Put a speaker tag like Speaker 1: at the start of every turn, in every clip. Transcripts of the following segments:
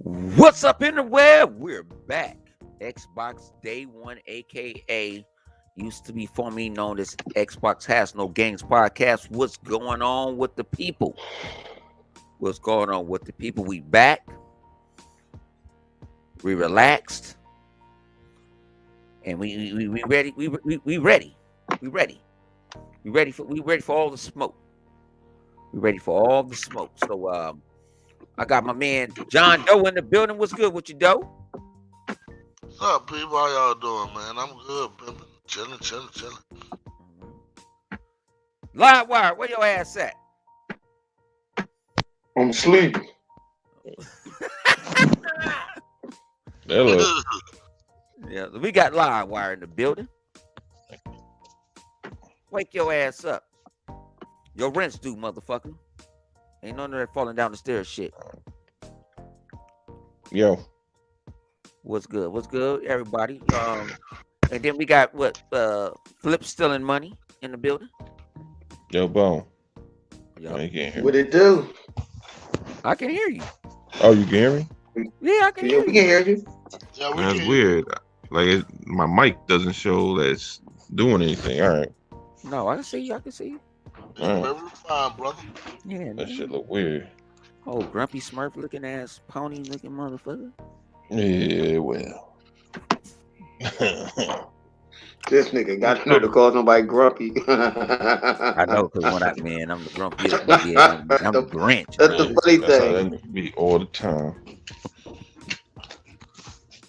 Speaker 1: What's up in the web? We're back. Xbox Day One, aka used to be formerly known as Xbox Has No Games Podcast. What's going on with the people? What's going on with the people? We back. We relaxed. And we ready. We ready. We ready. We ready for all the smoke. We ready for all the smoke. So I got my man John Doe in the building. What's good with you, Doe?
Speaker 2: What's up, people? How y'all doing, man? I'm good, pimping. Chilling.
Speaker 1: Livewire, where your ass at?
Speaker 3: I'm sleeping.
Speaker 4: Hello.
Speaker 1: Yeah, we got Livewire in the building. Wake your ass up. Your rent's due, motherfucker. Ain't none of that falling down the stairs shit.
Speaker 4: Yo.
Speaker 1: What's good? What's good, everybody? And then we got Flip stealing money in the building.
Speaker 4: Yo, Bone.
Speaker 1: Yo.
Speaker 4: You can't hear
Speaker 3: What
Speaker 4: me.
Speaker 3: it do?
Speaker 1: I can hear you.
Speaker 4: Oh, you can hear me?
Speaker 1: Yeah, I can
Speaker 3: Yeah,
Speaker 1: hear
Speaker 3: we
Speaker 1: you.
Speaker 3: can hear you.
Speaker 2: Yeah, we
Speaker 4: That's
Speaker 2: can.
Speaker 4: weird. Like, my mic doesn't show that it's doing anything. All right.
Speaker 1: No, I can see you. I can see you.
Speaker 4: Alright.
Speaker 2: Very fine, brother.
Speaker 1: Yeah,
Speaker 4: That
Speaker 1: man.
Speaker 4: shit look weird.
Speaker 1: Oh, grumpy Smurf looking ass, pony looking motherfucker.
Speaker 4: Yeah, well.
Speaker 3: This nigga got no to call somebody grumpy.
Speaker 1: I know, because when I'm the grumpiest nigga. I'm the Grinch.
Speaker 3: That's the funny
Speaker 4: That's how
Speaker 3: thing.
Speaker 4: that nigga be all the time.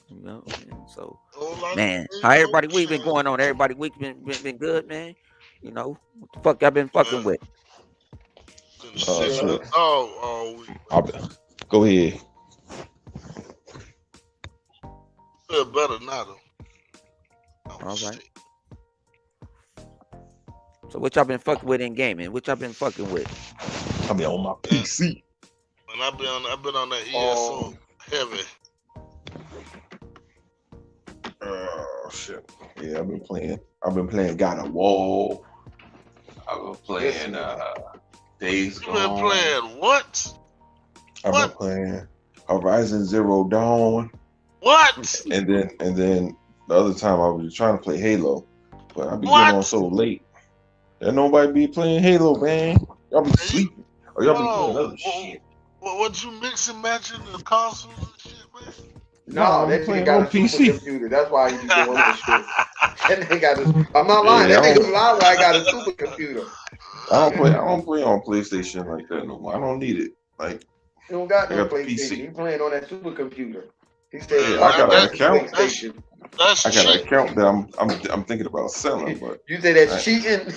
Speaker 1: You know, and so
Speaker 2: Whole lot
Speaker 1: man,
Speaker 2: of
Speaker 1: how everybody
Speaker 2: things
Speaker 1: week been going on? Everybody week been good, man. You know, what the fuck y'all been fucking with?
Speaker 2: been sick
Speaker 4: shit.
Speaker 2: all week.
Speaker 4: Go ahead.
Speaker 2: Feel better now, though.
Speaker 1: All right. So what y'all been fucking with in gaming? What y'all been fucking with?
Speaker 4: I be on my PC.
Speaker 2: And I've been on that ESO
Speaker 3: Oh.
Speaker 2: heavy.
Speaker 4: Oh shit. Yeah, I've been playing God of War. I've been playing Days
Speaker 2: You been
Speaker 4: Gone.
Speaker 2: playing what?
Speaker 4: I've been playing Horizon Zero Dawn.
Speaker 2: What?
Speaker 4: And then the other time I was trying to play Halo, but I be
Speaker 2: What?
Speaker 4: getting on so late. There nobody be playing Halo, man. Y'all be sleeping. Or y'all be playing other shit.
Speaker 2: What you mix and matching the consoles and shit, man?
Speaker 3: No,
Speaker 4: I'm
Speaker 3: that nigga
Speaker 4: playing
Speaker 3: got
Speaker 4: on
Speaker 3: a
Speaker 4: PC.
Speaker 3: supercomputer. That's why he be doing that shit. That nigga got I'm not lying.
Speaker 4: Yeah,
Speaker 3: That
Speaker 4: I
Speaker 3: nigga Livewire got a supercomputer.
Speaker 4: I don't play on PlayStation like that no more. I don't need it. Like,
Speaker 3: He don't got
Speaker 4: I
Speaker 3: no
Speaker 4: got the
Speaker 3: PlayStation.
Speaker 4: PC.
Speaker 3: He playing on that supercomputer. He said,
Speaker 2: Yeah,
Speaker 3: "Fuck
Speaker 4: I got
Speaker 3: that
Speaker 4: an account.
Speaker 3: PlayStation."
Speaker 2: That's
Speaker 4: I got an
Speaker 2: cheap.
Speaker 4: account that I'm thinking about selling, but
Speaker 3: You say that's
Speaker 4: Right.
Speaker 3: cheating?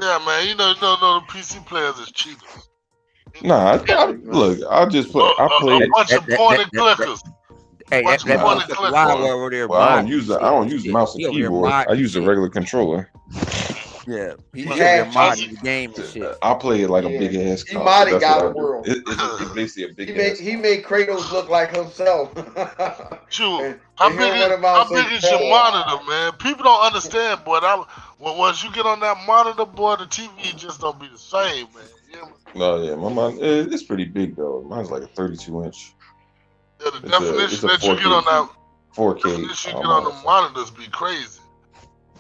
Speaker 2: Yeah, man. You know the PC players is cheaters.
Speaker 4: nah. Look, I just play. I play.
Speaker 2: A bunch of pointy clickers.
Speaker 1: Hey,
Speaker 2: Watch
Speaker 1: that
Speaker 4: Nah.
Speaker 1: motherfucker Livewire over there.
Speaker 4: Well, I don't
Speaker 1: modding
Speaker 4: use
Speaker 1: shit.
Speaker 4: I don't use the mouse and
Speaker 1: He over there
Speaker 4: keyboard. I
Speaker 1: modding
Speaker 4: use the
Speaker 1: shit.
Speaker 4: regular controller.
Speaker 1: Yeah, he
Speaker 3: He
Speaker 1: over there
Speaker 3: half
Speaker 1: modding
Speaker 3: cheating.
Speaker 1: the game and shit.
Speaker 4: I play it like a
Speaker 3: Yeah.
Speaker 4: big ass
Speaker 3: He
Speaker 4: console.
Speaker 3: modded
Speaker 4: That's
Speaker 3: God
Speaker 4: what I
Speaker 3: of
Speaker 4: do.
Speaker 3: War.
Speaker 4: It's basically a big ass.
Speaker 3: He made Kratos look like himself.
Speaker 2: Shoot,
Speaker 3: And
Speaker 2: how
Speaker 3: he
Speaker 2: big
Speaker 3: don't run
Speaker 2: is,
Speaker 3: around
Speaker 2: how
Speaker 3: saying,
Speaker 2: big is your
Speaker 3: "Oh."
Speaker 2: monitor, man? People don't understand, boy. Once you get on that monitor, boy, the TV just don't be the same, man. Yeah,
Speaker 4: No, yeah, my mine. It's pretty big though. Mine's like a 32-inch.
Speaker 2: the
Speaker 4: It's
Speaker 2: definition
Speaker 4: a
Speaker 2: that you
Speaker 4: 4K.
Speaker 2: get on that
Speaker 4: 4K.
Speaker 2: definition you get on the
Speaker 4: monitor.
Speaker 2: monitors be crazy.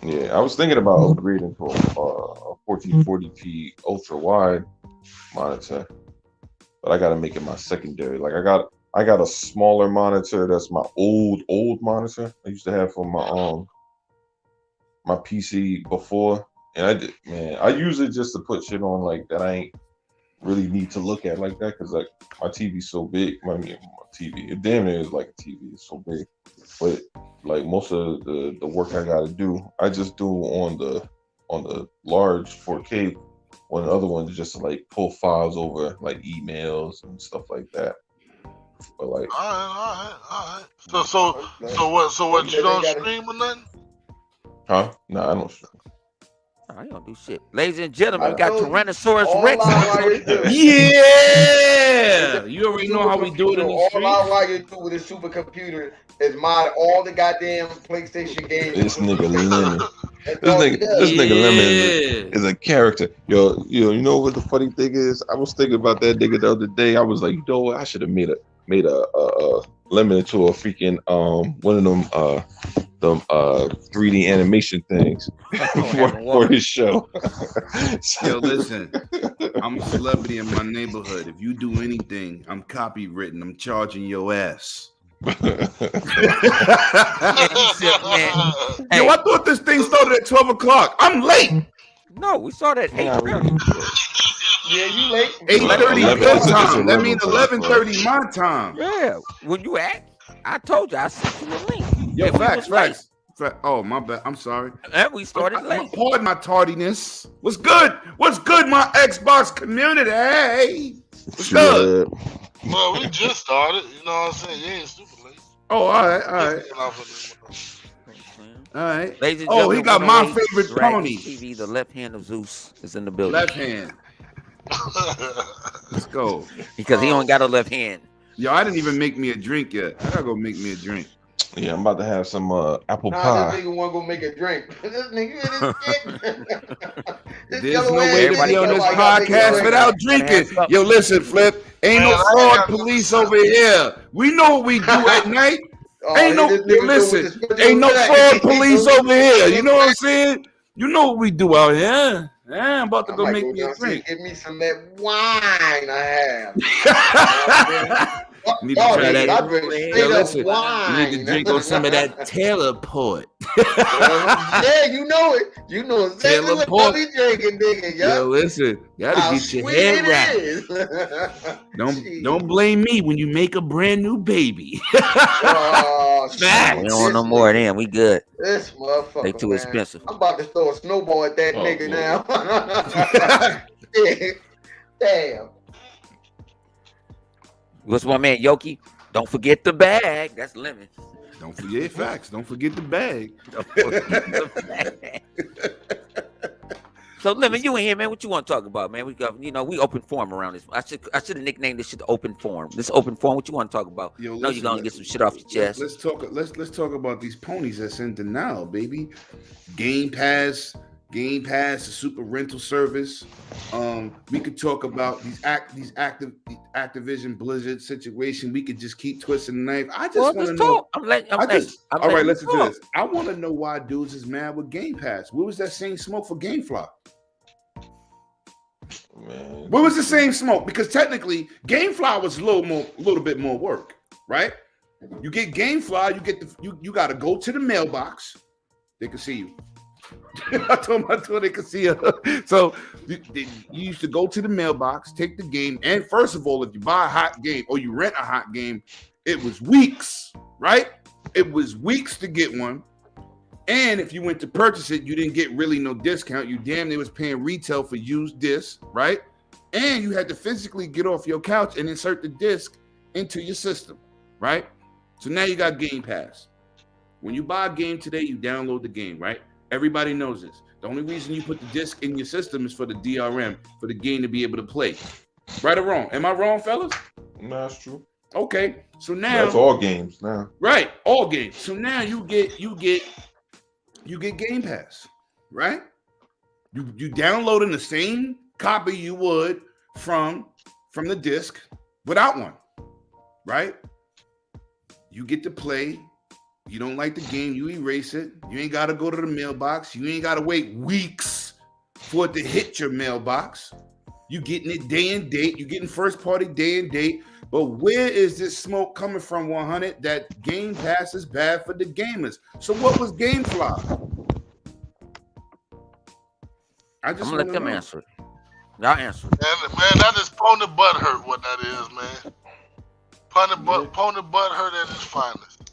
Speaker 4: Yeah, I was thinking about upgrading to a 1440p ultra wide monitor, but I got to make it my secondary. Like I got a smaller monitor. That's my old monitor I used to have for my PC before, and I use it just to put shit on like that I ain't really need to look at like that because like my TV's so big. My TV, it damn near is like a TV. It's so big, but like most of the work I gotta do, I just do on the large 4K One of the other ones is just to like pull files over like emails and stuff like that. But like,
Speaker 2: All right. So what? You don't stream or nothing?
Speaker 4: huh? No, I don't.
Speaker 1: I don't do shit. Ladies and gentlemen, we
Speaker 3: I
Speaker 1: got
Speaker 3: told you,
Speaker 1: Tyrannosaurus
Speaker 3: all
Speaker 1: Rex.
Speaker 3: I want you to do-
Speaker 5: Yeah, you already know how we do it in the
Speaker 3: All I
Speaker 5: street.
Speaker 3: want you to do with a supercomputer is mod all the goddamn PlayStation games.
Speaker 4: This nigga Lemon.
Speaker 3: That's
Speaker 4: This
Speaker 3: all he
Speaker 4: nigga,
Speaker 3: does.
Speaker 4: this nigga Lemon
Speaker 5: Yeah.
Speaker 4: is a character. Yo, you know what the funny thing is? I was thinking about that nigga the other day. I was like, you know what? I should have made a Lemon into a freaking one of them 3D animation things for his show.
Speaker 5: Yo, listen, I'm a celebrity in my neighborhood. If you do anything, I'm copywritten. I'm charging your ass.
Speaker 1: Man,
Speaker 5: Yo, I thought this thing started at 12 o'clock. I'm late.
Speaker 1: no, we saw that at 8:30.
Speaker 3: Yeah, you late.
Speaker 5: 8:30 your
Speaker 4: 11,
Speaker 5: time. That means
Speaker 4: 11,
Speaker 5: 11:30 my time.
Speaker 1: Yeah, when you asked, I told you I sent you the link.
Speaker 5: Yo,
Speaker 1: And we
Speaker 5: facts.
Speaker 1: was late.
Speaker 5: Oh, my bad. I'm sorry.
Speaker 1: And we started late.
Speaker 5: Pardon my tardiness. What's good? What's good, my Xbox community? Hey, what's good?
Speaker 2: Well, we just started. You know what I'm saying? You ain't super late.
Speaker 5: Oh, all right. All right.
Speaker 1: Ladies and
Speaker 5: Oh,
Speaker 1: gentlemen,
Speaker 5: he got my
Speaker 1: 108
Speaker 5: favorite
Speaker 1: Dragon
Speaker 5: pony.
Speaker 1: TV, the left hand of Zeus, is in the building.
Speaker 5: Left hand. Let's go.
Speaker 1: Because he only got a left hand.
Speaker 5: Yo, I didn't even make me a drink yet. I gotta go make me a drink.
Speaker 4: Yeah, I'm about to have some apple
Speaker 3: Nah,
Speaker 4: pie.
Speaker 3: this nigga wanna go make a drink. This nigga
Speaker 5: There's
Speaker 3: yellow
Speaker 5: no
Speaker 3: ass
Speaker 5: way to
Speaker 3: nigga
Speaker 5: be on
Speaker 3: know
Speaker 5: this
Speaker 3: I gotta make a
Speaker 5: podcast
Speaker 3: drink.
Speaker 5: without drinking. Yo, listen, Flip. Ain't no
Speaker 2: Man, I
Speaker 5: fraud
Speaker 2: got
Speaker 5: police
Speaker 2: nothing.
Speaker 5: over here. We know what we do at night.
Speaker 3: Oh,
Speaker 5: Ain't no,
Speaker 3: this nigga do
Speaker 5: listen,
Speaker 3: with this
Speaker 5: ain't no
Speaker 3: special
Speaker 5: fraud
Speaker 3: effect.
Speaker 5: police over here. You know what I'm saying? You know what we do out here. Yeah, I'm about to
Speaker 3: I
Speaker 5: go
Speaker 3: might
Speaker 5: make
Speaker 3: go
Speaker 5: me a
Speaker 3: downstairs,
Speaker 5: drink.
Speaker 3: Give me some of that wine I have.
Speaker 5: Need to
Speaker 3: Oh,
Speaker 5: try
Speaker 3: nigga,
Speaker 5: that.
Speaker 3: I drink
Speaker 5: Yo,
Speaker 3: straight up
Speaker 5: listen,
Speaker 3: wine.
Speaker 5: you need to drink on some of that Taylor Port.
Speaker 3: Yeah, you know it. You know exactly
Speaker 5: Taylor
Speaker 3: what
Speaker 5: Port.
Speaker 3: I be drinking, nigga.
Speaker 5: Yo,
Speaker 3: Yeah.
Speaker 5: listen, gotta
Speaker 3: How
Speaker 5: get your
Speaker 3: sweet
Speaker 5: head
Speaker 3: it
Speaker 5: right.
Speaker 3: is.
Speaker 5: Don't blame me when you make a brand new baby.
Speaker 3: Oh,
Speaker 5: Facts.
Speaker 1: We don't want no more of them. We good.
Speaker 3: This motherfucker.
Speaker 1: They too
Speaker 3: man.
Speaker 1: expensive.
Speaker 3: I'm about to throw a snowball at that
Speaker 4: Oh,
Speaker 3: nigga
Speaker 4: Lord.
Speaker 3: now. Damn.
Speaker 1: What's my man Yoki? Don't forget the bag. That's lemon.
Speaker 5: Don't forget facts. Don't forget the bag.
Speaker 1: Don't forget the bag. So lemon, you in here, man? What you want to talk about, man? We got, we open forum around this. I should have nicknamed this shit the open forum. This open forum. What you want to talk about?
Speaker 5: Yo,
Speaker 1: No, you're gonna get some shit off your chest.
Speaker 5: Let's talk about these ponies that's in denial, baby. Game Pass, the super rental service. We could talk about these Activision Blizzard situation. We could just keep twisting the knife. I just want to
Speaker 1: let's
Speaker 5: know.
Speaker 1: talk. I'm letting
Speaker 5: All right,
Speaker 1: you
Speaker 5: listen to
Speaker 1: talk.
Speaker 5: this. I want to know why dudes is mad with Game Pass. Where was that same smoke for GameFly?
Speaker 4: Man.
Speaker 5: Where was the same smoke? Because technically, GameFly was a little bit more work, right? You get GameFly, you got to go to the mailbox. They can see you. I told they could see you. So you used to go to the mailbox, take the game, and first of all, if you buy a hot game or you rent a hot game, it was weeks, right? It was weeks to get one. And if you went to purchase it, you didn't get really no discount. You damn near was paying retail for used discs, right? And you had to physically get off your couch and insert the disc into your system, right? So now you got Game Pass. When you buy a game today, you download the game, right? Everybody knows this. The only reason you put the disc in your system is for the DRM, for the game to be able to play. Right or wrong? Am I wrong, fellas?
Speaker 4: No, that's true.
Speaker 5: Okay. So now
Speaker 4: That's all games now.
Speaker 5: right, all games. So now you get Game Pass, right? You downloading the same copy you would from the disc without one, right? You get to play. You don't like the game, you erase it. You ain't got to go to the mailbox. You ain't got to wait weeks for it to hit your mailbox. You getting it day and date. You getting first party day and date. But where is this smoke coming from, 100? That Game Pass is bad for the gamers. So what was GameFly?
Speaker 1: I'm gonna let them answer it. Y'all answer it.
Speaker 2: And man, that is pony butt hurt. What that is, man. Pony butt hurt at its finest.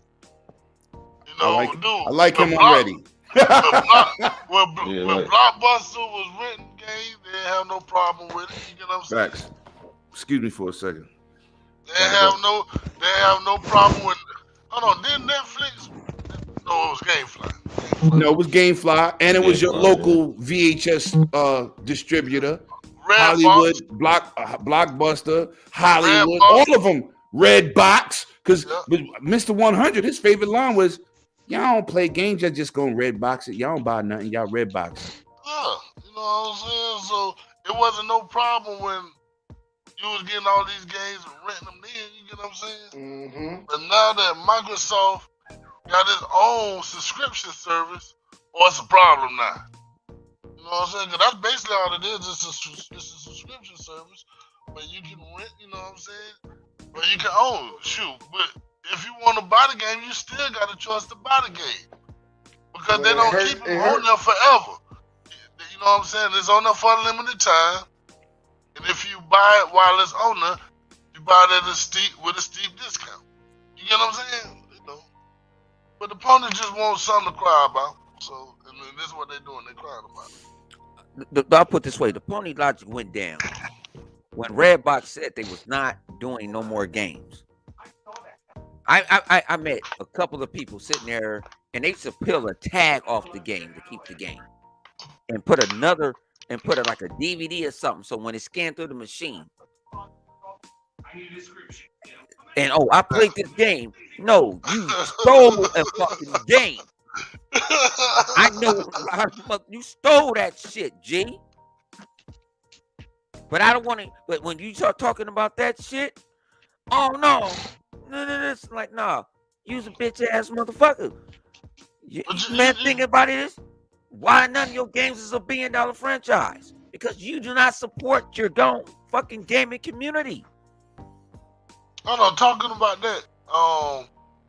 Speaker 2: You know,
Speaker 5: I like
Speaker 2: dude.
Speaker 5: I like him
Speaker 2: the
Speaker 5: already.
Speaker 4: Yeah,
Speaker 2: when
Speaker 4: like,
Speaker 2: Blockbuster was renting games, they didn't have no problem with it. You get what I'm saying?
Speaker 5: Facts. Excuse me for a second.
Speaker 2: They didn't have no problem with. Hold on, didn't Netflix? No, it was GameFly.
Speaker 5: No, it was GameFly, and it was your
Speaker 4: GameFly,
Speaker 5: local VHS distributor,
Speaker 2: Redbox,
Speaker 5: Blockbuster, Hollywood,
Speaker 2: Redbox.
Speaker 5: all of them. Redbox, because
Speaker 2: Yeah.
Speaker 5: Mr. 100, his favorite line was, "Y'all don't play games, y'all just gonna Redbox it. Y'all don't buy nothing, y'all Redbox."
Speaker 2: Yeah, you know what I'm saying? So it wasn't no problem when you was getting all these games and renting them in, you get what I'm saying?
Speaker 3: Mm-hmm.
Speaker 2: But now that Microsoft got its own subscription service, what's the problem now? You know what I'm saying? 'Cause that's basically all it is. It's a subscription service where you can rent, you know what I'm saying? But you can own, shoot. But if you want to buy the game, you still got a choice to buy the game. Because they
Speaker 3: Well,
Speaker 2: don't keep them on there forever. You know what I'm saying? It's on there for a limited time. And if you buy it while it's on there, you buy it at with a steep discount. You get what I'm saying? You know. But the opponent just wants something to cry about. So, and this is what they're doing. They're crying about it.
Speaker 1: I'll put it this way: the pony logic went down when Redbox said they was not doing no more games. I met a couple of people sitting there, and they used to peel a tag off the game to keep the game, and put it like a DVD or something. So when it scanned through the machine, and I played this game. No, you stole a fucking game. I know you stole that shit, G. But I don't want to. But when you start talking about that shit, oh no, it's like nah, you's a bitch ass motherfucker. Man, think about it. Why none of your games is $1 billion franchise? Because you do not support your fucking gaming community.
Speaker 2: Hold on, talking about that.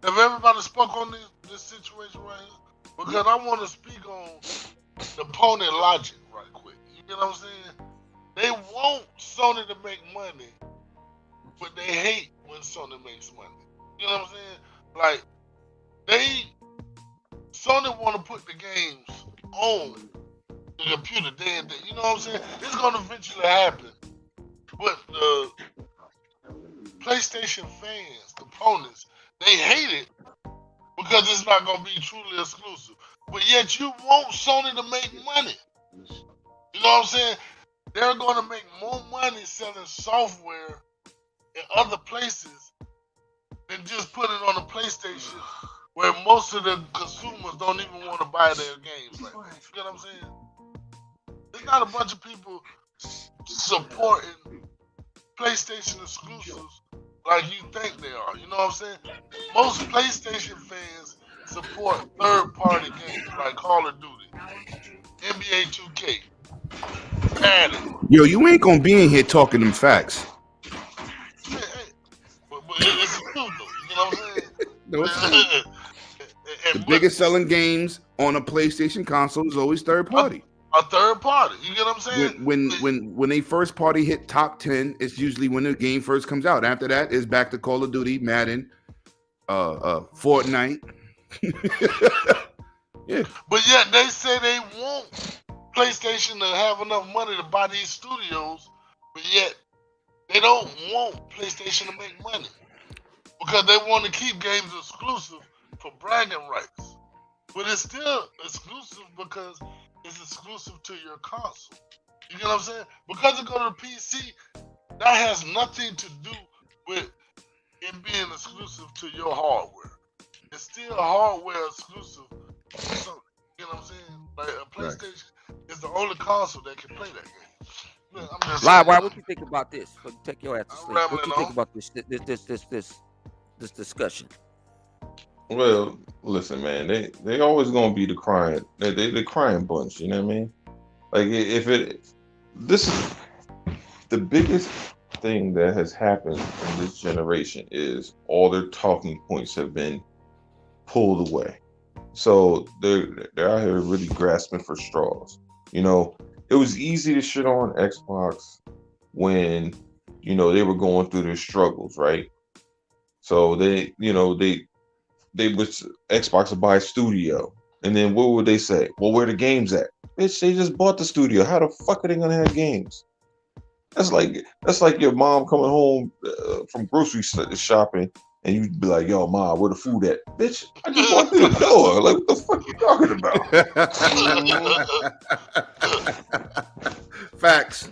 Speaker 2: Have everybody spoke on this situation right here? Because I want to speak on the opponent logic right quick. You get what I'm saying? They want Sony to make money, but they hate when Sony makes money. You know what I'm saying? Like, Sony want to put the games on the computer day and day. You know what I'm saying? It's going to eventually happen. But the PlayStation fans, the opponents, they hate it because it's not going to be truly exclusive. But yet you want Sony to make money. You know what I'm saying? They're going to make more money selling software in other places than just putting it on the PlayStation, where most of the consumers don't even want to buy their games like that. You get what I'm saying? There's not a bunch of people supporting PlayStation exclusives like you think they are. You know what I'm saying? Most PlayStation fans support third-party games like Call of Duty, NBA 2K, Madden.
Speaker 5: Yo, you ain't gonna be in here talking them facts.
Speaker 2: Hey, but it's the truth though. You know what I'm saying?
Speaker 5: No, it's true. The biggest selling games on a PlayStation console is always third party.
Speaker 2: A third party. You get what I'm saying?
Speaker 5: When a first party hit top 10, it's usually when the game first comes out. After that, it's back to Call of Duty, Madden, Fortnite. Yeah.
Speaker 2: But yet they say they want PlayStation to have enough money to buy these studios, but yet they don't want PlayStation to make money because they want to keep games exclusive for bragging rights. But it's still exclusive because it's exclusive to your console. You get what I'm saying? Because it go to the PC, that has nothing to do with it being exclusive to your hardware. It's still hardware exclusive. So, you know what I'm saying? Like a PlayStation is the only console that can play that game. Yeah, I'm just saying.
Speaker 1: Why? What you think about this? Take your ass to
Speaker 2: I'm
Speaker 1: sleep. What you
Speaker 2: rambling
Speaker 1: think
Speaker 2: on.
Speaker 1: about this discussion?
Speaker 4: well, listen, man, they always gonna be the crying, the crying bunch. You know what I mean? Like this is the biggest thing that has happened in this generation is all their talking points have been pulled away. So they're out here really grasping for straws. You know, it was easy to shit on Xbox when, they were going through their struggles, right? So they was Xbox would buy a studio And then what would they say? Well, where the games at? Bitch, they just bought the studio. How the fuck are they gonna have games? That's like your mom coming home from grocery shopping, and you'd be like, "Yo, mom, where the food at?" Bitch, I just walked through the door. Like, what the fuck you talking about?
Speaker 5: Facts.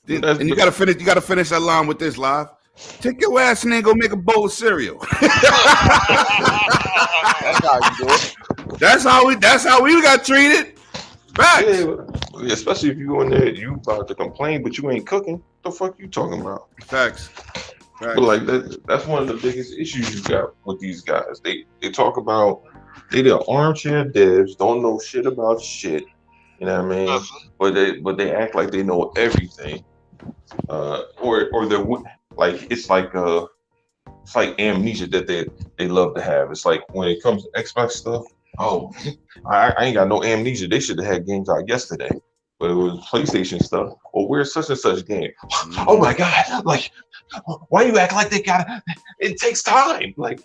Speaker 5: And you gotta finish. You gotta finish that line with this live. Take your ass and then go make a bowl of cereal.
Speaker 1: That's how you do it.
Speaker 5: That's how we got treated. Facts.
Speaker 4: Yeah, especially if you go in there, you about to complain, but you ain't cooking. The fuck you talking about?
Speaker 5: Facts.
Speaker 4: But like that's one of the biggest issues you got with these guys. They talk about they're armchair devs, don't know shit about shit. You know what I mean? But they act like they know everything. Or they're like it's like amnesia that they love to have. It's like when it comes to Xbox stuff. Oh, I ain't got no amnesia. They should have had games out yesterday, but it was PlayStation stuff. Well, where's such and such game? Oh my god! Like, why you act like they got it? It takes time. Like,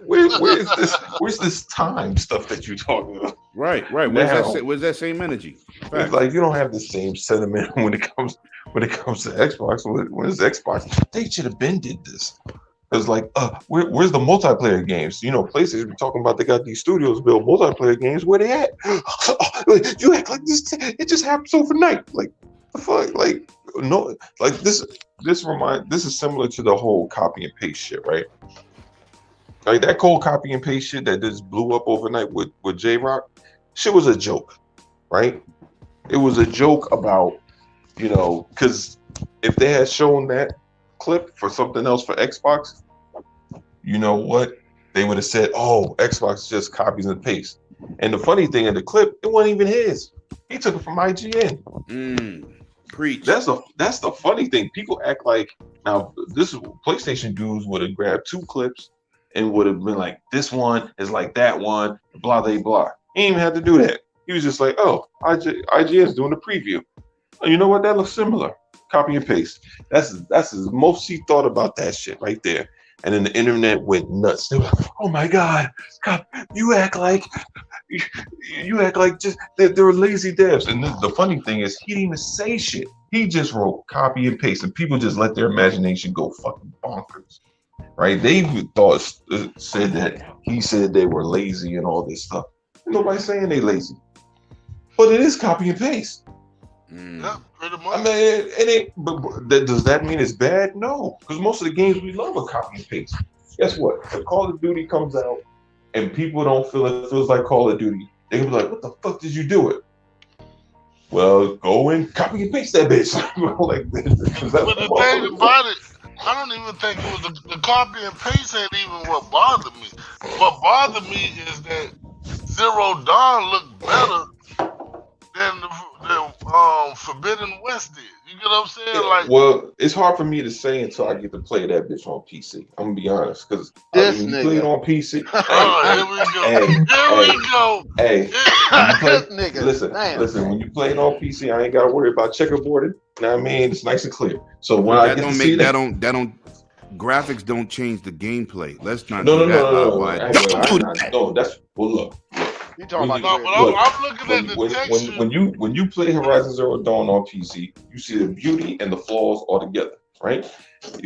Speaker 4: where's this time stuff that you talking about?
Speaker 5: Right. Where's that same energy? Facts.
Speaker 4: It's like you don't have the same sentiment when it comes to Xbox. When it's Xbox, they should have been did this. Because like, where's the multiplayer games? You know, PlayStation be talking about they got these studios build multiplayer games. Where they at? You act like this. It just happens overnight. Like the fuck? Like no. Like this is similar to the whole copy and paste shit, right? Like that cold copy and paste shit that just blew up overnight with J-Rock. Shit was a joke, right? It was a joke about, you know, because if they had shown that clip for something else for Xbox, you know what? They would have said, "Oh, Xbox just copies and pastes." And the funny thing in the clip, it wasn't even his. He took it from IGN.
Speaker 5: Preach.
Speaker 4: That's the funny thing. People act like now this is PlayStation dudes would have grabbed two clips and would have been like, "This one is like that one," blah blah blah. He didn't even have to do that. He was just like, "Oh, IGN is doing a preview. Oh, you know what? That looks similar. Copy and paste." That's as most he thought about that shit right there. And then the internet went nuts. They were like, "Oh my god, you act like just they're lazy devs." And the funny thing is, he didn't even say shit. He just wrote copy and paste, and people just let their imagination go fucking bonkers. Right? They even said that he said they were lazy and all this stuff. Nobody's saying they lazy, but it is copy and paste.
Speaker 2: Yeah, pretty much.
Speaker 4: I mean, it ain't. But does that mean it's bad? No, because most of the games we love are copy and paste. Guess what? If Call of Duty comes out and people don't feel it feels like Call of Duty, they can be like, "What the fuck did you do it?" Well, go and copy and paste that bitch. Like,
Speaker 2: but the thing about it, I don't even think it was the copy and paste ain't even what bothered me. What bothered me is that Zero Dawn looked better than the Forbidden West did. You get what I'm saying?
Speaker 4: Yeah,
Speaker 2: like,
Speaker 4: well, it's hard for me to say until I get to play that bitch on PC. I'm gonna be honest, because when you play it on PC.
Speaker 2: Here we go.
Speaker 4: Hey,
Speaker 1: This nigga.
Speaker 4: listen. When you play it on PC, I ain't gotta worry about checkerboarding. You know what I mean? It's nice and clear. So when I get to see that don't
Speaker 5: graphics don't change the gameplay. Let's not
Speaker 4: no.
Speaker 5: that.
Speaker 4: That's look.
Speaker 1: You talking about?
Speaker 2: No, but I'm looking at the texture.
Speaker 4: When you play Horizon Zero Dawn on PC, you see the beauty and the flaws all together, right?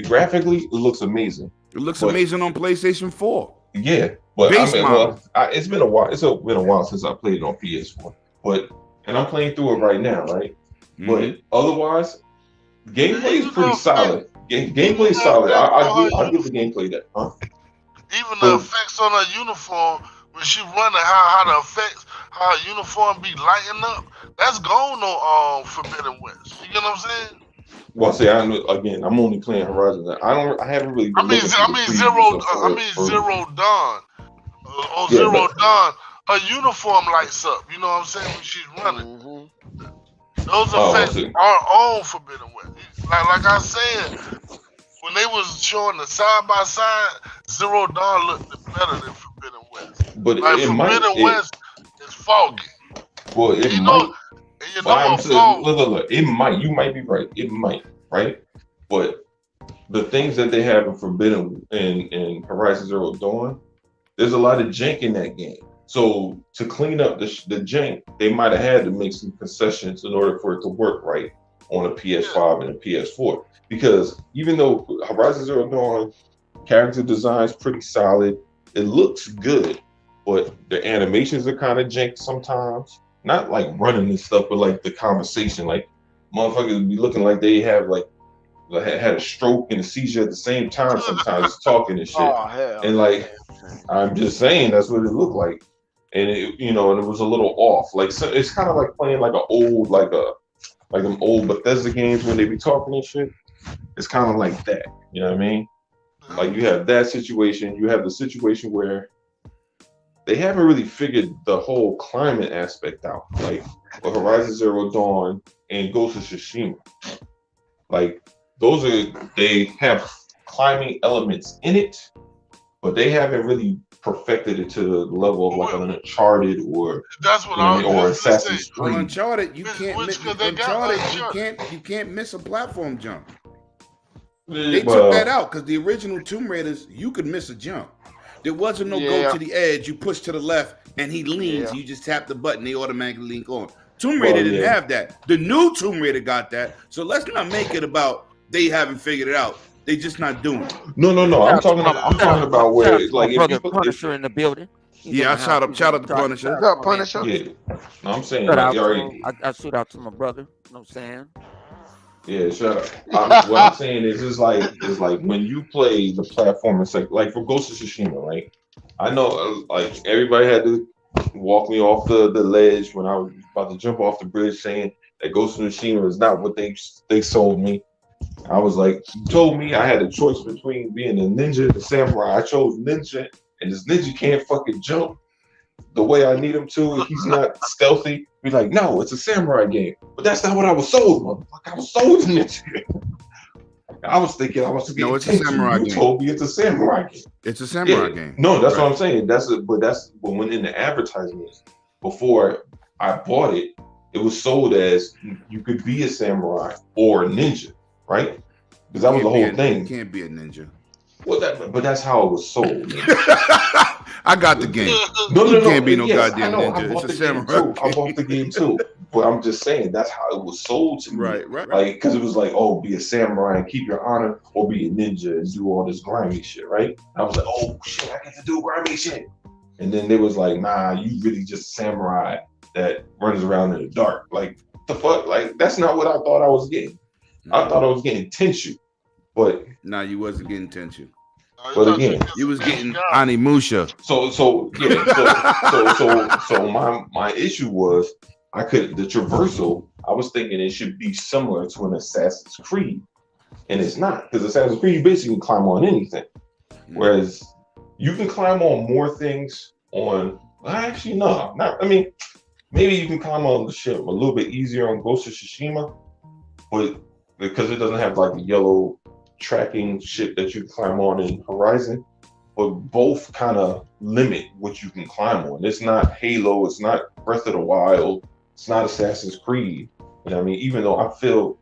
Speaker 4: Graphically, it looks amazing.
Speaker 5: It looks amazing on PlayStation 4.
Speaker 4: Yeah, but
Speaker 5: Base model.
Speaker 4: It's been a while. It's been a while since I played it on PS4. And I'm playing through it right now, right?
Speaker 5: Mm-hmm.
Speaker 4: But otherwise, gameplay is pretty solid. Gameplay is solid. I'll give the gameplay that.
Speaker 2: Even the effects on her uniform. When she running, how the effects, how her uniform be lighting up, that's gone on Forbidden West. You get what I'm saying?
Speaker 4: Well, see, I'm only playing Horizon. I haven't really.
Speaker 2: I mean Zero Dawn. On Zero Dawn, her uniform lights up. You know what I'm saying? When she's running, those effects are on Forbidden West. Like I said, when they was showing the side by side, Zero Dawn looked better than Forbidden West.
Speaker 4: But
Speaker 2: like Forbidden West is foggy.
Speaker 4: Well, it might. Look, it might. You might be right. It might, right? But the things that they have in Forbidden in Horizon Zero Dawn, there's a lot of jank in that game. So to clean up the jank, they might have had to make some concessions in order for it to work right on a PS5 and a PS4. Because even though Horizon Zero Dawn character design is pretty solid, it looks good, but the animations are kind of jank sometimes. Not like running and stuff, but like the conversation, like motherfuckers be looking like they have like had a stroke and a seizure at the same time sometimes talking and shit.
Speaker 6: Oh hell.
Speaker 4: And like I'm just saying that's what it looked like. And it, you know, and it was a little off. Like so it's kind of like playing like them old Bethesda games when they be talking and shit. It's kind of like that. You know what I mean? Like you have that situation, you have the situation where they haven't really figured the whole climate aspect out. Like with Horizon Zero Dawn and Ghost of Tsushima. Like they have climbing elements in it, but they haven't really perfected it to the level of like an Uncharted or
Speaker 2: That's what I was
Speaker 4: or
Speaker 2: just gonna
Speaker 4: Assassin's
Speaker 2: say.
Speaker 5: Well,
Speaker 4: Creed.
Speaker 5: Uncharted, you
Speaker 2: Which-
Speaker 5: can't
Speaker 2: which-
Speaker 5: miss
Speaker 2: 'cause they got
Speaker 5: Uncharted. You can't miss a platform jump. They
Speaker 4: Well,
Speaker 5: took that out because the original Tomb Raiders, you could miss a jump. There wasn't no
Speaker 6: Yeah.
Speaker 5: go to the edge. You push to the left and he leans.
Speaker 6: Yeah.
Speaker 5: You just tap the button. They automatically link on. Tomb Raider
Speaker 4: Well,
Speaker 5: didn't
Speaker 4: yeah.
Speaker 5: have that. The new Tomb Raider got that. So let's not make it about they haven't figured it out. They just not doing it.
Speaker 4: no. I'm talking about where
Speaker 1: Shout out to
Speaker 4: like
Speaker 1: my
Speaker 4: if
Speaker 1: brother
Speaker 4: you put
Speaker 1: Punisher in the building. He's
Speaker 5: Yeah,
Speaker 1: in the
Speaker 5: shout
Speaker 1: house.
Speaker 5: out to Punisher.
Speaker 6: What's up, Punisher?
Speaker 4: yeah, no, I'm saying
Speaker 1: Shout
Speaker 4: like
Speaker 1: out
Speaker 4: you
Speaker 1: to
Speaker 4: already
Speaker 1: him. I shoot out to my brother. You know what I'm saying?
Speaker 4: yeah, shut up. What I'm saying is it's like when you play the platform, it's like for Ghost of Tsushima, right? I know like everybody had to walk me off the ledge when I was about to jump off the bridge saying that Ghost of Tsushima is not what they sold me. I was like, you told me I had a choice between being a ninja and a samurai. I chose ninja, and this ninja can't fucking jump the way I need him to. If he's not stealthy, be like, no, it's a samurai game. But that's not what I was sold, motherfucker. I was sold ninja. I was thinking I was
Speaker 5: No, it's a samurai
Speaker 4: You
Speaker 5: game.
Speaker 4: told me it's a samurai game.
Speaker 5: It's a samurai
Speaker 4: Yeah.
Speaker 5: game.
Speaker 4: No, that's
Speaker 5: Right.
Speaker 4: what I'm saying. But when in the advertisements before I bought it, it was sold as you could be a samurai or a ninja, right? Because that was the whole
Speaker 5: You
Speaker 4: thing.
Speaker 5: can't be a ninja.
Speaker 4: But that's how it was sold.
Speaker 5: I got the game.
Speaker 4: No,
Speaker 5: You can't be no
Speaker 4: yes,
Speaker 5: goddamn
Speaker 4: I know,
Speaker 5: ninja.
Speaker 4: I bought
Speaker 5: It's a
Speaker 4: the game
Speaker 5: samurai
Speaker 4: too. I bought the game too. But I'm just saying that's how it was sold to me.
Speaker 5: Right.
Speaker 4: Like, because it was like, oh, be a samurai and keep your honor, or be a ninja and do all this grimy shit, right? I was like, oh shit, I get to do grimy shit. And then they was like, nah, you really just a samurai that runs around in the dark. Like, the fuck? Like, that's not what I thought I was getting. I thought I was getting Tenshu. But
Speaker 5: Nah, you wasn't getting tension.
Speaker 4: But again,
Speaker 5: You was getting Animusha.
Speaker 4: so my issue was the traversal. I was thinking it should be similar to an Assassin's Creed, and it's not, because Assassin's Creed you basically can climb on anything, whereas you can climb on more things on. Actually, no, not. I mean, maybe you can climb on the ship a little bit easier on Ghost of Tsushima, but because it doesn't have like the yellow tracking shit that you can climb on in Horizon, but both kind of limit what you can climb on. It's not Halo, it's not Breath of the Wild, it's not Assassin's Creed. You know what I mean? Even though I feel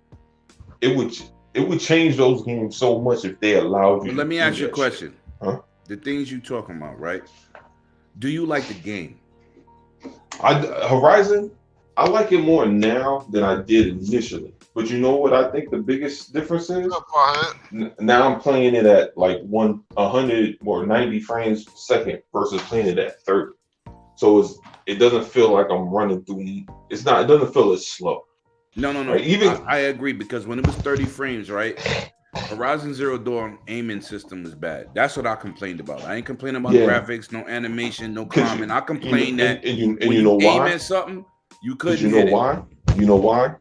Speaker 4: it would change those games so much if they allowed you.
Speaker 5: Well, let me
Speaker 4: to
Speaker 5: ask
Speaker 4: do
Speaker 5: you a
Speaker 4: that
Speaker 5: question.
Speaker 4: shit. Huh?
Speaker 5: The things you talking about, right? Do you like the game?
Speaker 4: Horizon, I like it more now than I did initially. But you know what I think the biggest difference is? Now I'm playing it at like 100 or 90 frames per second versus playing it at 30. So it doesn't feel like I'm running through. It doesn't feel as slow.
Speaker 5: No.
Speaker 4: Right,
Speaker 5: I agree, because when it was 30 frames, right? Horizon Zero Dawn aiming system was bad. That's what I complained about. I ain't complaining about graphics, no animation, no comment. I complained that
Speaker 4: and
Speaker 5: when
Speaker 4: you know
Speaker 5: aim
Speaker 4: why?
Speaker 5: at something, you
Speaker 4: Because
Speaker 5: couldn't
Speaker 4: you know
Speaker 5: hit
Speaker 4: why? You know why?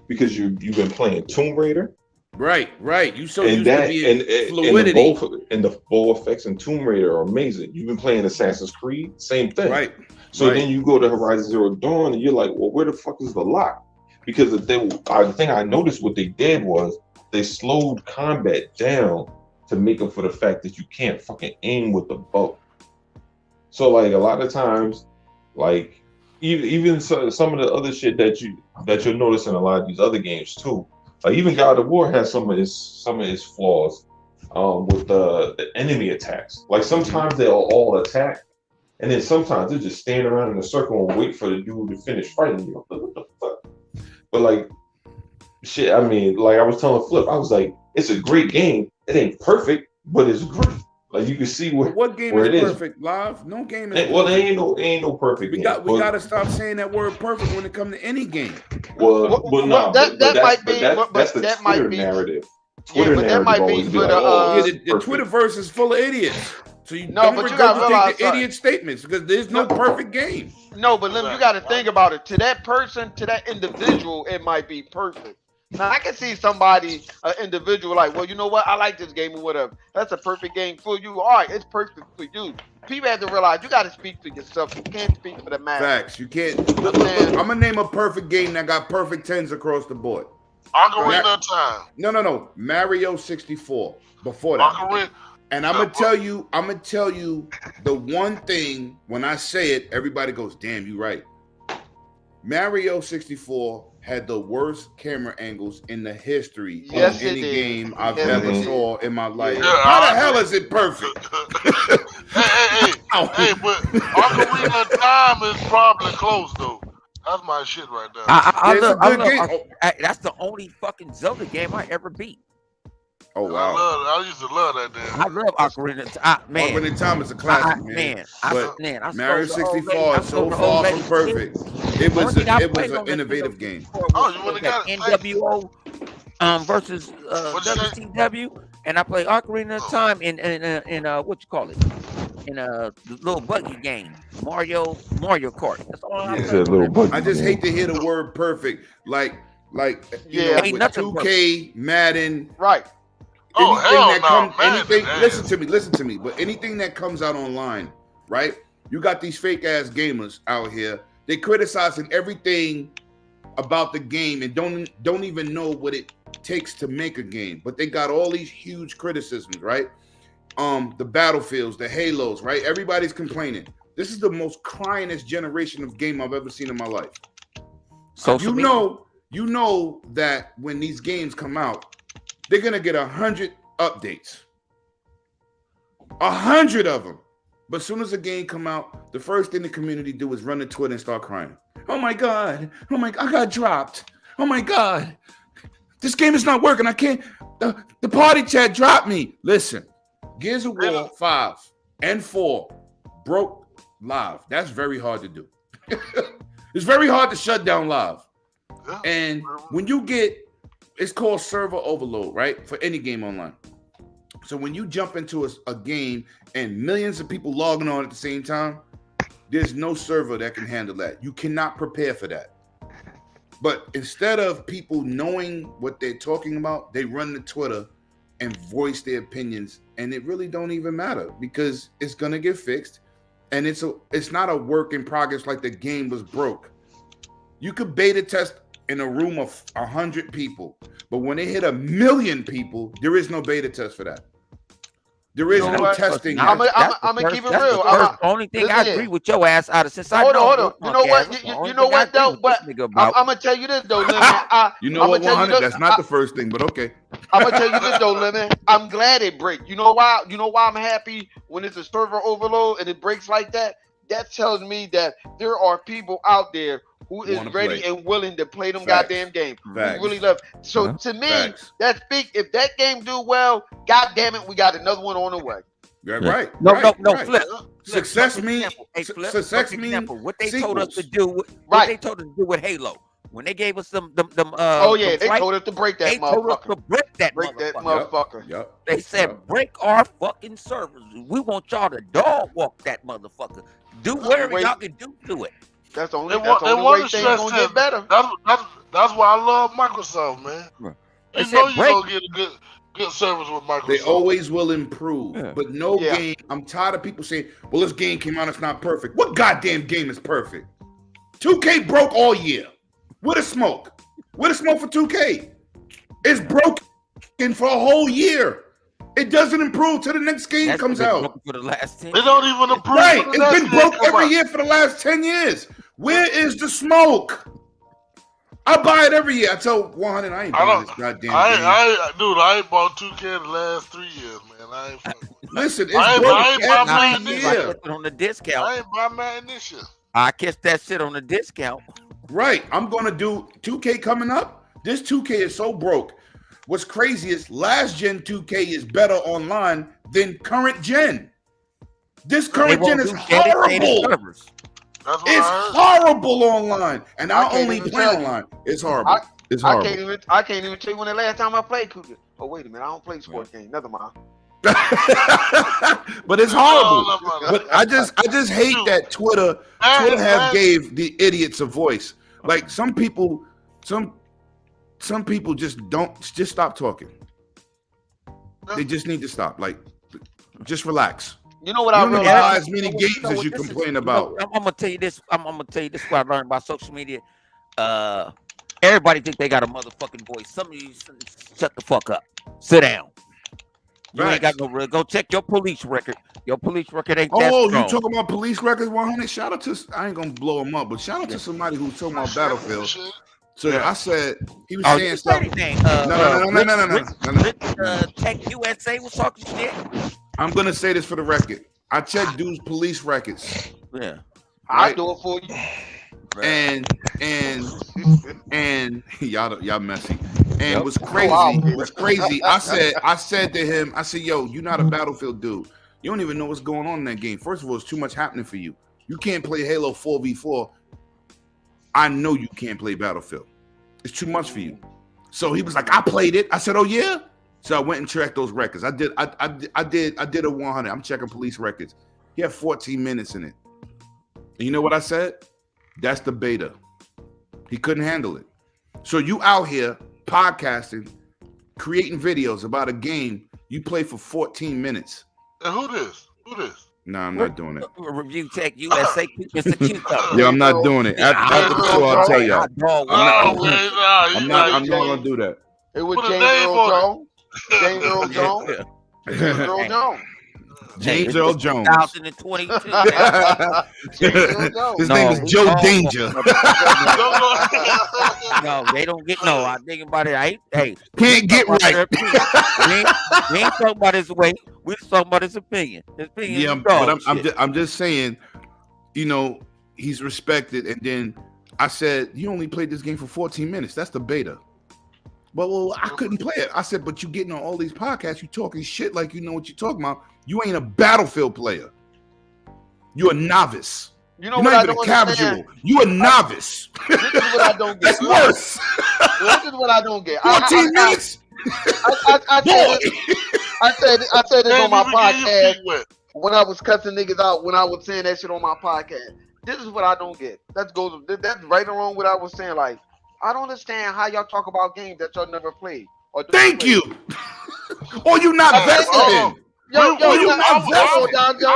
Speaker 4: Because you've been playing Tomb Raider.
Speaker 5: it. Right. You so
Speaker 4: And
Speaker 5: used
Speaker 4: that
Speaker 5: to be
Speaker 4: and
Speaker 5: fluidity.
Speaker 4: the bow effects in Tomb Raider are amazing. You've been playing Assassin's Creed, same thing.
Speaker 5: Right.
Speaker 4: So
Speaker 5: right.
Speaker 4: then you go to Horizon Zero Dawn and you're like, well, where the fuck is the lock? Because the thing I noticed what they did was they slowed combat down to make up for the fact that you can't fucking aim with the bow. So like a lot of times, like even some of the other shit that you'll notice in a lot of these other games too. Like even God of War has some of his flaws with the enemy attacks. Like sometimes they'll all attack, And then sometimes they just stand around in a circle and wait for the dude to finish fighting you. What the fuck? But like, shit, I mean, like I was telling Flip, I was like, it's a great game. It ain't perfect, but it's great. Like you can see
Speaker 5: What game
Speaker 4: where
Speaker 5: is
Speaker 4: it is.
Speaker 5: perfect? Live? No game is
Speaker 4: Well, there
Speaker 5: perfect.
Speaker 4: ain't no perfect
Speaker 5: We
Speaker 4: game.
Speaker 5: got to stop saying that word perfect when it comes to any game.
Speaker 4: That's the
Speaker 6: that
Speaker 4: Twitter
Speaker 6: might be
Speaker 4: narrative.
Speaker 6: Yeah,
Speaker 4: Twitter
Speaker 6: but that
Speaker 4: narrative
Speaker 6: might be
Speaker 4: always
Speaker 6: for
Speaker 4: like,
Speaker 6: the
Speaker 4: oh,
Speaker 5: Yeah,
Speaker 4: this
Speaker 5: the
Speaker 4: is perfect.
Speaker 5: Twitterverse is full of idiots. So you
Speaker 6: No,
Speaker 5: don't
Speaker 6: but you gotta realize
Speaker 5: regurgitate the
Speaker 6: something.
Speaker 5: idiot statements because there's no perfect game.
Speaker 6: No, but Lim, you got to think about it. To that person, to that individual, it might be perfect. Now I can see somebody, an individual, like, well, you know what? I like this game or whatever. That's a perfect game for you. All right, it's perfect for you. People have to realize you got to speak for yourself. You can't speak for the masses.
Speaker 5: Facts. You can't. Look, I'm gonna name a perfect game that got perfect 10s across the board.
Speaker 2: Ocarina of Time.
Speaker 5: No. Mario 64. Before that.
Speaker 2: Ocarina.
Speaker 5: And I'm gonna tell you the one thing when I say it, everybody goes, "Damn, you right." Mario 64 had the worst camera angles in the history
Speaker 6: Yes,
Speaker 5: of
Speaker 6: it
Speaker 5: any
Speaker 6: did.
Speaker 5: game I've
Speaker 6: Yes,
Speaker 5: ever
Speaker 6: it did.
Speaker 5: saw in my life.
Speaker 2: Yeah,
Speaker 5: How the
Speaker 2: I
Speaker 5: hell
Speaker 2: agree.
Speaker 5: is it perfect?
Speaker 2: Hey, but Ocarina of Time is probably close though. That's my shit right there.
Speaker 1: I
Speaker 5: It's a
Speaker 1: love, I
Speaker 5: good
Speaker 1: love,
Speaker 5: game.
Speaker 1: that's the only fucking Zelda game I ever beat.
Speaker 5: Oh wow!
Speaker 2: I used to love that damn.
Speaker 1: I love Ocarina. Man,
Speaker 5: Ocarina of Time is a classic, man. But
Speaker 1: I
Speaker 5: Mario
Speaker 1: stole the old
Speaker 5: 64
Speaker 1: lady-
Speaker 5: is
Speaker 1: I
Speaker 5: so
Speaker 1: stole the
Speaker 5: far
Speaker 1: old
Speaker 5: from
Speaker 1: lady's
Speaker 5: perfect.
Speaker 1: kid.
Speaker 5: It was
Speaker 1: Only thing I
Speaker 5: an
Speaker 1: played on that
Speaker 5: innovative
Speaker 1: Nintendo
Speaker 5: game.
Speaker 1: 64
Speaker 2: Oh,
Speaker 1: was
Speaker 2: you would've
Speaker 1: that
Speaker 2: got it.
Speaker 1: NWO versus
Speaker 2: What'd you say?
Speaker 1: WCW, and I played Ocarina of Time in what you call it, in a little buggy game, Mario Kart. That's all I
Speaker 5: Yeah.
Speaker 4: It's
Speaker 1: played.
Speaker 4: a little buggy
Speaker 5: I just
Speaker 4: game.
Speaker 5: hate to hear the word perfect. Like you
Speaker 6: Yeah.
Speaker 5: know,
Speaker 1: Ain't
Speaker 5: with
Speaker 1: nothing
Speaker 5: 2K, Madden,
Speaker 6: Right.
Speaker 2: Oh
Speaker 5: anything
Speaker 2: hell
Speaker 5: that
Speaker 2: no,
Speaker 5: comes,
Speaker 2: man!
Speaker 5: anything. Listen to me. But anything that comes out online, right? You got these fake ass gamers out here. They criticizing everything about the game and don't even know what it takes to make a game. But they got all these huge criticisms, right? The Battlefields, the Halos, right? Everybody's complaining. This is the most cryingest generation of game I've ever seen in my life.
Speaker 1: Social media.
Speaker 5: You know that when these games come out, they're gonna get 100 updates, 100 of them. But as soon as a game come out, the first thing the community do is run to Twitter and start crying. Oh my god! I got dropped. Oh my god! This game is not working. I can't. The party chat dropped me. Listen, Gears of War 5 and 4 broke live. That's very hard to do. It's very hard to shut down live.
Speaker 2: Yeah.
Speaker 5: And when you get, it's called server overload, right? For any game online. So when you jump into a game and millions of people logging on at the same time, there's no server that can handle that. You cannot prepare for that. But instead of people knowing what they're talking about, they run to Twitter and voice their opinions, and it really don't even matter because it's gonna get fixed, and it's not a work in progress like the game was broke. You could beta test in a room of 100 people, but when they hit 1 million people, there is no beta test for that. There is
Speaker 6: You know
Speaker 5: no
Speaker 6: what?
Speaker 5: testing.
Speaker 6: I'm
Speaker 5: yet.
Speaker 6: gonna keep it
Speaker 1: That's
Speaker 6: real.
Speaker 1: the
Speaker 6: I'm
Speaker 1: first only thing I
Speaker 6: listen
Speaker 1: agree
Speaker 6: here.
Speaker 1: with your ass out of since I
Speaker 6: Hold on,
Speaker 1: know
Speaker 6: hold
Speaker 1: your
Speaker 6: on. You
Speaker 1: punk
Speaker 6: know what?
Speaker 1: ass. That's the
Speaker 6: You
Speaker 1: only
Speaker 6: know
Speaker 1: thing I
Speaker 6: what
Speaker 1: agree
Speaker 6: though?
Speaker 1: with
Speaker 6: But
Speaker 1: this nigga about.
Speaker 6: I'm gonna tell you this though, Lemon.
Speaker 5: You know what,
Speaker 6: I'ma tell you
Speaker 5: 100?
Speaker 6: this-
Speaker 5: That's not the first thing, but okay.
Speaker 6: I'm gonna tell you this though, Lemon. I'm glad it break. You know why? You know why I'm happy when it's a server overload and it breaks like that? That tells me that there are people out there who is
Speaker 5: Wanna
Speaker 6: ready
Speaker 5: play.
Speaker 6: and willing to play them
Speaker 5: Facts.
Speaker 6: goddamn games.
Speaker 5: Facts.
Speaker 6: Who really love. So
Speaker 1: Yeah.
Speaker 6: to me,
Speaker 5: Facts.
Speaker 6: that speak. If that game do well, god damn it, we got another one on the way.
Speaker 5: Yeah,
Speaker 1: Yeah.
Speaker 5: right.
Speaker 1: No,
Speaker 5: right,
Speaker 1: no,
Speaker 5: right.
Speaker 1: Flip.
Speaker 5: Success
Speaker 1: For
Speaker 5: mean-
Speaker 1: example, hey, Flip,
Speaker 5: success
Speaker 1: for
Speaker 5: mean
Speaker 1: example, what they told us to
Speaker 5: sequels.
Speaker 1: do. What
Speaker 6: Right.
Speaker 1: they told us to do with Halo when they gave us them.
Speaker 6: Oh yeah,
Speaker 1: them
Speaker 6: they
Speaker 1: flight,
Speaker 6: told us to break that
Speaker 1: they told us
Speaker 6: motherfucker.
Speaker 1: to break that
Speaker 6: Break that
Speaker 1: motherfucker.
Speaker 6: motherfucker.
Speaker 5: Yep.
Speaker 1: They said
Speaker 5: Yep.
Speaker 1: break our fucking servers. We want y'all to dog walk that motherfucker. Do whatever
Speaker 6: Wait.
Speaker 1: y'all can do to it.
Speaker 6: That's the only,
Speaker 2: They
Speaker 6: that's
Speaker 2: want-
Speaker 6: the
Speaker 2: they
Speaker 6: only
Speaker 2: want
Speaker 6: way
Speaker 2: to
Speaker 6: things
Speaker 2: stress
Speaker 6: gonna
Speaker 2: that.
Speaker 6: get better.
Speaker 2: That's why I love Microsoft, man.
Speaker 1: Right.
Speaker 2: You
Speaker 1: They
Speaker 2: know
Speaker 1: said
Speaker 2: you're
Speaker 1: break-
Speaker 2: gonna get a good service with Microsoft.
Speaker 5: They always will improve,
Speaker 1: Yeah.
Speaker 5: but no
Speaker 6: Yeah.
Speaker 5: game. I'm tired of people saying, "Well, this game came out, it's not perfect." What goddamn game is perfect? 2K broke all year. Where the smoke? Where the smoke for 2K? It's broken for a whole year. It doesn't improve till the next game
Speaker 1: That's
Speaker 5: comes
Speaker 1: been
Speaker 5: out.
Speaker 1: broken for the last 10
Speaker 2: They don't even approve.
Speaker 5: Right,
Speaker 2: the
Speaker 5: it's
Speaker 2: next
Speaker 5: been
Speaker 2: game
Speaker 5: broke
Speaker 2: come
Speaker 5: every
Speaker 2: out.
Speaker 5: year for the last 10 years. Where is the smoke? I buy it every year. I tell 100 I ain't
Speaker 2: I
Speaker 5: buying
Speaker 2: don't-
Speaker 5: this goddamn game.
Speaker 2: I ain't bought 2K in the last 3 years, man. I ain't fucking with
Speaker 5: Listen, it's
Speaker 2: I ain't
Speaker 5: broke
Speaker 2: buy
Speaker 5: every
Speaker 2: Madden
Speaker 1: I
Speaker 2: this
Speaker 5: year.
Speaker 1: catch it on the discount.
Speaker 2: I ain't buy Madden this year.
Speaker 1: I catch that shit on the discount.
Speaker 5: Right. I'm gonna do 2K coming up. This 2K is so broke. What's crazy is last gen 2K is better online than current gen. This
Speaker 1: They
Speaker 5: current
Speaker 1: won't
Speaker 5: gen is
Speaker 1: do dedicated
Speaker 5: horrible.
Speaker 1: servers.
Speaker 2: That's what
Speaker 5: It's
Speaker 2: I heard.
Speaker 5: horrible online. And
Speaker 6: I
Speaker 5: I
Speaker 6: can't
Speaker 5: only
Speaker 6: even
Speaker 5: play
Speaker 6: tell you.
Speaker 5: online. It's horrible. It's
Speaker 6: I
Speaker 5: horrible.
Speaker 6: can't even tell you when the last time I played Cougar. Oh wait a minute, I don't play sports games. Never mind.
Speaker 5: But it's horrible. But I just hate that Twitter have gave the idiots a voice. Like some people just stop talking. They just need to stop. Like, just relax.
Speaker 6: You know what
Speaker 5: You
Speaker 6: I
Speaker 5: don't need to
Speaker 6: realized?
Speaker 5: buy as many games as you complain about.
Speaker 1: I'm gonna tell you this. I'm gonna tell you this. What I learned about social media. Everybody think they got a motherfucking voice. Some of you shut the fuck up. Sit down. You ain't got no real. Go check your police record. Your police record ain't that
Speaker 5: Oh,
Speaker 1: strong.
Speaker 5: you talking about police records 100? Shout out to, I ain't gonna blow him up, but shout out to somebody who's talking about Battlefield. So I said he was
Speaker 1: Oh,
Speaker 5: saying
Speaker 1: you say
Speaker 5: something.
Speaker 1: anything?
Speaker 5: No.
Speaker 1: Tech USA was talking shit.
Speaker 5: I'm gonna say this for the record. I checked dude's police records,
Speaker 1: Yeah.
Speaker 6: I
Speaker 5: right?
Speaker 6: do it for you.
Speaker 5: and y'all messy. And
Speaker 1: Yep.
Speaker 5: what's crazy, I said to him, I said, yo, you're not a Battlefield dude. You don't even know what's going on in that game. First of all, it's too much happening for you. You can't play Halo 4v4. I know you can't play Battlefield. It's too much for you. So he was like, I played it. I said, oh yeah? So I went and checked those records. I did a 100. I'm checking police records. He had 14 minutes in it. And you know what I said? That's the beta. He couldn't handle it. So you out here podcasting, creating videos about a game you play for 14 minutes.
Speaker 2: And who this?
Speaker 5: No, I'm not doing it.
Speaker 1: Review Tech USA. It's a cute stuff.
Speaker 5: Yeah, I'm not doing it. After the show, I'll tell y'all. I'm not gonna do that.
Speaker 6: It was
Speaker 2: Put a
Speaker 6: James
Speaker 2: name
Speaker 6: Earl
Speaker 2: on
Speaker 6: Jones. James Earl Jones. James Earl Jones.
Speaker 5: James Earl Jones.
Speaker 1: 2022.
Speaker 6: James Earl Jones.
Speaker 5: His name is Joe Danger.
Speaker 1: No, they don't get no. I think about it. Hey,
Speaker 5: Can't get right.
Speaker 1: we ain't talking about his weight. We just talking about his opinion. His opinion.
Speaker 5: Yeah,
Speaker 1: is
Speaker 5: but
Speaker 1: dog
Speaker 5: I'm just saying, you know, he's respected. And then I said, you only played this game for 14 minutes. That's the beta. Well, I couldn't play it. I said, but you getting on all these podcasts, you talking shit like you know what you're talking about. You ain't a Battlefield player. You're a novice.
Speaker 6: You know
Speaker 5: You're
Speaker 6: what
Speaker 5: not
Speaker 6: I
Speaker 5: even
Speaker 6: don't
Speaker 5: a casual.
Speaker 6: understand?
Speaker 5: You a novice.
Speaker 6: This is what I don't get.
Speaker 5: That's worse.
Speaker 6: This is what I don't get.
Speaker 5: 14 minutes.
Speaker 6: I said this on my podcast when I was cussing niggas out when I was saying that shit on my podcast. This is what I don't get. That's right along what I was saying. Like, I don't understand how y'all talk about games that y'all never played.
Speaker 5: Thank you. Or you not vested in.
Speaker 6: Yo,
Speaker 5: you not
Speaker 6: hold on,
Speaker 5: vested.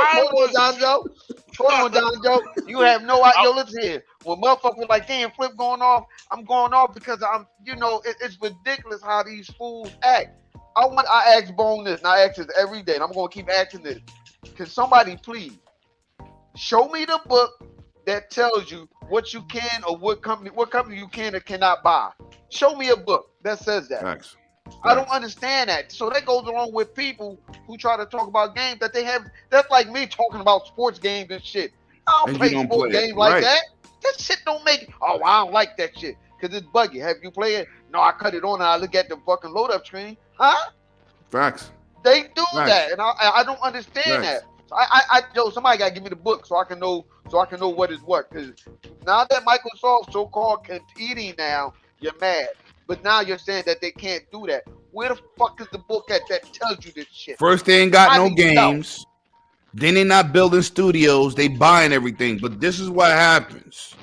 Speaker 6: Hold on, Don Joe. You have no idea. Yo, listen here. When motherfuckers like damn Flip going off, I'm going off because it's ridiculous how these fools act. I ask Bone this, and I ask this every day, and I'm gonna keep asking this. Can somebody please show me the book that tells you what you can or what company you can or cannot buy? Show me a book that says that.
Speaker 5: Thanks.
Speaker 6: I don't understand that. So that goes along with people who try to talk about games that they have. That's like me talking about sports games and shit. I don't
Speaker 5: And
Speaker 6: play
Speaker 5: you don't
Speaker 6: sports
Speaker 5: play it.
Speaker 6: games like
Speaker 5: Right.
Speaker 6: that. That shit don't make. Oh, I don't like that shit because it's buggy. Have you played it? No, I cut it on and I look at the fucking load up screen. Huh?
Speaker 5: Facts.
Speaker 6: They do
Speaker 5: Right.
Speaker 6: that, and I don't understand
Speaker 5: Right.
Speaker 6: that. So somebody gotta give me the book so I can know what is what. Because now that Microsoft so-called competing now, you're mad. But now you're saying that they can't do that. Where the fuck is the book that tells you this shit?
Speaker 5: First, they ain't got
Speaker 6: I
Speaker 5: no
Speaker 6: need to know.
Speaker 5: games. Then they not building studios. They buying everything. But this is what happens.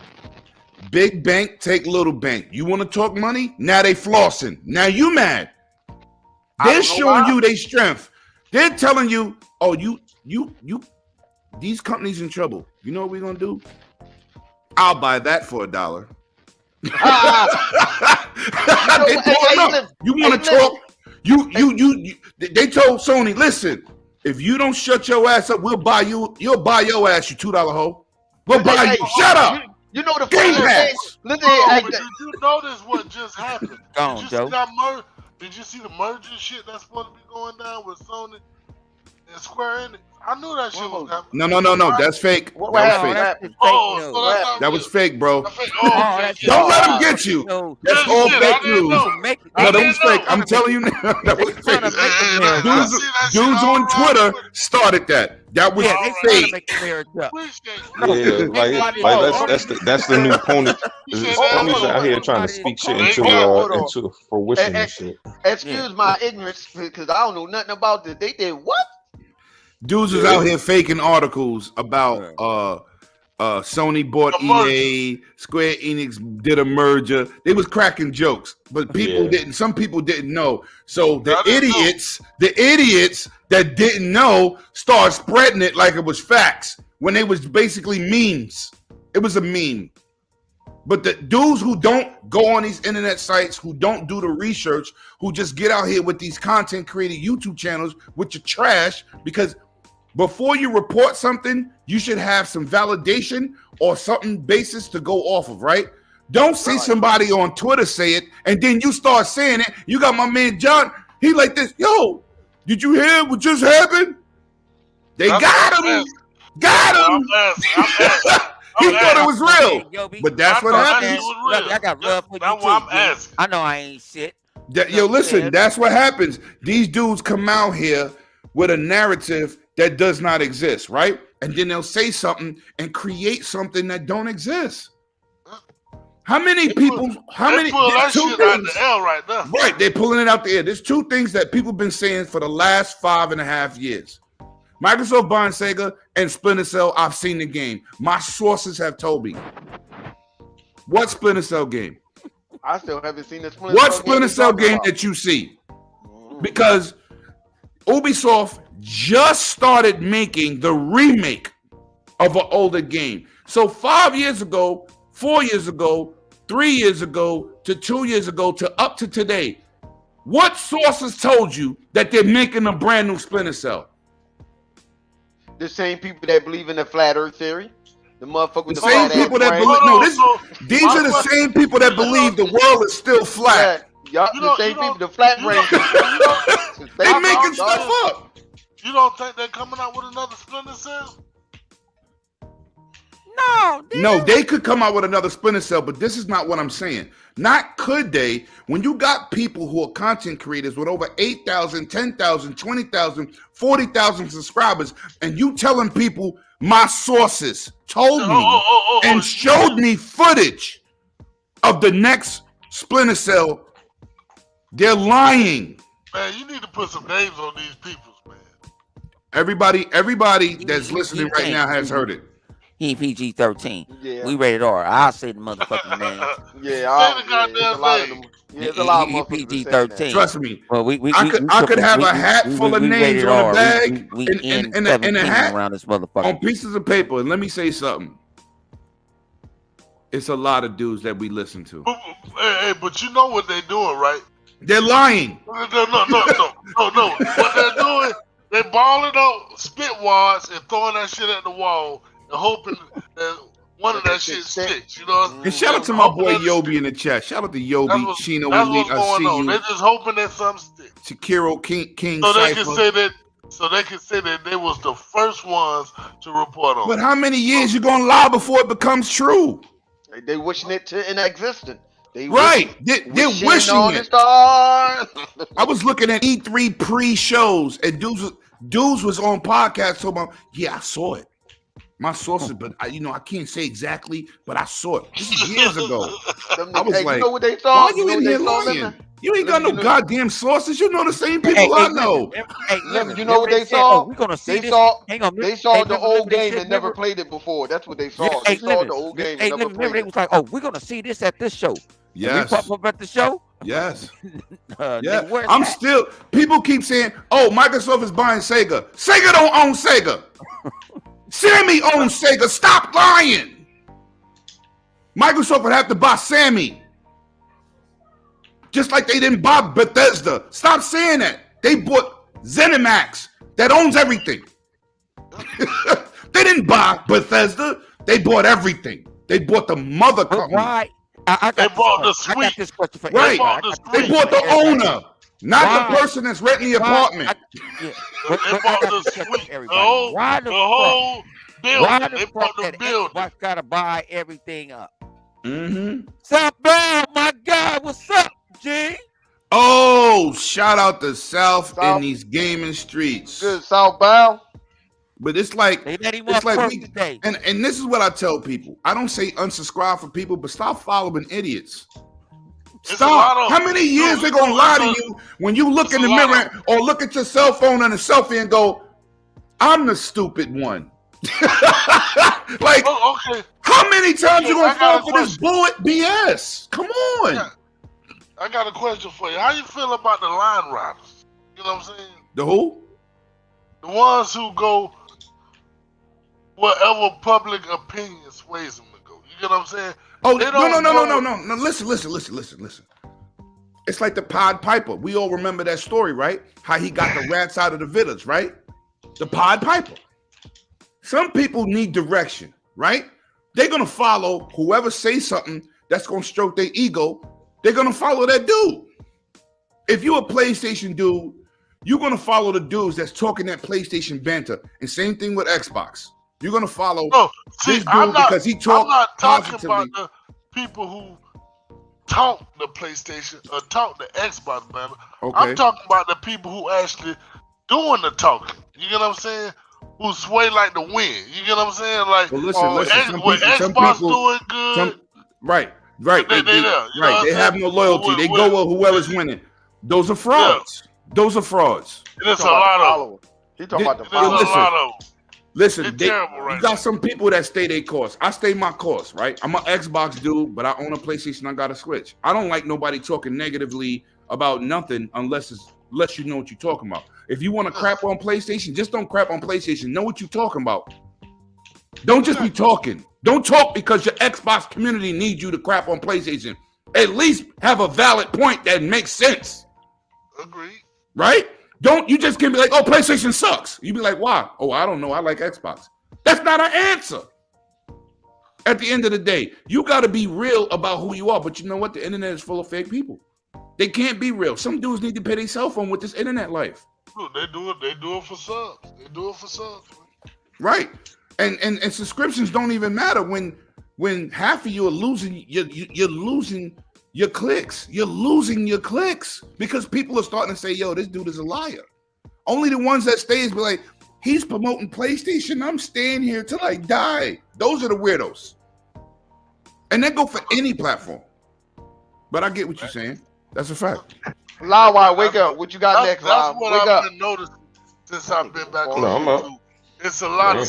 Speaker 5: Big bank take little bank. You want to talk money? Now they flossing. Now you mad.
Speaker 6: I
Speaker 5: They're
Speaker 6: don't know
Speaker 5: showing
Speaker 6: why.
Speaker 5: you their strength. They're telling you, oh, you, these companies in trouble. You know what we're gonna do? I'll buy that for $1. They pulling up. You want to talk? They told Sony, listen, if you don't shut your ass up, we'll buy your ass, you $2 hoe. We'll buy you. Shut up.
Speaker 6: You know the
Speaker 5: Game
Speaker 6: fucking
Speaker 5: Pass.
Speaker 6: thing. Listen
Speaker 2: No,
Speaker 6: here.
Speaker 2: but did you notice what just happened?
Speaker 1: Go on,
Speaker 2: Did you
Speaker 1: Joe.
Speaker 2: see that Did you see the merger shit that's supposed to be going down with Sony and Square Enix. I knew that shit was happening.
Speaker 5: No. That's fake.
Speaker 6: What
Speaker 5: That was
Speaker 6: happened?
Speaker 5: fake.
Speaker 1: that's just fake
Speaker 2: Oh,
Speaker 1: news.
Speaker 2: so that's not
Speaker 5: That was fake, bro.
Speaker 2: That's fake.
Speaker 1: Oh,
Speaker 2: Oh,
Speaker 1: that's
Speaker 2: okay.
Speaker 5: Don't let
Speaker 1: fake
Speaker 5: them get you.
Speaker 1: news.
Speaker 5: That's
Speaker 2: Shit,
Speaker 5: all
Speaker 2: I
Speaker 5: fake
Speaker 2: didn't
Speaker 5: news.
Speaker 2: know.
Speaker 1: Make-
Speaker 5: No, that
Speaker 2: didn't
Speaker 5: was fake.
Speaker 2: know.
Speaker 5: I'm telling you now. That was
Speaker 1: trying to
Speaker 5: fake.
Speaker 1: make the narrative
Speaker 2: I
Speaker 5: Dudes,
Speaker 2: see that shit
Speaker 5: dudes
Speaker 2: all
Speaker 5: on
Speaker 2: around
Speaker 5: Twitter
Speaker 2: Twitter.
Speaker 5: started that. That was
Speaker 1: Yeah, they trying to
Speaker 5: fake.
Speaker 1: make the narrative up.
Speaker 2: Appreciate
Speaker 1: No,
Speaker 2: it.
Speaker 4: Yeah,
Speaker 1: everybody-
Speaker 4: that's the new pony.
Speaker 2: You said
Speaker 4: Ponies
Speaker 2: that.
Speaker 4: out here trying to speak shit into
Speaker 6: Hold on.
Speaker 4: into fruition and shit.
Speaker 6: Excuse my ignorance because I don't know nothing about this. They did what?
Speaker 5: Dudes was out here faking articles about Sony bought
Speaker 2: A merger.
Speaker 5: EA, Square Enix did a merger. They was cracking jokes, but people
Speaker 4: Yeah.
Speaker 5: didn't. Some people didn't know. So the
Speaker 2: I didn't know.
Speaker 5: idiots that didn't know started spreading it like it was facts when they was basically memes. It was a meme. But the dudes who don't go on these internet sites, who don't do the research, who just get out here with these content creator YouTube channels, which are trash, because before you report something, you should have some validation or something basis to go off of, right? Don't see somebody on Twitter say it and then you start saying it. You got my man John, he like this. Yo, did you hear what just happened? They
Speaker 2: That's
Speaker 5: got
Speaker 2: what I'm
Speaker 5: him.
Speaker 2: asking.
Speaker 5: Got him.
Speaker 2: I'm asking.
Speaker 5: He thought it was real.
Speaker 1: Yo, B,
Speaker 5: But that's
Speaker 2: I
Speaker 5: what
Speaker 2: thought that
Speaker 5: happens.
Speaker 2: shit was real.
Speaker 1: Look, I got love for you
Speaker 2: That's
Speaker 1: too,
Speaker 2: what I'm
Speaker 1: B.
Speaker 2: asking.
Speaker 1: I know I ain't shit.
Speaker 5: Yo, listen, that's what happens. These dudes come out here with a narrative that does not exist, right? And then they'll say something and create something that don't exist. How many people,
Speaker 2: They pull that
Speaker 5: there's two
Speaker 2: shit out
Speaker 5: things,
Speaker 2: the L right now.
Speaker 5: right? They're pulling it out the air. There's two things that people been saying for the last 5.5 years. Microsoft buying Sega and Splinter Cell, I've seen the game. My sources have told me. What Splinter Cell game?
Speaker 6: I still haven't seen the
Speaker 5: What Splinter Cell game that you see? Because Ubisoft just started making the remake of an older game. So 5 years ago, 4 years ago, 3 years ago, to 2 years ago, to up to today, what sources told you that they're making a brand new Splinter Cell?
Speaker 6: The same people that believe in the flat Earth theory, the motherfucker with
Speaker 5: The
Speaker 6: the
Speaker 5: same
Speaker 6: flat
Speaker 5: people
Speaker 6: ass
Speaker 5: that
Speaker 6: brain.
Speaker 5: believe. No, this,
Speaker 2: So,
Speaker 5: these are the same people that believe the world is still flat.
Speaker 6: Y'all,
Speaker 2: You
Speaker 6: the
Speaker 2: don't-
Speaker 6: same
Speaker 2: you don't-
Speaker 6: people, the flat
Speaker 2: you
Speaker 6: brain.
Speaker 2: don't-
Speaker 5: They making stuff up.
Speaker 2: You don't think they're coming out with another Splinter Cell?
Speaker 1: No,
Speaker 5: No, they could come out with another Splinter Cell, but this is not what I'm saying. Not could they, when you got people who are content creators with over 8,000, 10,000, 20,000, 40,000 subscribers, and you telling people my sources told me and showed me footage of the next Splinter Cell, they're lying.
Speaker 2: Man, you need to put some names on these people, man.
Speaker 5: Everybody that's listening right now has heard it.
Speaker 1: He ain't PG-13.
Speaker 6: Yeah.
Speaker 1: We rated R. I'll say the motherfucking name.
Speaker 6: Yeah,
Speaker 2: Say the goddamn
Speaker 6: there's a lot of
Speaker 2: name.
Speaker 6: them. Yeah, there's a lot of
Speaker 1: He
Speaker 6: motherfuckers that say
Speaker 1: PG-13.
Speaker 6: that.
Speaker 5: Trust me.
Speaker 1: Well,
Speaker 5: I could have a hat full of names
Speaker 1: rated
Speaker 5: on a
Speaker 1: R.
Speaker 5: bag
Speaker 1: We
Speaker 5: and
Speaker 1: in
Speaker 5: a
Speaker 1: 17
Speaker 5: hat
Speaker 1: around this motherfucker.
Speaker 5: on pieces of paper. And let me say something. It's a lot of dudes that we listen to.
Speaker 2: Hey, but you know what they're doing, right?
Speaker 5: They're lying.
Speaker 2: No. What they're doing, they balling up spit wads and throwing that shit at the wall and hoping that one of that shit sticks. You know what I'm
Speaker 5: And shout out to my boy Yobi in the chat. Shout out to Yobi, Chino
Speaker 2: That's
Speaker 5: Elite.
Speaker 2: what's
Speaker 5: I
Speaker 2: going
Speaker 5: see
Speaker 2: on.
Speaker 5: you.
Speaker 2: They're just hoping that something sticks.
Speaker 5: Shakiro King
Speaker 2: So they can
Speaker 5: Cypher.
Speaker 2: say that. So they can say that they was the first ones to report on.
Speaker 5: But how many years you gonna lie before it becomes true?
Speaker 6: They wishing it to inexistent. They
Speaker 5: Right. They're wishing
Speaker 6: on the
Speaker 5: it.
Speaker 6: stars.
Speaker 5: I was looking at E3 pre-shows and dudes was on podcasts talking about, yeah, I saw it. My sources, but I can't say exactly, but I saw it. This is years ago. I was like,
Speaker 6: you know what they saw?
Speaker 5: why you in here lying? You ain't got no goddamn sources. You know the same people I know.
Speaker 6: You know what they saw?
Speaker 1: We're gonna see
Speaker 6: They
Speaker 1: this.
Speaker 6: saw.
Speaker 1: Hang on,
Speaker 6: They saw the
Speaker 1: remember
Speaker 6: old
Speaker 1: they
Speaker 6: game
Speaker 1: said-
Speaker 6: and never
Speaker 1: remember-
Speaker 6: played it before. That's what they saw.
Speaker 1: Yeah,
Speaker 6: They
Speaker 1: hey,
Speaker 6: saw
Speaker 1: remember-
Speaker 6: the old game
Speaker 1: Hey,
Speaker 6: and never
Speaker 1: remember they
Speaker 6: played it.
Speaker 1: was like, "Oh, we're gonna see this at this show."
Speaker 5: Yes.
Speaker 1: We pop up at the show.
Speaker 5: Yes.
Speaker 1: Yeah.
Speaker 5: Yeah. I'm still, people keep saying, oh, Microsoft is buying Sega. Sega don't own Sega. Sammy owns Sega. Stop lying. Microsoft would have to buy Sammy. Just like they didn't buy Bethesda. Stop saying that. They bought ZeniMax that owns everything. They didn't buy Bethesda. They bought everything. They bought the mother
Speaker 1: But
Speaker 5: company.
Speaker 1: why? I
Speaker 2: They
Speaker 1: got
Speaker 2: bought
Speaker 1: this
Speaker 2: the
Speaker 1: question. I got
Speaker 2: suite.
Speaker 1: this question for
Speaker 5: Right.
Speaker 1: everybody.
Speaker 2: They
Speaker 5: They bought the owner. not the
Speaker 1: Why?
Speaker 5: person that's renting the
Speaker 1: Why?
Speaker 5: apartment.
Speaker 1: Yeah.
Speaker 2: They
Speaker 1: I
Speaker 2: bought
Speaker 1: got
Speaker 2: the
Speaker 1: to check with
Speaker 2: suite, the
Speaker 1: everybody.
Speaker 2: whole,
Speaker 1: Why
Speaker 2: the
Speaker 1: the fuck?
Speaker 2: whole building.
Speaker 1: Why
Speaker 2: They
Speaker 1: the
Speaker 2: bought
Speaker 1: fuck
Speaker 2: the
Speaker 1: that
Speaker 2: building.
Speaker 1: Xbox gotta buy everything up?
Speaker 5: Mm-hmm.
Speaker 1: South Bell, my guy, what's up, G?
Speaker 5: Oh, shout out to South in
Speaker 6: South-
Speaker 5: these gaming streets.
Speaker 6: Good southbound.
Speaker 5: But it's like
Speaker 1: They let him
Speaker 5: it's
Speaker 1: off
Speaker 5: like
Speaker 1: work
Speaker 5: we
Speaker 1: today.
Speaker 5: and this is what I tell people. I don't say unsubscribe for people, but stop following idiots.
Speaker 2: It's a lot
Speaker 5: Stop.
Speaker 2: of-
Speaker 5: How many years they gonna lie to you when you look in the mirror or look at your cell phone on a selfie and go, "I'm the stupid one." Like,
Speaker 2: Oh, okay.
Speaker 5: how many times
Speaker 2: Okay,
Speaker 5: you gonna
Speaker 2: I got
Speaker 5: fall
Speaker 2: a
Speaker 5: for this bullet BS? Come on.
Speaker 2: Yeah. I got a question for you. How you feel about the line riders? You know what I'm saying?
Speaker 5: The who?
Speaker 2: The ones who go whatever public opinion sways them to go. You get what I'm saying?
Speaker 5: Oh,
Speaker 2: They
Speaker 5: no.
Speaker 2: don't
Speaker 5: Listen. It's like the Pied Piper. We all remember that story, right? How he got the rats out of the village, right? The Pied Piper. Some people need direction, right? They're gonna follow whoever says something that's gonna stroke their ego. They're gonna follow that dude. If you're a PlayStation dude, you're gonna follow the dudes that's talking that PlayStation banter. And same thing with Xbox. You're gonna follow
Speaker 2: No, see,
Speaker 5: this dude
Speaker 2: I'm not,
Speaker 5: because he
Speaker 2: I'm
Speaker 5: talked
Speaker 2: not talking
Speaker 5: positively.
Speaker 2: about the people who talk the PlayStation or talk the Xbox banner.
Speaker 5: Okay.
Speaker 2: I'm talking about the people who actually doing the talking. You get what I'm saying? Who sway like the wind. You get what I'm saying? Like,
Speaker 5: Well, listen.
Speaker 2: when
Speaker 5: Some
Speaker 2: Xbox
Speaker 5: people,
Speaker 2: doing good,
Speaker 5: right.
Speaker 2: They there, you know what I'm
Speaker 5: They have
Speaker 2: saying?
Speaker 5: no loyalty. They
Speaker 2: Well,
Speaker 5: go with whoever's winning. Those are frauds. Those are frauds.
Speaker 2: and it's a lot of them.
Speaker 6: He talking about the
Speaker 2: There's
Speaker 6: followers.
Speaker 2: a lot of them.
Speaker 5: Listen,
Speaker 2: They're terrible right
Speaker 5: you got
Speaker 2: now.
Speaker 5: some people that stay their course. I stay my course, right? I'm an Xbox dude, but I own a PlayStation. I got a Switch. I don't like nobody talking negatively about nothing unless you know what you're talking about. If you want to crap on PlayStation, just don't crap on PlayStation. Know what you're talking about. Don't just be talking. Don't talk because your Xbox community needs you to crap on PlayStation. At least have a valid point that makes sense,
Speaker 2: Agreed.
Speaker 5: right? Don't you just can be like, oh, PlayStation sucks. You be like, why? Oh, I don't know. I like Xbox. That's not an answer. At the end of the day, you got to be real about who you are. But you know what? The internet is full of fake people. They can't be real. Some dudes need to pay their cell phone with this internet life.
Speaker 2: Look, they do it. They do it for subs. They do it for subs.
Speaker 5: Right. And subscriptions don't even matter when half of you are losing you're losing your clicks. You're losing your clicks because people are starting to say, yo, this dude is a liar. Only the ones that stay is be like, he's promoting PlayStation. I'm staying here till I die. Those are the weirdos. And that go for any platform. But I get what you're saying. That's a fact.
Speaker 6: Lawai, wake up. What you got next,
Speaker 2: That's
Speaker 6: Law?
Speaker 2: what
Speaker 6: Wake
Speaker 2: I've
Speaker 6: up.
Speaker 2: been noticing since I've been back on
Speaker 4: No, I'm up.
Speaker 2: YouTube. It's a lot of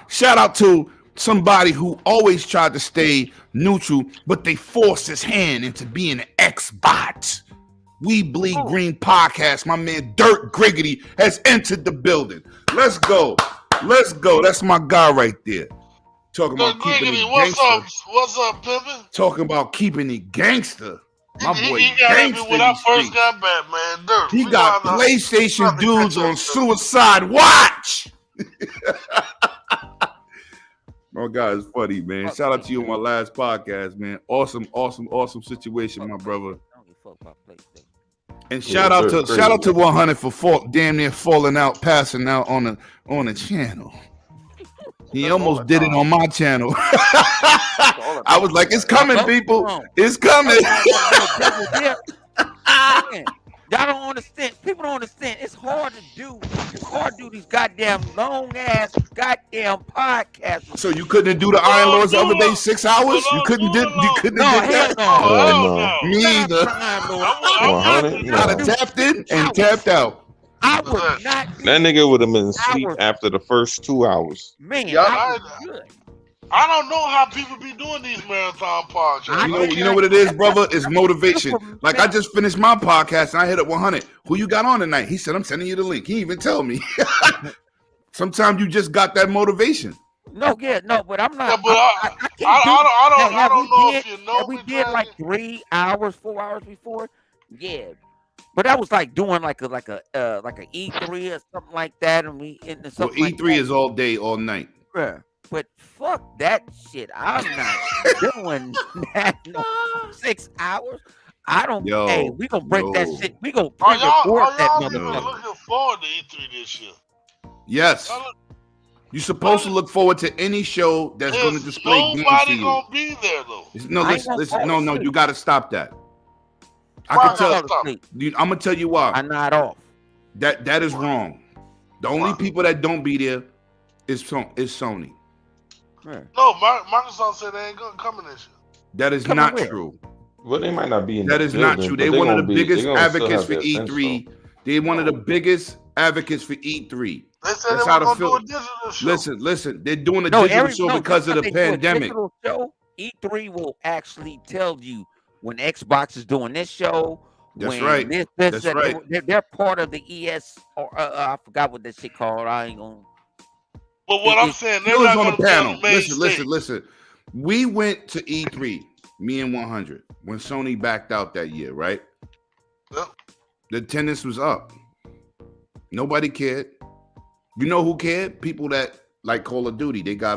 Speaker 5: Shout out to somebody who always tried to stay neutral, but they forced his hand into being an X-bot. We Bleed Green podcast. My man Dirk Griggity has entered the building. Let's go. Let's go. That's my guy right there. Talking
Speaker 2: Look,
Speaker 5: about keeping
Speaker 2: Griggity,
Speaker 5: it
Speaker 2: what's up?
Speaker 5: gangster.
Speaker 2: What's up, pimpin'?
Speaker 5: Talking about keeping it gangster. My boy
Speaker 2: He got at me
Speaker 5: gangster.
Speaker 2: when
Speaker 5: in
Speaker 2: I
Speaker 5: the
Speaker 2: first
Speaker 5: streets.
Speaker 2: got back, man. Dirt.
Speaker 5: He
Speaker 2: we
Speaker 5: got
Speaker 2: gonna-
Speaker 5: PlayStation
Speaker 2: gonna
Speaker 5: dudes
Speaker 2: catch
Speaker 5: on
Speaker 2: up.
Speaker 5: suicide watch. My guy is funny, man. Shout out to you on my last podcast, man. Awesome situation, my brother.
Speaker 1: I don't give a fuck about PlayStation.
Speaker 5: And
Speaker 4: Yeah,
Speaker 5: shout out
Speaker 4: sir,
Speaker 5: to
Speaker 4: crazy.
Speaker 5: shout out to 100 for damn near falling out, passing out on the channel. He
Speaker 6: That's all
Speaker 5: almost
Speaker 6: the
Speaker 5: did it
Speaker 6: time.
Speaker 5: on my channel.
Speaker 6: all the
Speaker 5: I was like, it's coming, people. It's coming.
Speaker 1: Man, y'all don't understand. People don't understand. It's hard to do. It's hard to do these goddamn long ass goddamn podcasts.
Speaker 5: So you couldn't do the Iron Lords the other day 6 hours? You couldn't
Speaker 2: No,
Speaker 5: have
Speaker 1: No,
Speaker 5: did
Speaker 1: hell
Speaker 5: that?
Speaker 1: no.
Speaker 4: Oh, no.
Speaker 5: Me
Speaker 1: Shout
Speaker 5: either.
Speaker 1: out to Iron Lord.
Speaker 2: I
Speaker 4: 100?
Speaker 2: would-
Speaker 5: I'd have tapped in and tapped out.
Speaker 1: I would not.
Speaker 4: That nigga would have been asleep
Speaker 1: Hours.
Speaker 4: after the first 2 hours.
Speaker 1: Man,
Speaker 6: Yeah,
Speaker 1: I was good.
Speaker 2: I don't know how people be doing these marathon podcasts.
Speaker 5: You know what it is, brother? It's motivation. Like I just finished my podcast and I hit up 100. Who you got on tonight? He said, I'm sending you the link. He didn't even tell me. Sometimes you just got that motivation.
Speaker 1: No, yeah, no, but I'm not.
Speaker 2: Yeah, but
Speaker 1: I can't do
Speaker 2: I don't know if you know
Speaker 1: have we
Speaker 2: me,
Speaker 1: did like
Speaker 2: Dragon.
Speaker 1: 3 hours, 4 hours before. Yeah, but that was like doing like a E3 or something like that, and we into
Speaker 5: Well,
Speaker 1: something like
Speaker 5: E3
Speaker 1: that.
Speaker 5: is all day, all night.
Speaker 1: Bruh. But fuck that shit. I'm not doing that. No, 6 hours. I don't.
Speaker 5: Yo,
Speaker 1: hey, we gonna break that
Speaker 5: yo.
Speaker 1: shit. We gonna
Speaker 2: Are y'all
Speaker 1: pre-record that
Speaker 2: even
Speaker 1: motherfucker.
Speaker 2: looking forward to E3 this year?
Speaker 5: Yes.
Speaker 2: Y'all look-
Speaker 5: You're supposed to look forward to any show that's going to
Speaker 2: There's
Speaker 5: display games to
Speaker 2: nobody
Speaker 5: you.
Speaker 2: gonna be there though.
Speaker 5: No,
Speaker 1: I ain't gonna
Speaker 5: listen.
Speaker 1: fall
Speaker 5: No,
Speaker 1: asleep.
Speaker 5: you got to stop that. I
Speaker 2: Why
Speaker 5: can tell.
Speaker 2: not? Stop.
Speaker 5: I'm gonna tell you why.
Speaker 1: I nod off.
Speaker 5: That is wrong. The only
Speaker 2: Why?
Speaker 5: people that don't be there is Sony.
Speaker 1: Yeah.
Speaker 2: No, Microsoft said they ain't gonna come in this year.
Speaker 5: That is
Speaker 1: Come
Speaker 5: not
Speaker 1: where?
Speaker 5: true.
Speaker 4: Well, they might not be in.
Speaker 5: That
Speaker 4: the
Speaker 5: is not
Speaker 4: building,
Speaker 5: true.
Speaker 4: but
Speaker 5: They
Speaker 4: they
Speaker 5: one of
Speaker 4: gonna
Speaker 5: the
Speaker 4: be-
Speaker 5: biggest
Speaker 4: they gonna still
Speaker 5: advocates
Speaker 4: have
Speaker 5: for
Speaker 4: their sense,
Speaker 5: E3. They're one of the biggest advocates for E3.
Speaker 2: They said
Speaker 5: That's
Speaker 2: they
Speaker 5: how
Speaker 2: were
Speaker 5: the
Speaker 2: gonna do
Speaker 5: Phil-
Speaker 2: a digital show.
Speaker 5: Listen. They're doing a
Speaker 1: No,
Speaker 5: digital
Speaker 1: every
Speaker 5: show
Speaker 1: no,
Speaker 5: because of
Speaker 1: just
Speaker 5: the
Speaker 1: because they do a
Speaker 5: pandemic.
Speaker 1: digital show, E3 will actually tell you when Xbox is doing this show.
Speaker 5: That's
Speaker 1: when
Speaker 5: right.
Speaker 1: This,
Speaker 5: That's
Speaker 1: that,
Speaker 5: right.
Speaker 1: They're part of the ES. Or I forgot what that shit called. I ain't gonna.
Speaker 2: But what
Speaker 1: It-
Speaker 2: I'm
Speaker 1: it-
Speaker 2: saying, they're
Speaker 5: Phil is
Speaker 2: not
Speaker 5: on
Speaker 2: gonna
Speaker 5: the
Speaker 2: be on
Speaker 5: panel.
Speaker 2: the main stage.
Speaker 5: Listen. We went to E3, me and 100, when Sony backed out that year, right?
Speaker 2: Yep.
Speaker 5: The attendance was up. Nobody cared. You know who cared? People that like Call of Duty. They got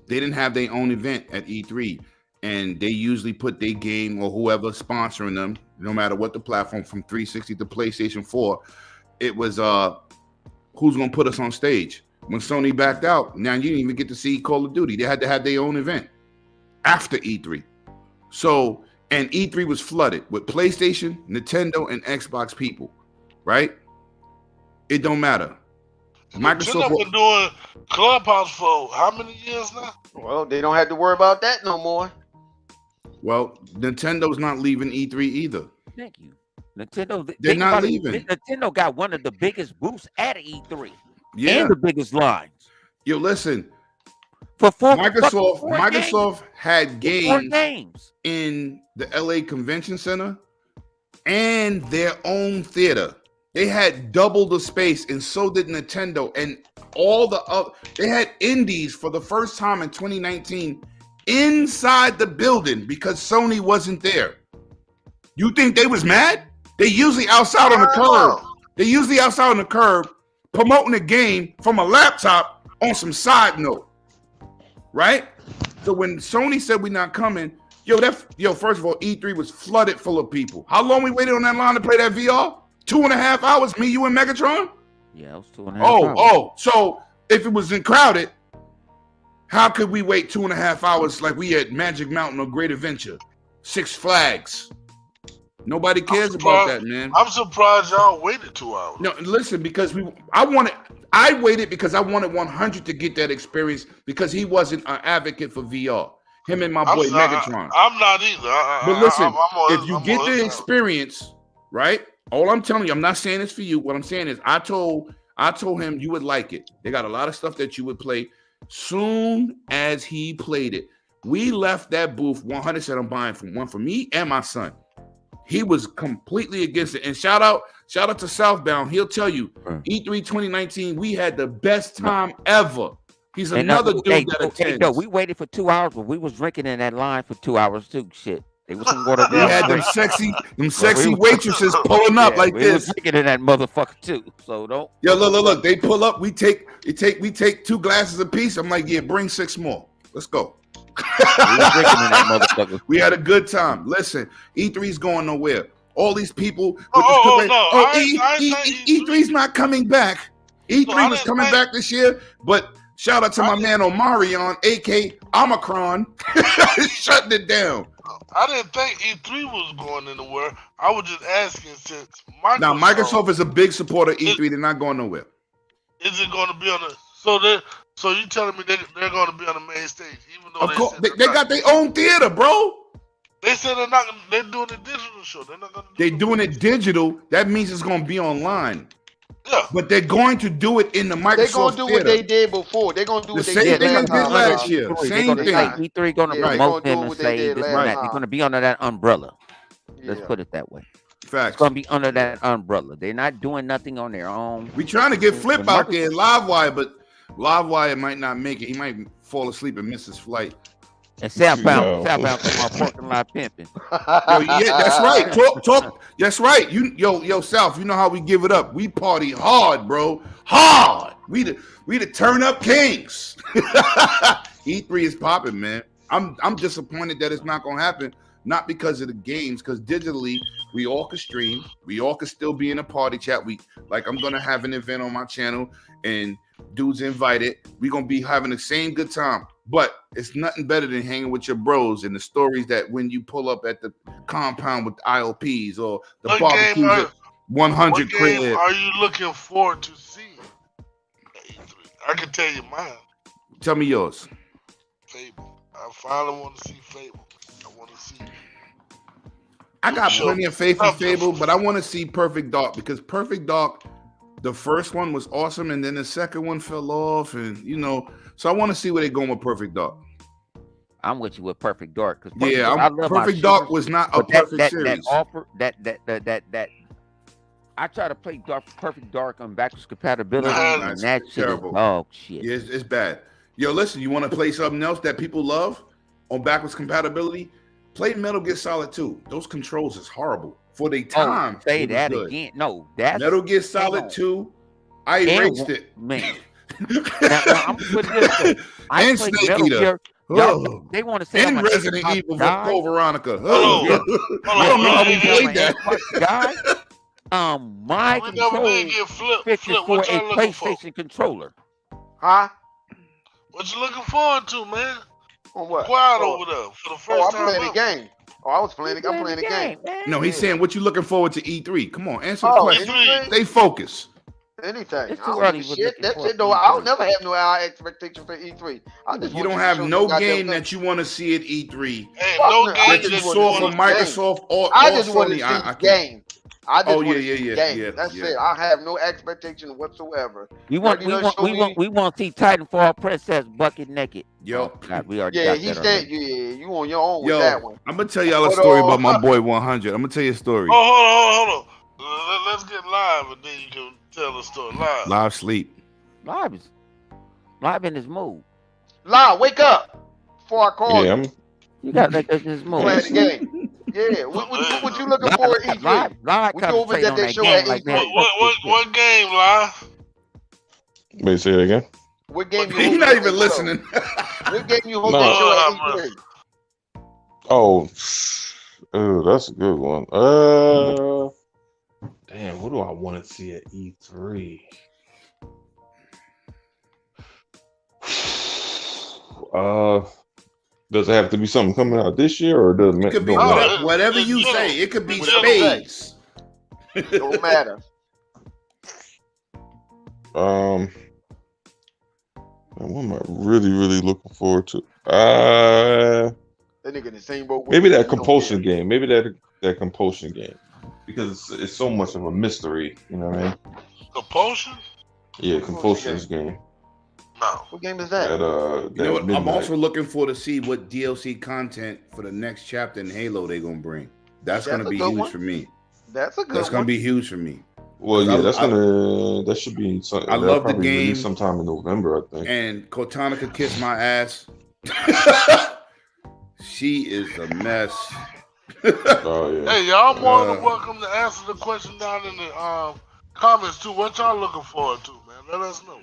Speaker 5: they didn't have their own event at E3, and they usually put their game or whoever sponsoring them, no matter what the platform, from 360 to PlayStation 4. It was who's gonna put us on stage. When Sony backed out, now you didn't even get to see Call of Duty. They had to have their own event after E3. So, and E3 was flooded with PlayStation, Nintendo, and Xbox people, right? It don't matter.
Speaker 2: Nintendo
Speaker 5: Microsoft,
Speaker 2: been doing Clubhouse for how many years now?
Speaker 6: Well, they don't have to worry about that no more.
Speaker 5: well, Nintendo's not leaving E3 either.
Speaker 1: Thank you. Nintendo.
Speaker 5: They're
Speaker 1: think
Speaker 5: not
Speaker 1: about it,
Speaker 5: leaving.
Speaker 1: Nintendo got one of the biggest booths at E3
Speaker 5: Yeah.
Speaker 1: and the biggest lines
Speaker 5: Yo, listen,
Speaker 1: for four.
Speaker 5: Microsoft had
Speaker 1: four
Speaker 5: games
Speaker 1: games.
Speaker 5: in the LA Convention Center and their own theater. They had double the space, and so did Nintendo. And all the other, they had indies for the first time in 2019 inside the building because Sony wasn't there. You think they was mad? They usually outside on the curb. They usually outside on the curb promoting a game from a laptop on some side note, right? So when Sony said we're not coming, first of all, E3 was flooded full of people. How long we waited on that line to play that VR? 2.5 hours, me, you, and Megatron?
Speaker 1: Yeah, it was 2.5 hours.
Speaker 5: So if it wasn't crowded, how could we wait 2.5 hours like we at Magic Mountain or Great Adventure? Six Flags. Nobody cares about that, man.
Speaker 2: I'm surprised y'all waited 2 hours.
Speaker 5: No, listen, because I waited because I wanted 100 to get that experience because he wasn't an advocate for VR. Him and my boy Megatron.
Speaker 2: I'm not either.
Speaker 5: But listen,
Speaker 2: I'm on
Speaker 5: if
Speaker 2: his-
Speaker 5: you
Speaker 2: I'm
Speaker 5: get
Speaker 2: on
Speaker 5: the
Speaker 2: his side.
Speaker 5: experience, right? All I'm telling you, I'm not saying this for you. What I'm saying is I told him you would like it. They got a lot of stuff that you would play. Soon as he played it, we left that booth. 100 said I'm buying one for me and my son. He was completely against it. And shout out to Southbound. He'll tell you, E3 2019, we had the best time ever. He's another dude that attends.
Speaker 1: We waited for 2 hours, but we was drinking in that line for 2 hours too. Shit, they was some water.
Speaker 5: We had them sexy waitresses pulling up like
Speaker 1: we
Speaker 5: this.
Speaker 1: was drinking in that motherfucker too. So don't.
Speaker 5: Yo, look. They pull up. We take 2 glasses apiece. I'm like, yeah, bring 6 more. Let's go.
Speaker 1: We was drinking in that motherfucker.
Speaker 5: We had a good time. Listen, E3's going nowhere. All these people. E3's not coming back. E3 was coming back this year, but shout out to my man Omarion, aka Omicron, shutting it down.
Speaker 2: I didn't think E3 was going anywhere. I was just asking since Microsoft.
Speaker 5: Now Microsoft is a big supporter of E3. They're not going nowhere.
Speaker 2: Is it going to be on the? So you telling me they're going to be on the main stage, even though
Speaker 5: Of course,
Speaker 2: said
Speaker 5: they got their own theater, bro.
Speaker 2: They said they're not. They're doing a digital show. They're not going to.
Speaker 5: They're doing it digital. That means it's going to be online.
Speaker 2: Yeah.
Speaker 5: But they're going to do it in the Microsoft
Speaker 6: They're gonna do what
Speaker 5: theater.
Speaker 6: they did before. They're gonna do what
Speaker 5: The
Speaker 6: they
Speaker 5: same
Speaker 6: did
Speaker 5: thing
Speaker 6: last
Speaker 5: they did
Speaker 6: time.
Speaker 5: last year.
Speaker 1: They're
Speaker 5: Same
Speaker 1: gonna
Speaker 5: thing.
Speaker 1: say E3 going to
Speaker 6: Yeah, they
Speaker 1: promote
Speaker 6: gonna do
Speaker 1: them and
Speaker 6: what they
Speaker 1: say
Speaker 6: did
Speaker 1: this and
Speaker 6: last
Speaker 1: that.
Speaker 6: time.
Speaker 1: They're going to be under that umbrella. Let's
Speaker 6: Yeah.
Speaker 1: put it that way. It's
Speaker 5: Facts.
Speaker 1: going to be under that umbrella. They're not doing nothing on their own.
Speaker 5: We trying to get Flip
Speaker 1: When
Speaker 5: out there in Livewire, but Livewire might not make it. He might fall asleep and miss his flight.
Speaker 1: And Southbound
Speaker 4: No.
Speaker 1: to my parking lot pimping.
Speaker 5: Yo, yeah, that's right. Talk. That's right. Yo, South. You know how we give it up. We party hard, bro. Hard. We the turn up kings. E3 is popping, man. I'm disappointed that it's not gonna happen. not because of the games, because digitally we all can stream, we all can still be in a party chat. I'm gonna have an event on my channel and dudes invited. We're gonna be having the same good time. But it's nothing better than hanging with your bros and the stories that when you pull up at the compound with the ILPs or the
Speaker 2: What
Speaker 5: barbecues
Speaker 2: game
Speaker 5: at 100
Speaker 2: What game
Speaker 5: crib.
Speaker 2: are you looking forward to seeing at E3? I can tell you mine.
Speaker 5: Tell me yours.
Speaker 2: Fable. I finally want to see Fable. I want to see.
Speaker 5: I got
Speaker 2: Sure.
Speaker 5: plenty of faith in
Speaker 2: Stop
Speaker 5: Fable,
Speaker 2: this.
Speaker 5: but I want to see Perfect Dark because Perfect Dark, the first one was awesome, and then the second one fell off, and so I want to see where they're going with Perfect Dark.
Speaker 1: I'm with you with Perfect Dark because
Speaker 5: Yeah,
Speaker 1: I love my
Speaker 5: Perfect Dark
Speaker 1: shooters,
Speaker 5: was not a
Speaker 1: but that
Speaker 5: perfect
Speaker 1: that
Speaker 5: series.
Speaker 1: offer that I try to play Perfect Dark on backwards compatibility,
Speaker 2: Nah,
Speaker 1: and that shit
Speaker 5: terrible.
Speaker 1: is dog shit.
Speaker 5: Yeah, it's bad. Yo, listen, you want to play something else that people love on backwards compatibility? Play Metal Gear Solid 2. Those controls is horrible for their time.
Speaker 1: Say
Speaker 5: it was
Speaker 1: that
Speaker 5: good.
Speaker 1: again. No, that's
Speaker 5: Metal Gear
Speaker 1: hang
Speaker 5: Solid
Speaker 1: on.
Speaker 5: 2. I
Speaker 1: And
Speaker 5: erased it.
Speaker 1: man. Now, I'm put it this way. I
Speaker 5: And
Speaker 1: played
Speaker 5: Snake
Speaker 1: Metal
Speaker 5: Eater.
Speaker 1: Gear.
Speaker 5: Oh.
Speaker 1: Y'all, they want to say
Speaker 5: And
Speaker 1: I'm an
Speaker 5: Resident
Speaker 1: Xbox
Speaker 5: Evil
Speaker 1: guy.
Speaker 5: Code Veronica.
Speaker 2: Hold
Speaker 1: Yeah.
Speaker 2: on.
Speaker 5: I don't know how we
Speaker 1: They say I'm
Speaker 5: played
Speaker 1: an
Speaker 5: that.
Speaker 1: Xbox guy. My
Speaker 2: We never
Speaker 1: control
Speaker 2: did get flipped.
Speaker 1: fits
Speaker 2: Flip,
Speaker 1: for
Speaker 2: what
Speaker 1: a
Speaker 2: y'all looking for?
Speaker 1: PlayStation controller.
Speaker 6: Huh?
Speaker 2: What you looking forward to, man?
Speaker 6: On what?
Speaker 2: Quiet
Speaker 6: Oh,
Speaker 2: over there for the
Speaker 6: oh,
Speaker 2: first
Speaker 6: I'm
Speaker 2: time
Speaker 6: playing the
Speaker 2: ever.
Speaker 6: game. Oh, I was playing. I'm playing the game.
Speaker 1: man.
Speaker 5: No, he's saying, what you looking forward to E3? Come on, answer the
Speaker 6: Oh,
Speaker 5: question.
Speaker 6: anything?
Speaker 5: Stay focused.
Speaker 6: Anything.
Speaker 1: It's
Speaker 6: I
Speaker 1: too
Speaker 6: don't
Speaker 1: early
Speaker 6: give a
Speaker 1: for
Speaker 6: shit.
Speaker 1: looking
Speaker 6: That
Speaker 1: forward
Speaker 6: shit
Speaker 1: to
Speaker 6: though.
Speaker 1: E3.
Speaker 6: I'll never have no high expectation for E3. I just
Speaker 5: You
Speaker 6: want
Speaker 5: don't
Speaker 6: to
Speaker 5: have
Speaker 6: show
Speaker 5: no
Speaker 6: some goddamn
Speaker 5: game
Speaker 6: thing.
Speaker 5: that you want to see at E3
Speaker 2: Hey,
Speaker 6: Fuck
Speaker 2: no
Speaker 6: no, I
Speaker 2: game
Speaker 5: that
Speaker 6: just
Speaker 5: you
Speaker 2: that
Speaker 6: want
Speaker 5: saw
Speaker 6: to
Speaker 5: from
Speaker 6: see
Speaker 5: Microsoft or
Speaker 6: I just want to
Speaker 5: Sony.
Speaker 6: see
Speaker 5: I can't.
Speaker 6: game. I just
Speaker 5: Oh,
Speaker 6: want
Speaker 5: yeah,
Speaker 6: to see
Speaker 5: yeah,
Speaker 6: game.
Speaker 5: yeah,
Speaker 6: That's
Speaker 5: yeah.
Speaker 6: it. I have no expectation whatsoever.
Speaker 1: We want to see Titanfall Princess bucket naked.
Speaker 5: Yo.
Speaker 1: Oh, God, we already
Speaker 6: Yeah,
Speaker 1: got
Speaker 6: he
Speaker 1: that
Speaker 6: said,
Speaker 1: already.
Speaker 6: yeah, you on your own with
Speaker 5: Yo,
Speaker 6: that one.
Speaker 5: I'm going to tell y'all a
Speaker 6: But,
Speaker 5: story about my boy 100. I'm going to tell you a story.
Speaker 2: Oh, hold on. Let's get live, and then you can tell the story live.
Speaker 5: Live sleep.
Speaker 1: Live in his mood.
Speaker 6: Lau, wake up before I call
Speaker 4: Yeah,
Speaker 6: you.
Speaker 1: You got like that's his mood.
Speaker 6: Playing the game. Yeah, what you looking for at E3?
Speaker 1: Live
Speaker 6: We know
Speaker 1: concentrate
Speaker 6: that
Speaker 1: on
Speaker 6: they
Speaker 1: that
Speaker 6: show
Speaker 1: game
Speaker 6: at
Speaker 1: like
Speaker 6: E3.
Speaker 1: that.
Speaker 2: What game, live?
Speaker 4: Wait, say it again.
Speaker 6: What game you
Speaker 5: He's
Speaker 6: hoping
Speaker 5: not
Speaker 6: that
Speaker 5: even
Speaker 6: they
Speaker 5: listening.
Speaker 6: show? What game you hope
Speaker 4: No.
Speaker 6: they show at E3?
Speaker 4: Oh, that's a good one. Damn, what do I want to see at E3? Does it have to be something coming out this year, or does
Speaker 5: It could be
Speaker 4: don't matter?
Speaker 5: whatever you
Speaker 2: Yeah.
Speaker 5: say. It could be
Speaker 2: Whatever
Speaker 6: you
Speaker 5: spades.
Speaker 6: Don't matter.
Speaker 4: What am I really looking forward to?
Speaker 6: That nigga in the same boat. with
Speaker 4: Maybe
Speaker 6: me.
Speaker 4: that
Speaker 6: He don't
Speaker 4: compulsion
Speaker 6: care.
Speaker 4: game. Maybe that compulsion game, because it's so much of a mystery. You know what I mean?
Speaker 2: Compulsion?
Speaker 4: Yeah, compulsion's game.
Speaker 2: No.
Speaker 6: What game is that?
Speaker 4: That
Speaker 5: You know what? I'm
Speaker 4: Midnight.
Speaker 5: also looking for to see what DLC content for the next chapter in Halo they're gonna bring. That's
Speaker 6: That's
Speaker 5: gonna
Speaker 6: a
Speaker 5: be
Speaker 6: good
Speaker 5: huge
Speaker 6: one.
Speaker 5: for me.
Speaker 6: That's a good
Speaker 5: That's gonna
Speaker 6: one.
Speaker 5: be huge for me.
Speaker 4: Well, yeah,
Speaker 5: I-
Speaker 4: that should be something.
Speaker 5: I love the
Speaker 4: probably
Speaker 5: game.
Speaker 4: release sometime in November, I think.
Speaker 5: And Cortana could kiss my ass. She is a mess.
Speaker 4: Oh yeah.
Speaker 2: Hey, y'all more than
Speaker 5: Uh,
Speaker 2: welcome to answer the question down in the comments too. What y'all looking forward to, man? Let us know.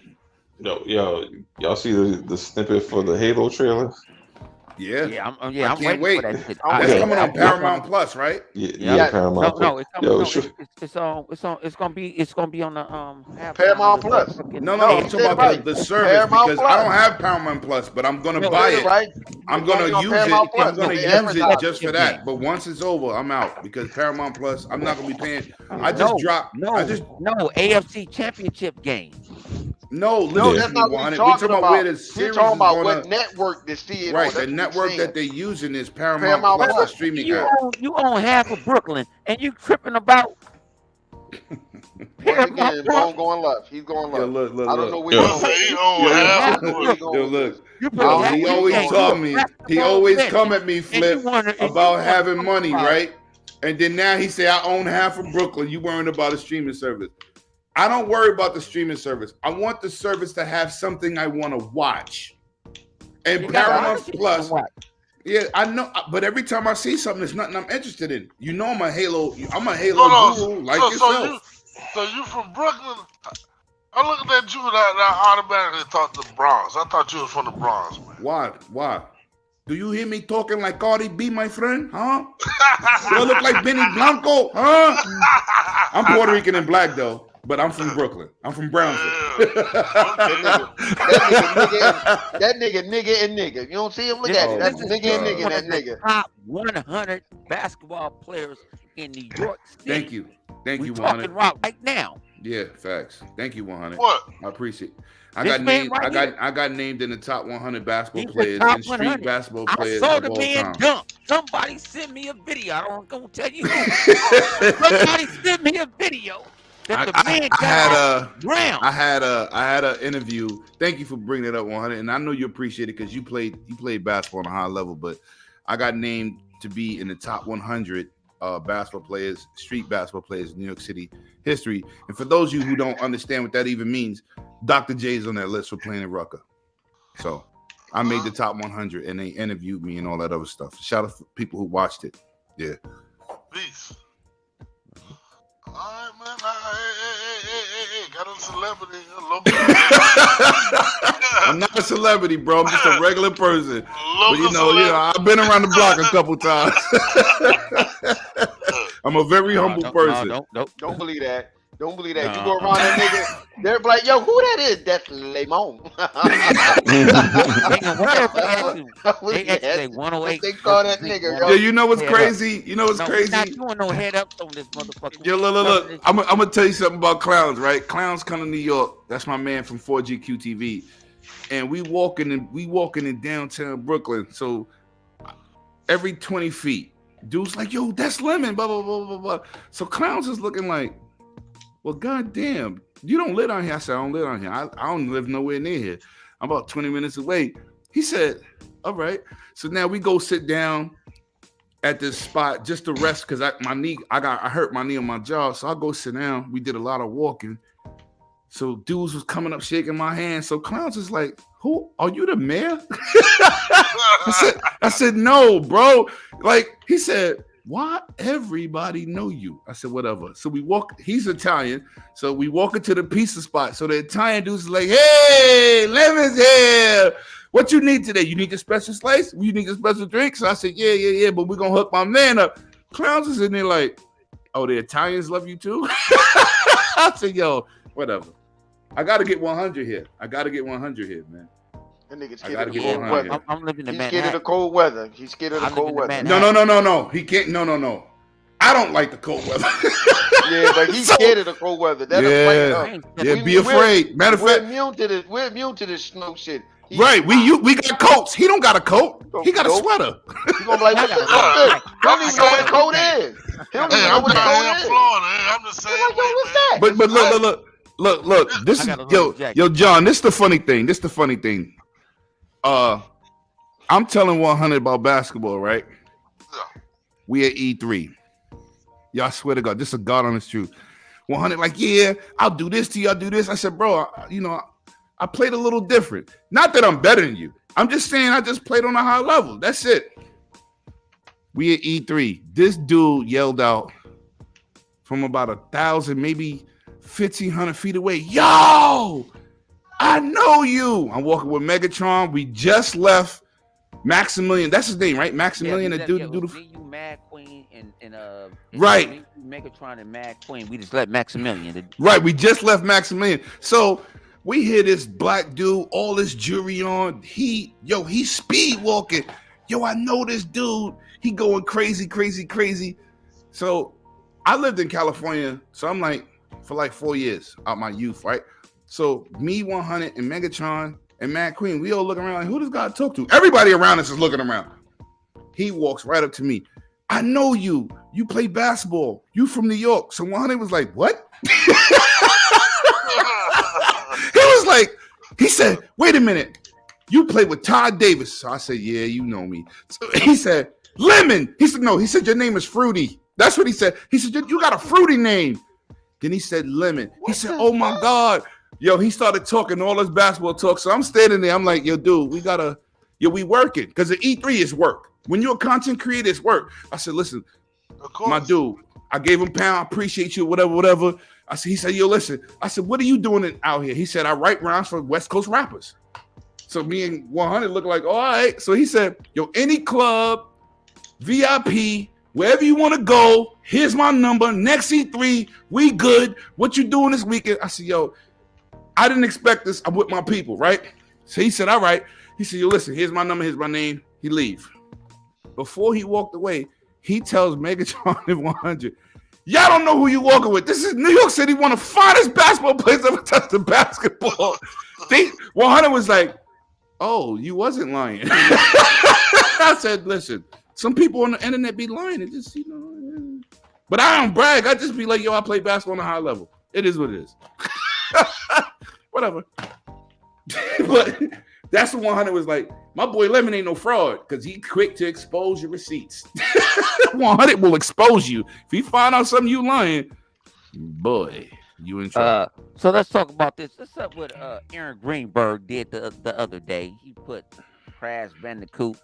Speaker 4: Y'all see the snippet for the Halo trailer?
Speaker 5: Yeah.
Speaker 1: Yeah, I'm
Speaker 5: can't
Speaker 1: waiting
Speaker 5: wait.
Speaker 1: for that shit.
Speaker 6: I'm
Speaker 5: That's
Speaker 6: Yeah,
Speaker 5: coming on
Speaker 1: I
Speaker 5: Paramount
Speaker 1: wanna-
Speaker 5: Plus, right?
Speaker 4: Yeah,
Speaker 1: Yeah.
Speaker 4: Paramount.
Speaker 1: No, it's coming.
Speaker 4: Yo,
Speaker 1: No,
Speaker 4: sure.
Speaker 1: it's gonna be on the halftime
Speaker 6: Paramount
Speaker 1: of the
Speaker 6: Plus.
Speaker 1: fucking-
Speaker 5: No,
Speaker 6: No,
Speaker 5: I'm
Speaker 6: you
Speaker 5: talking
Speaker 6: said
Speaker 5: about
Speaker 6: right.
Speaker 5: the service
Speaker 6: Paramount
Speaker 5: because
Speaker 6: Plus.
Speaker 5: I don't have Paramount Plus, but I'm gonna
Speaker 1: No,
Speaker 5: buy
Speaker 6: That's
Speaker 5: it.
Speaker 6: right.
Speaker 5: I'm
Speaker 6: It's
Speaker 5: gonna
Speaker 6: be on
Speaker 5: use
Speaker 6: Paramount
Speaker 5: it.
Speaker 6: Plus.
Speaker 5: I'm gonna
Speaker 6: They
Speaker 5: use it
Speaker 6: advertise
Speaker 5: just for that. But once it's over, I'm out because Paramount Plus, I'm not gonna be paying. I just dropped.
Speaker 1: No,
Speaker 5: I just
Speaker 1: AFC Championship game.
Speaker 5: no.
Speaker 6: No,
Speaker 5: Listen
Speaker 6: that's
Speaker 5: to me,
Speaker 6: not what
Speaker 5: 100.
Speaker 6: we're
Speaker 5: We're
Speaker 6: talking
Speaker 5: talking about where
Speaker 6: about.
Speaker 5: the
Speaker 6: We're
Speaker 5: series
Speaker 6: talking
Speaker 5: is
Speaker 6: about
Speaker 5: gonna.
Speaker 6: what network to see it on.
Speaker 5: Right,
Speaker 6: That's
Speaker 5: the
Speaker 6: what we're
Speaker 5: network
Speaker 6: saying.
Speaker 5: that they're using is Paramount
Speaker 6: Paramount
Speaker 5: Plus, the
Speaker 6: Plus.
Speaker 5: streaming
Speaker 1: You
Speaker 5: app.
Speaker 1: own half of Brooklyn, and you tripping about
Speaker 6: Once
Speaker 1: Paramount
Speaker 6: again,
Speaker 1: Plus.
Speaker 6: Bone going left. He's going
Speaker 5: Yo,
Speaker 6: left.
Speaker 5: look.
Speaker 6: I don't know where
Speaker 4: Yo.
Speaker 6: he's
Speaker 2: He
Speaker 6: going.
Speaker 2: say he own
Speaker 5: Yo,
Speaker 2: half
Speaker 6: I
Speaker 2: of
Speaker 6: don't know where he's
Speaker 2: Brooklyn.
Speaker 6: going
Speaker 5: Yo,
Speaker 6: with
Speaker 5: look.
Speaker 6: this.
Speaker 1: You put
Speaker 5: Yo,
Speaker 6: half
Speaker 5: he
Speaker 6: of
Speaker 5: always
Speaker 6: Brooklyn.
Speaker 5: told me. He always come at me, Flip, about having money, right? And then now he say I own half of Brooklyn. You worrying about a streaming service? I don't worry about the streaming service. I want the service to have something I want to watch. And Paramount Plus, yeah, I know. But every time I see something, there's nothing I'm interested in. You know, I'm a Halo guru like yourself.
Speaker 2: So you from Brooklyn? I looked at you and I automatically thought the Bronx. I thought you was from the Bronx, man.
Speaker 5: Why? Do you hear me talking like Cardi B, my friend? Huh? Do I look like Benny Blanco? Huh? I'm Puerto Rican and black though, but I'm from Brooklyn. I'm from Brownsville.
Speaker 6: That nigga. You don't see him? Look at it. That's nigga and nigga. That nigga.
Speaker 1: Top 100 basketball players in New York City.
Speaker 5: Thank you. Thank
Speaker 1: We
Speaker 5: you,
Speaker 1: talking
Speaker 5: 100.
Speaker 1: rock right now.
Speaker 5: Yeah, facts. Thank you, 100.
Speaker 2: What?
Speaker 5: I appreciate it.
Speaker 1: This man right here.
Speaker 5: I got named in the top 100 basketball
Speaker 1: He's the
Speaker 5: players
Speaker 1: top
Speaker 5: and street
Speaker 1: 100.
Speaker 5: basketball
Speaker 1: I
Speaker 5: players
Speaker 1: saw
Speaker 5: of
Speaker 1: the
Speaker 5: all
Speaker 1: man
Speaker 5: time.
Speaker 1: dunk. Somebody sent me a video. I don't gonna tell you who. Somebody sent me a video that the man got ground.
Speaker 5: I had a interview. Thank you for bringing it up, 100. And I know you appreciate it because you played basketball on a high level. But I got named to be in the top 100 basketball players, street basketball players in New York City history. And for those of you who don't understand what that even means, Dr. J's on that list for playing in Rucker. So I made the top 100, and they interviewed me and all that other stuff. Shout out to people who watched it. Yeah.
Speaker 2: Peace. All right, man. Hey. Got a celebrity.
Speaker 5: I'm not a celebrity, bro. I'm just a regular person. But
Speaker 2: Local
Speaker 5: you know, I've been around the block a couple times. I'm a very humble person.
Speaker 6: Don't believe that. Don't believe that. You go around that nigga, they're like, yo, who that is? That's Lemon.
Speaker 1: They actually 108.
Speaker 6: They call that nigga, yo.
Speaker 5: Yeah, you know what's crazy? You know what's
Speaker 1: No,
Speaker 5: crazy?
Speaker 1: we're not doing no head up on this motherfucker.
Speaker 5: Yo, look. I'm gonna tell you something about Clowns, right? Clowns come to New York. That's my man from 4GQ TV. And we walking in downtown Brooklyn. So every 20 feet, dude's like, yo, that's Lemon, blah, blah, blah, blah, blah. So Clowns is looking like, well, goddamn, you don't live down here. I said, I don't live down here. I don't live nowhere near here. I'm about 20 minutes away. He said, all right. So now we go sit down at this spot just to rest because I hurt my knee on my jaw. So I go sit down. We did a lot of walking. So dudes was coming up shaking my hand. So Clowns is like, who are you, the mayor? I said, no, bro. Like, he said, why everybody know you? I said, whatever. So we walk, he's Italian. So we walk into the pizza spot. So the Italian dude's like, hey, Lemon's here. What you need today? You need a special slice? You need a special drink? So I said, yeah, but we're going to hook my man up. Clowns is in there like, oh, the Italians love you too? I said, yo, whatever. I got to get 100 here. man.
Speaker 6: That nigga's scared of the
Speaker 5: get
Speaker 6: cold
Speaker 5: 100.
Speaker 6: weather.
Speaker 1: I'm living in
Speaker 6: He's scared of
Speaker 1: Manhattan.
Speaker 6: the cold weather. He's scared of the
Speaker 1: I live
Speaker 6: cold
Speaker 1: in the
Speaker 6: weather.
Speaker 1: Manhattan.
Speaker 5: No. He can't. No. I don't like the cold weather.
Speaker 6: Yeah, but he's scared of the cold weather. That'll
Speaker 5: Yeah.
Speaker 6: fight up.
Speaker 5: Yeah, be afraid. Matter of
Speaker 6: We're
Speaker 5: fact,
Speaker 6: immune to this snow shit.
Speaker 5: right? We got coats. He don't got a coat. He got a
Speaker 6: Nope.
Speaker 5: sweater.
Speaker 6: You gonna be like, what's this? He don't even know what the code is. He don't even
Speaker 2: Hey,
Speaker 6: know
Speaker 2: I'm
Speaker 6: what the
Speaker 2: down here
Speaker 6: code
Speaker 2: in
Speaker 6: is.
Speaker 2: Florida. Hey, I'm the same
Speaker 6: Like, yo,
Speaker 2: way,
Speaker 6: what's
Speaker 2: man.
Speaker 6: that?
Speaker 5: But look. This
Speaker 1: I
Speaker 5: is
Speaker 1: got a little jacket.
Speaker 5: yo, John. This the funny thing. I'm telling 100 about basketball, right?
Speaker 2: Yeah.
Speaker 5: We at E3. Y'all swear to God, this is God honest truth. 100, like, yeah, I'll do this to you. I'll do this. I said, bro, I played a little different. Not that I'm better than you. I'm just saying I just played on a high level. That's it. We at E3. This dude yelled out from about 1,000, maybe 1,500 feet away, yo, I know you. I'm walking with Megatron. We just left Maximilian. That's his name, right? Maximilian, the dude.
Speaker 1: Me, you, Mad Queen, and
Speaker 5: Right.
Speaker 1: me, Megatron and Mad Queen. We just let Maximilian.
Speaker 5: Right, we just left Maximilian. So we hear this black dude, all this jewelry on. He's speed walking. Yo, I know this dude. He going crazy. So I lived in California. So I'm like, for like 4 years out my youth, right? So me, 100, and Megatron and Mad Queen, we all looking around like, who does God talk to? Everybody around us is looking around. He walks right up to me. I know you. You play basketball. You from New York. So 100 was like, what? He said, wait a minute. You play with Todd Davis. So I said, yeah, you know me. So he said, Lemon. He said, no. He said, your name is Fruity. That's what he said. He said, you got a fruity name. Then he said, Lemon. He said, oh my God. Yo, he started talking all this basketball talk. So I'm standing there. I'm like, yo, dude, we working. Because the E3 is work. When you're a content creator, it's work. I said, listen, my dude, I gave him pound. I appreciate you, whatever. He said, yo, listen. I said, what are you doing out here? He said, I write rhymes for West Coast rappers. So me and 100 look like, all right. So he said, yo, any club, VIP, wherever you want to go, here's my number. Next E3, we good. What you doing this weekend? I said, yo, I didn't expect this. I'm with my people, right? So he said, all right. He said, yo, listen, here's my number, here's my name. He leave. Before he walked away, he tells Megatron and 100, y'all don't know who you walking with. This is New York City, one of the finest basketball players ever touched the basketball. 100 was like, oh, you wasn't lying. I said, listen, some people on the internet be lying. It just, you know. But I don't brag. I just be like, yo, I play basketball on a high level. It is what it is. Whatever. But that's what 100 was like. My boy Lemon ain't no fraud because he quick to expose your receipts. 100 will expose you. If he find out something you lying, boy, you in trouble.
Speaker 1: So let's talk about this. What's up with Aaron Greenberg did the other day? He put Crash Bandicoot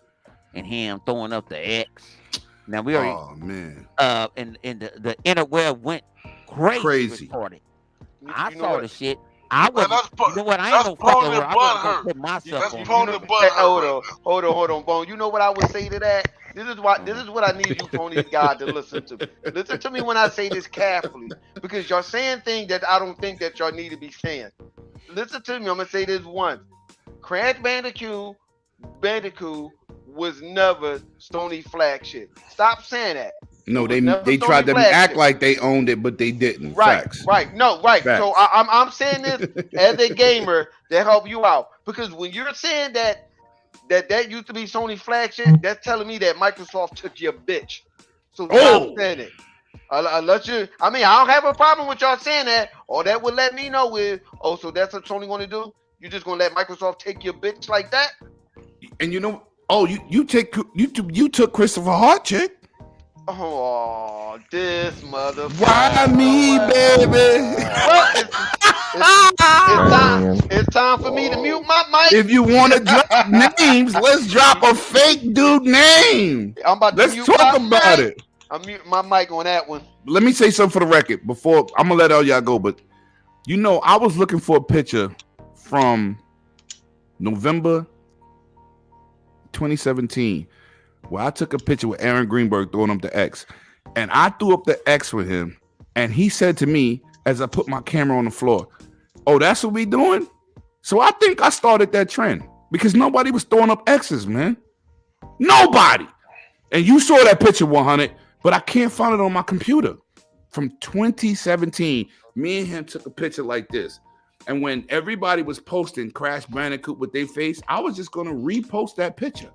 Speaker 1: and him throwing up the X. Now we already,
Speaker 5: oh man,
Speaker 1: and the interweb went crazy. Retarded. I saw the shit. I was, you know what? I ain't no fucking word. I wasn't gonna put myself on.
Speaker 6: Hold on, Bone. You know what I would say to that? This is what I need you, Tony God, to listen to. Listen to me when I say this carefully, because y'all saying things that I don't think that y'all need to be saying. Listen to me. I'm gonna say this once. Crash Bandicoot was never Sony flagship. Stop saying that.
Speaker 5: No, they tried to act like they owned it, but they didn't.
Speaker 6: Right,
Speaker 5: Facts.
Speaker 6: right. No, right.
Speaker 5: Facts.
Speaker 6: So I'm saying this as a gamer to help you out, because when you're saying that used to be Sony flagship, that's telling me that Microsoft took your bitch. So stop saying it. Unless you, I mean, I don't have a problem with y'all saying that. All that would let me know is, so that's what Sony going to do. You just gonna let Microsoft take your bitch like that?
Speaker 5: And you know, you took Christopher Hart, chick.
Speaker 6: Oh, this motherfucker.
Speaker 5: Why me, baby?
Speaker 6: Well, it's time for me to mute my mic.
Speaker 5: If you want to drop names, let's drop a fake dude name. Let's talk about it.
Speaker 6: I'm muting my mic on that one.
Speaker 5: Let me say something for the record before I'm gonna let all y'all go. But you know, I was looking for a picture from November 2017 where I took a picture with Aaron Greenberg throwing up the X, and I threw up the X with him, and he said to me as I put my camera on the floor, "Oh, that's what we doing?" So I think I started that trend because nobody was throwing up X's, man. Nobody. And you saw that picture, 100, but I can't find it on my computer. From 2017, me and him took a picture like this. And when everybody was posting Crash Bandicoot with their face, I was just going to repost that picture.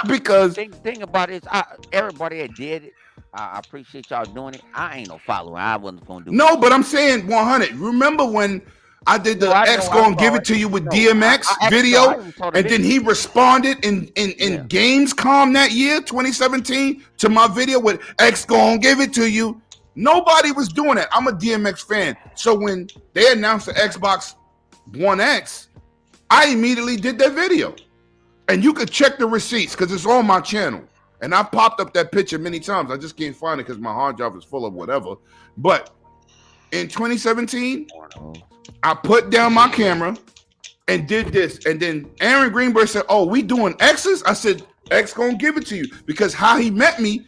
Speaker 5: Because
Speaker 1: thing about it is, everybody that did it, I appreciate y'all doing it. I ain't no follower. I wasn't going to do it.
Speaker 5: No, but I'm saying 100. Remember when I did the X Gonna Give It To You with DMX video, and then he responded in Gamescom that year, 2017, to my video with X Gonna Give It To You. Nobody was doing that. I'm a DMX fan. So when they announced the Xbox One X, I immediately did that video. And you could check the receipts because it's on my channel. And I popped up that picture many times. I just can't find it because my hard drive is full of whatever. But in 2017, I put down my camera and did this. And then Aaron Greenberg said, "Oh, we doing X's?" I said, "X gonna give it to you." Because how he met me,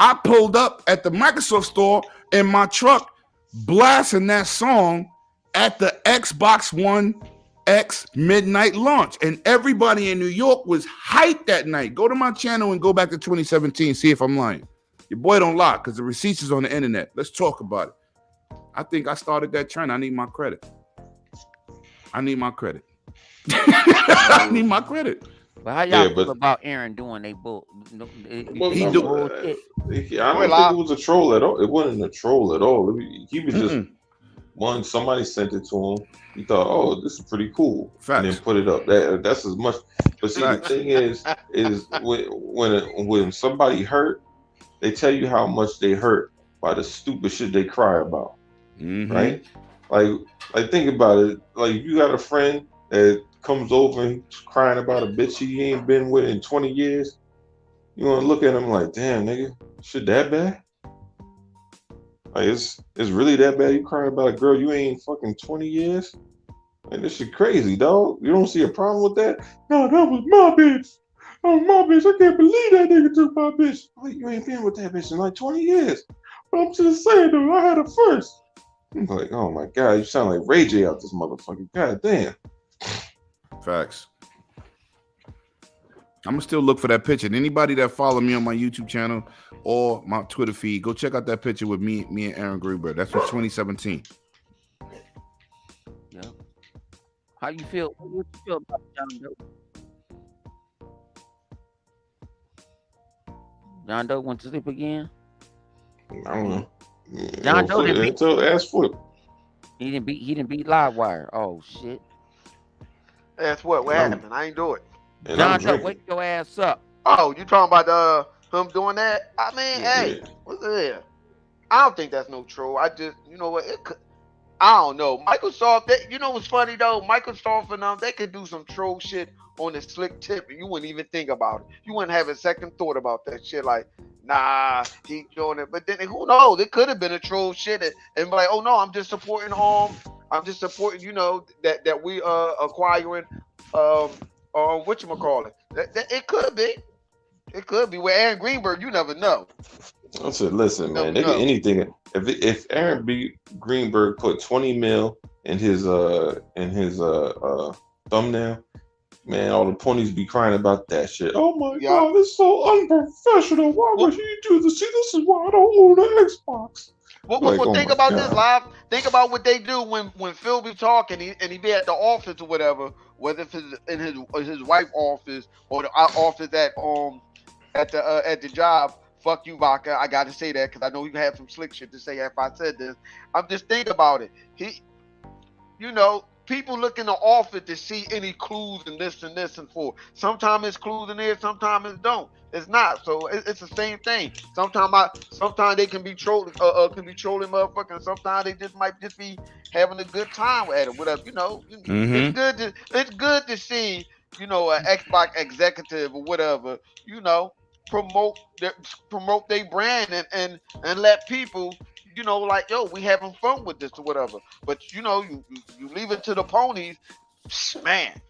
Speaker 5: I pulled up at the Microsoft store in my truck, blasting that song at the Xbox One X midnight launch. And everybody in New York was hyped that night. Go to my channel and go back to 2017, see if I'm lying. Your boy don't lie because the receipts is on the internet. Let's talk about it. I think I started that trend. I need my credit. I need my credit. I need my credit.
Speaker 1: But how y'all feel about Aaron doing they bull?
Speaker 4: I don't think it was a troll at all. It wasn't a troll at all. He was just one. Somebody sent it to him. He thought, "Oh, this is pretty cool," and then put it up. That's as much. But see, the thing is when somebody hurt, they tell you how much they hurt by the stupid shit they cry about. Right? Like think about it. Like if you got a friend that comes over and crying about a bitch he ain't been with in 20 years, you want to look at him like, "Damn, nigga, shit that bad? Like it's really that bad? You crying about a girl you ain't fucking 20 years? Man, this shit crazy, dog. You don't see a problem with that? No, that was my bitch. Oh, my bitch. I can't believe that nigga took my bitch. Like, you ain't been with that bitch in like 20 years. But I'm just saying, though, I had her first. I'm like, oh my God, you sound like Ray J out this motherfucker. God damn.
Speaker 5: Facts. I'm gonna still look for that picture. And anybody that follow me on my YouTube channel or my Twitter feed, go check out that picture with me and Aaron Greenberg. That's from 2017.
Speaker 1: Yeah. How you feel? What you feel about John Doe? John Doe went to sleep again.
Speaker 4: I don't know.
Speaker 1: John Doe didn't beat.
Speaker 4: Until ass flip.
Speaker 1: He didn't beat Livewire. Oh shit.
Speaker 6: That's what happened. I ain't do it.
Speaker 4: And
Speaker 1: John Doe, wake your ass up.
Speaker 6: Oh, you talking about him doing that? I mean,
Speaker 4: Yeah.
Speaker 6: hey, what's there? I don't think that's no troll. I just, you know what? It could. I don't know. Microsoft, you know what's funny though? Microsoft and they could do some troll shit on the slick tip, and you wouldn't even think about it. You wouldn't have a second thought about that shit. Like, nah, he doing it. But then who knows? It could have been a troll shit, and be like, oh no, I'm just supporting you know, that we acquiring whatchamacallit. It could be. It could be. With Aaron Greenberg, you never know.
Speaker 4: I said, listen, man, they get anything. If Aaron B. Greenberg put 20 mil in his thumbnail, man, all the ponies be crying about that shit. Oh my God, it's so unprofessional. Why would he do this? See, this is why I don't own an Xbox.
Speaker 6: Well, think about this, Live. Think about what they do when Phil be talking and he be at the office or whatever, whether it's in his wife's office or the office at the job. Fuck you, Vodka. I gotta say that because I know you have some slick shit to say if I said this. I'm just thinking about it. You know, people look in the office to see any clues in this and this and for. Sometimes it's clues in there, sometimes it don't. It's not. So it's the same thing. Sometimes they can be trolling, motherfucker. And sometimes they might be having a good time at it. Whatever, you know.
Speaker 5: Mm-hmm.
Speaker 6: It's good to see, you know, an Xbox executive or whatever, you know, promote their brand and let people, you know, like, yo, we having fun with this or whatever. But you know, you leave it to the ponies, man.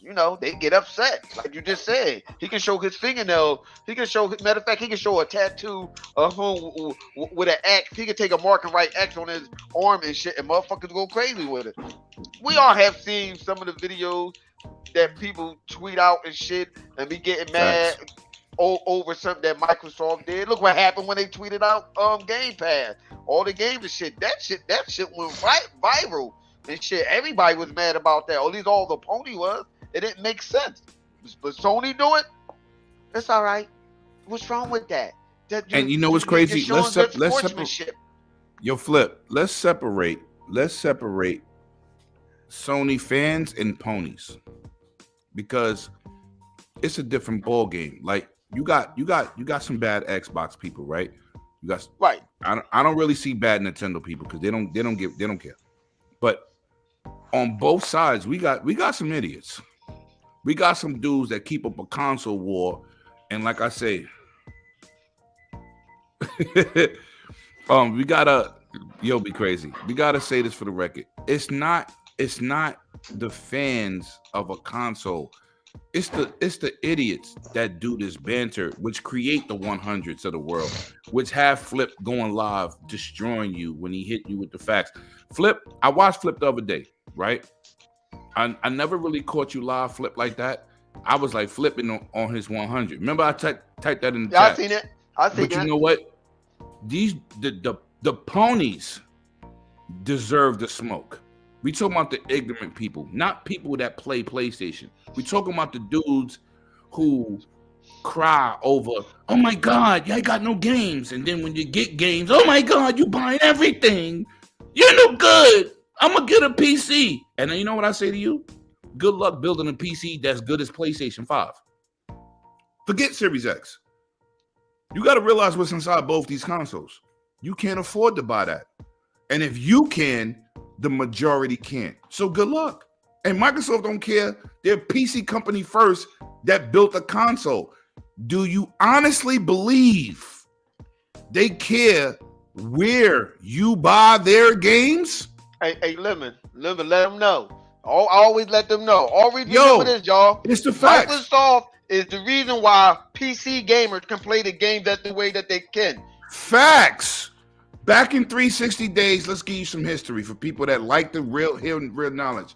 Speaker 6: You know, they get upset. Like you just said, he can show his fingernail. Matter of fact, he can show a tattoo of him with an X. He can take a mark and write X on his arm and shit, and motherfuckers go crazy with it. We all have seen some of the videos that people tweet out and shit, and be getting mad over something that Microsoft did. Look what happened when they tweeted out Game Pass, all the games and shit. That shit went viral and shit. Everybody was mad about that. Or at least all the pony was. It didn't make sense. But Sony do it. It's all right. What's wrong with that?
Speaker 5: And you know what's crazy? Let's separate. Yo, Flip. Let's separate Sony fans and ponies, because it's a different ball game. Like you got some bad Xbox people, right? You got
Speaker 6: right.
Speaker 5: I don't really see bad Nintendo people because they don't care. But on both sides, we got some idiots. We got some dudes that keep up a console war, and like I say, we gotta be crazy. We gotta say this for the record. It's not the fans of a console. It's the idiots that do this banter, which create the 100s of the world, which have Flip going live, destroying you when he hit you with the facts. Flip, I watched Flip the other day, right? I never really caught you live, Flip, like that. I was like flipping on his 100. Remember, I typed that in the chat.
Speaker 6: I seen it. But
Speaker 5: you know what? The ponies deserve the smoke. We talking about the ignorant people, not people that play PlayStation. We talking about the dudes who cry over, oh my God, I got no games. And then when you get games, oh my God, you buying everything. You're no good. I'm going to get a PC. And then you know what I say to you? Good luck building a PC that's good as PlayStation 5. Forget Series X. You got to realize what's inside both these consoles. You can't afford to buy that. And if you can, the majority can't. So good luck. And Microsoft don't care. They're a PC company first that built a console. Do you honestly believe they care where you buy their games?
Speaker 6: Hey, Lemon, let them know. I always let them know. Always
Speaker 5: Yo,
Speaker 6: remember this, y'all.
Speaker 5: It's the facts.
Speaker 6: Microsoft is the reason why PC gamers can play the game that the way that they can.
Speaker 5: Facts. Back in 360 days, let's give you some history for people that like the real knowledge.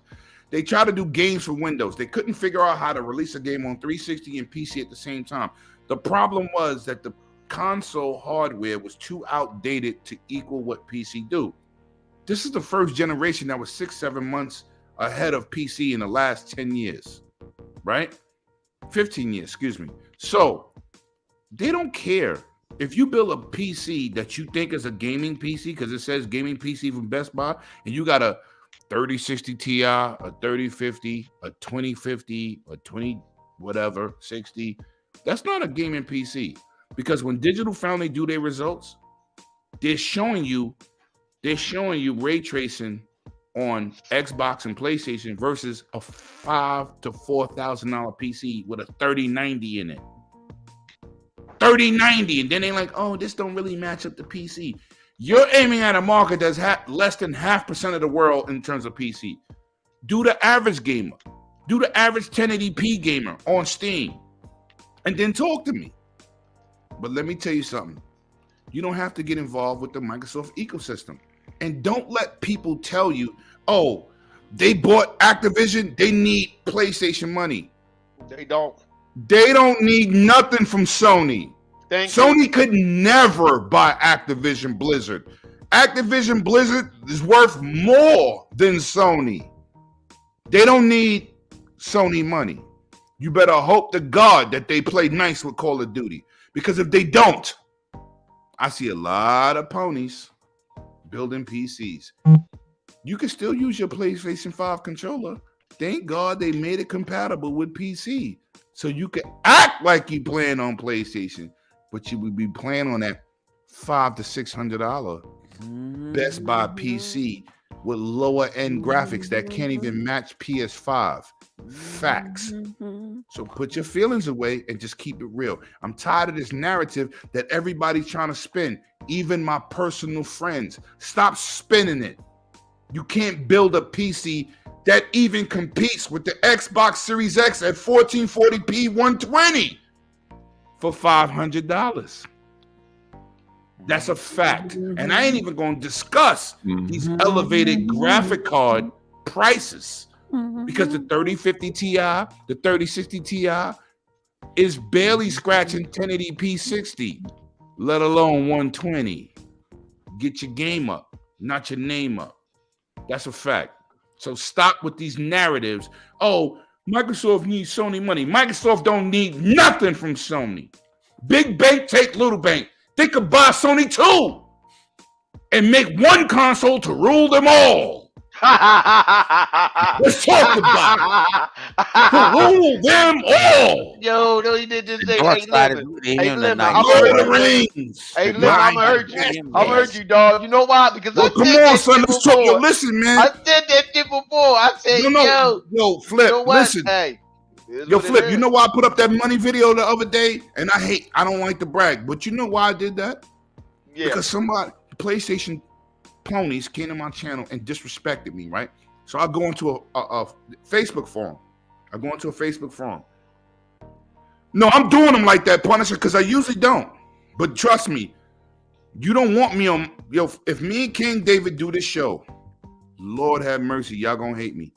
Speaker 5: They tried to do games for Windows. They couldn't figure out how to release a game on 360 and PC at the same time. The problem was that the console hardware was too outdated to equal what PC do. This is the first generation that was 6-7 months ahead of PC in the last 10 years, right? 15 years, excuse me. So they don't care. If you build a PC that you think is a gaming PC, because it says gaming PC from Best Buy, and you got a 3060 Ti, a 3050, a 2050, a 20 whatever, 60, that's not a gaming PC. Because when Digital Foundry do their results, they're showing you ray tracing on Xbox and PlayStation versus a $5,000 to $4,000 PC with a 3090 in it. 3090, and then they're like, oh, this don't really match up to PC. You're aiming at a market that's less than 0.5% of the world in terms of PC. Do the average gamer. Do the average 1080p gamer on Steam. And then talk to me. But let me tell you something. You don't have to get involved with the Microsoft ecosystem. And don't let people tell you, oh, they bought Activision, they need PlayStation money.
Speaker 6: They don't.
Speaker 5: They don't need nothing from Sony. Sony could never buy Activision Blizzard. Activision Blizzard is worth more than Sony. They don't need Sony money. You better hope to God that they play nice with Call of Duty. Because if they don't, I see a lot of ponies building PCs. You can still use your PlayStation 5 controller. Thank God they made it compatible with PC. So you can act like you playing on PlayStation, but you would be playing on that $500 to $600 Best Buy PC with lower end graphics that can't even match PS5. Facts. So put your feelings away and just keep it real. I'm tired of this narrative that everybody's trying to spin, even my personal friends. Stop spinning it. You can't build a PC that even competes with the Xbox Series X at 1440p 120 for $500. That's a fact. And I ain't even going to discuss these elevated graphic card prices because the 3050 Ti, the 3060 Ti is barely scratching 1080p 60, let alone 120. Get your game up, not your name up. That's a fact. So stop with these narratives. Oh, Microsoft needs Sony money. Microsoft don't need nothing from Sony. Big bank take little bank. They could buy Sony too and make one console to rule them all. Let's talk about it. To rule them all.
Speaker 6: Yo, no, he did just say,
Speaker 1: Dark
Speaker 6: hey,
Speaker 1: side
Speaker 6: listen.
Speaker 1: of
Speaker 6: Hey, listen,
Speaker 1: night.
Speaker 6: I'm
Speaker 5: Lord of
Speaker 6: gonna
Speaker 5: the
Speaker 6: hurt you.
Speaker 5: Rings.
Speaker 6: Hey, listen, I'm gonna hurt you. I'm gonna hurt you, dog. You know why? Because
Speaker 5: Well,
Speaker 6: I
Speaker 5: come
Speaker 6: said
Speaker 5: on,
Speaker 6: that
Speaker 5: son.
Speaker 6: shit
Speaker 5: Let's talk.
Speaker 6: before.
Speaker 5: Yo, listen, man.
Speaker 6: I said that shit before. I said,
Speaker 5: Yo, Flip,
Speaker 6: you know what?
Speaker 5: listen.
Speaker 6: Hey, here's
Speaker 5: Yo,
Speaker 6: what it
Speaker 5: Flip,
Speaker 6: is.
Speaker 5: you know why I put up that money video the other day? And I don't like to brag, but you know why I did that?
Speaker 6: Yeah.
Speaker 5: Because somebody, PlayStation ponies came to my channel and disrespected me, right? So I go into a Facebook forum. No, I'm doing them like that, Punisher, because I usually don't. But trust me, you don't want me on, yo, if me and King David do this show, Lord have mercy, y'all gonna hate me.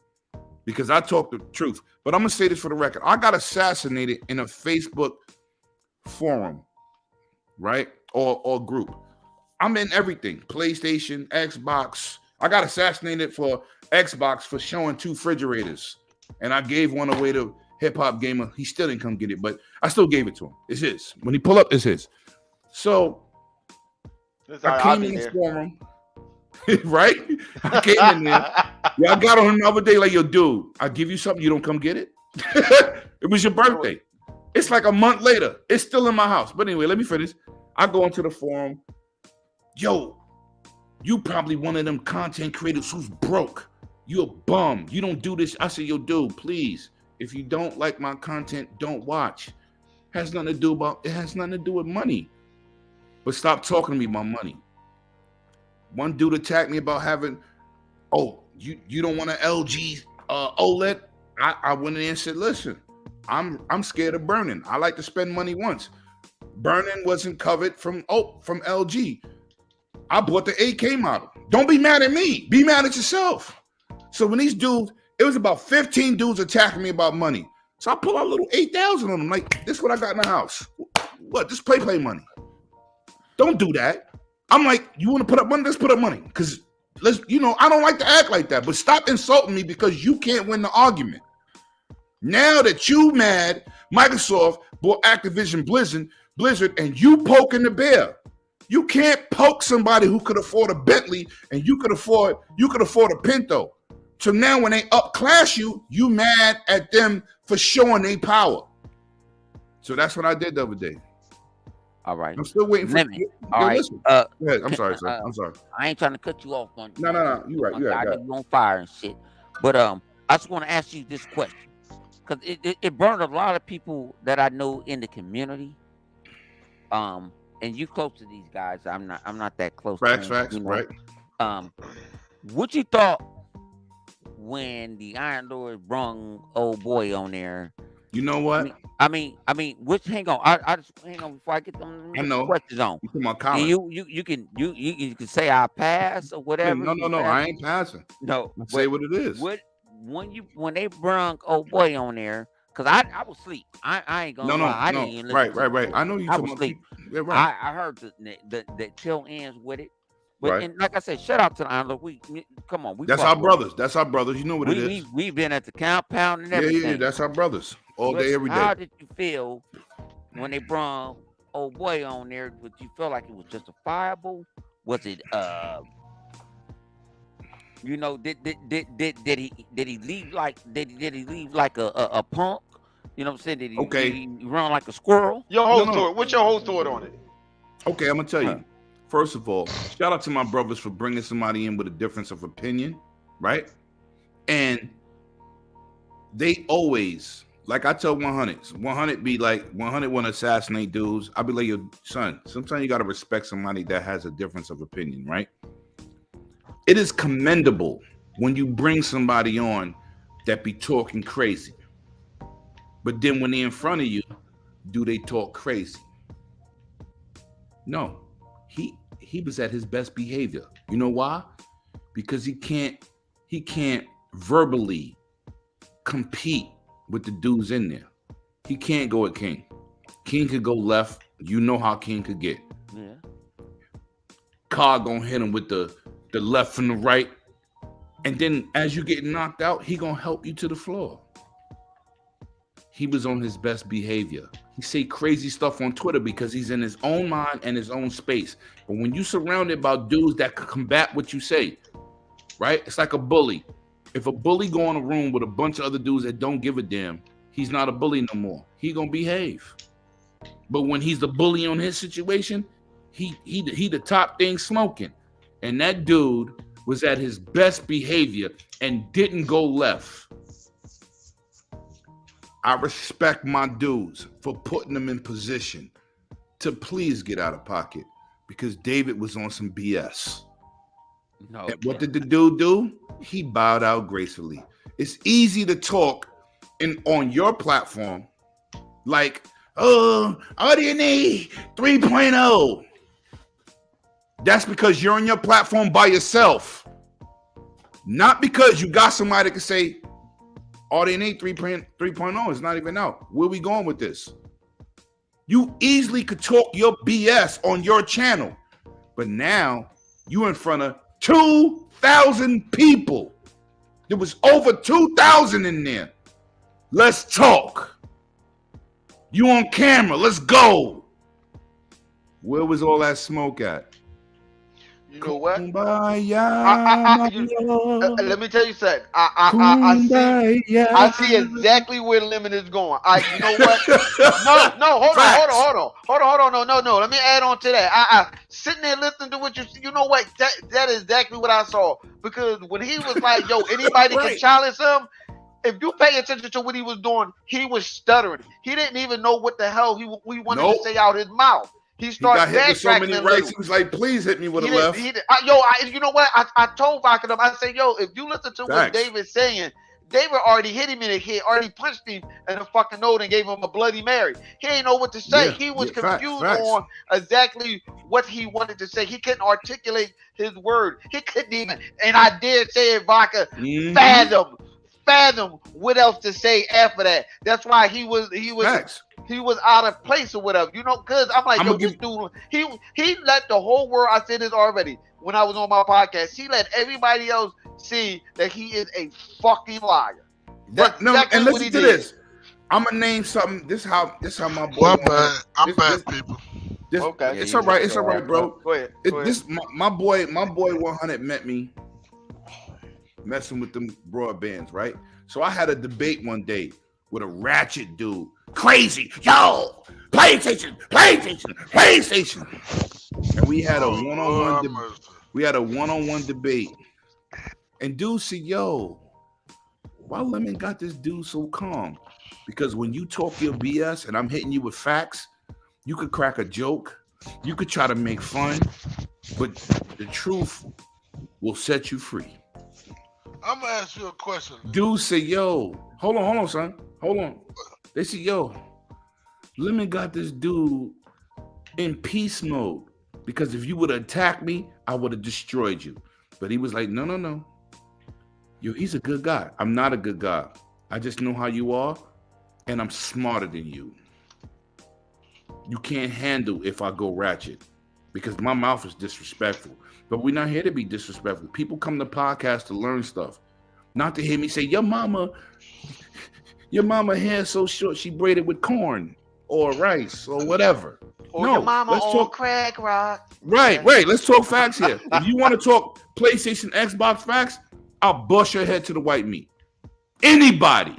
Speaker 5: Because I talk the truth. But I'm gonna say this for the record. I got assassinated in a Facebook forum, right? Or group. I'm in everything. PlayStation, Xbox. I got assassinated for Xbox for showing 2 refrigerators. And I gave one away to Hip Hop Gamer. He still didn't come get it, but I still gave it to him. It's his. When he pull up, it's his. So I came in the forum, right? I came in there. Yeah, I got on him the other day like, yo, dude, I give you something, you don't come get it? It was your birthday. It's like a month later. It's still in my house. But anyway, let me finish. I go into the forum. Yo, you probably one of them content creators who's broke. You a bum. You don't do this. I said, yo, dude, please. If you don't like my content, don't watch. It has nothing to do with money. But stop talking to me about money. One dude attacked me about having, oh, you don't want an LG OLED. I went in and said, listen, I'm scared of burning. I like to spend money once. Burning wasn't covered from LG. I bought the 8K model. Don't be mad at me. Be mad at yourself. So when these dudes, it was about 15 dudes attacking me about money. So I pull out a little 8,000 on them. Like, this is what I got in the house. What? Just play money. Don't do that. I'm like, you want to put up money? Let's put up money. Because I don't like to act like that. But stop insulting me because you can't win the argument. Now that you mad, Microsoft bought Activision Blizzard, and you poking the bear. You can't poke somebody who could afford a Bentley and you could afford a Pinto. So now when they upclass you, you mad at them for showing their power. So that's what I did the other day.
Speaker 1: All right.
Speaker 5: I'm still waiting for
Speaker 1: you. All right.
Speaker 5: Listen. Go ahead. I'm sorry, sir. I'm sorry.
Speaker 1: I ain't trying to cut you off.
Speaker 5: No. You right.
Speaker 1: I know you on fire and shit. But I just want to ask you this question because it burned a lot of people that I know in the community. And you close to these guys. I'm not that close.
Speaker 5: Facts,
Speaker 1: you know?
Speaker 5: right.
Speaker 1: What you thought when the Iron Lord brung old boy on there?
Speaker 5: You know what?
Speaker 1: I mean, hang on. I just hang on before I get them questions on. You can say I pass or whatever.
Speaker 5: No. I ain't passing.
Speaker 1: No,
Speaker 5: say what it is.
Speaker 1: When they brung old boy on there, because I was asleep. I ain't gonna lie. I didn't even listen.
Speaker 5: Right. I know you.
Speaker 1: I was asleep.
Speaker 5: Yeah, right.
Speaker 1: I heard the tail ends with it. But
Speaker 5: right.
Speaker 1: And like I said, shout out to the Iron. Come on,
Speaker 5: that's our brothers. That's our brothers. You know what it is.
Speaker 1: We've been at the compound and everything.
Speaker 5: Yeah. That's our brothers all day, every day.
Speaker 1: How did you feel when they brought old boy on there? Did you feel like it was justifiable? Was it did he leave like a punk? You know what I'm saying? Did he run like a squirrel?
Speaker 6: What's your whole thought on it?
Speaker 5: Okay, I'm gonna tell you. First of all, shout out to my brothers for bringing somebody in with a difference of opinion, right? And they always, like I tell 100 be like, 100 want to assassinate dudes. I'll be like, your son, sometimes you got to respect somebody that has a difference of opinion, right? It is commendable when you bring somebody on that be talking crazy. But then when they're in front of you, do they talk crazy? No. He was at his best behavior. You know why? Because he can't verbally compete with the dudes in there. He can't go at King. King could go left. You know how King could get.
Speaker 1: Yeah.
Speaker 5: Carr gonna hit him with the left from the right. And then as you get knocked out, he gonna help you to the floor. He was on his best behavior. He say crazy stuff on Twitter because he's in his own mind and his own space. But when you surrounded by dudes that can combat what you say, right? It's like a bully. If a bully go in a room with a bunch of other dudes that don't give a damn, he's not a bully no more. He gonna behave. But when he's the bully on his situation, he the top thing smoking. And that dude was at his best behavior and didn't go left. I respect my dudes for putting them in position to please get out of pocket because David was on some BS.
Speaker 1: No.
Speaker 5: And what did the dude do? He bowed out gracefully. It's easy to talk on your platform like, RDNA 3.0. That's because you're on your platform by yourself. Not because you got somebody that can say, RDNA 3.0 is not even out. Where we going with this? You easily could talk your BS on your channel, but now you in front of 2,000 people. There was over 2,000 in there. Let's talk. You on camera. Let's go. Where was all that smoke at?
Speaker 6: You know what?
Speaker 5: Kumbaya,
Speaker 6: let me tell you something. I see exactly where the limit is going. You know what? No, hold on. No. Let me add on to that. Sitting there listening to what you know what? That is exactly what I saw. Because when he was like, yo, anybody can challenge him. If you pay attention to what he was doing, he was stuttering. He didn't even know what the hell he wanted to say out his mouth. He started
Speaker 5: got hit with so many rights. He was like, "Please hit me with a left."
Speaker 6: You know what? I told Vodka, I said, "Yo, if you listen to what David's saying, David already hit him in the head, already punched him in the fucking nose and gave him a Bloody Mary. He ain't know what to say.
Speaker 5: Yeah,
Speaker 6: He was
Speaker 5: yeah, facts,
Speaker 6: confused
Speaker 5: facts.
Speaker 6: on exactly what he wanted to say. He couldn't articulate his word. He couldn't even, and I did say it, Vodka,
Speaker 5: Mhm.
Speaker 6: fathom what else to say after that. That's why he was
Speaker 5: Facts.
Speaker 6: out of place or whatever, you know, because I'm like,
Speaker 5: I'ma
Speaker 6: yo, this dude, he let the whole world, I said this already when I was on my podcast, he let everybody else see that he is a fucking liar.
Speaker 5: Right, no,
Speaker 6: exactly
Speaker 5: and
Speaker 6: what
Speaker 5: listen
Speaker 6: he
Speaker 5: to
Speaker 6: did.
Speaker 5: this. I'm gonna name something. This how my boy.
Speaker 2: Well, bad. I'm
Speaker 5: This-
Speaker 2: bad,
Speaker 5: this-
Speaker 2: people.
Speaker 5: This,
Speaker 6: Okay.
Speaker 5: it's
Speaker 1: Yeah,
Speaker 5: all right.
Speaker 1: you
Speaker 5: It's all right, bro.
Speaker 6: Go ahead.
Speaker 5: It,
Speaker 6: Go ahead.
Speaker 5: this my boy 100 met me messing with them broadbands, right? So I had a debate one day with a ratchet dude. Crazy, yo, PlayStation. And we had a
Speaker 2: Oh,
Speaker 5: one-on-one
Speaker 2: Lord mercy.
Speaker 5: we had a one-on-one debate. And dude said, yo, why Lemon got this dude so calm? Because when you talk your BS and I'm hitting you with facts, you could crack a joke, you could try to make fun, but the truth will set you free.
Speaker 2: I'm gonna ask you a question.
Speaker 5: Dude said, yo, hold on, son. Hold on. They said, yo, Lemon got this dude in peace mode. Because if you would have attacked me, I would have destroyed you. But he was like, no. Yo, he's a good guy. I'm not a good guy. I just know how you are, and I'm smarter than you. You can't handle if I go ratchet because my mouth is disrespectful. But we're not here to be disrespectful. People come to podcasts to learn stuff, not to hear me say, your mama hair so short she braided with corn or rice or whatever.
Speaker 6: Or
Speaker 5: No,
Speaker 6: your mama
Speaker 5: let's
Speaker 6: on
Speaker 5: talk-
Speaker 6: crack rock.
Speaker 5: Right. Let's talk facts here. If you want to talk PlayStation, Xbox facts, I'll bust your head to the white meat. Anybody.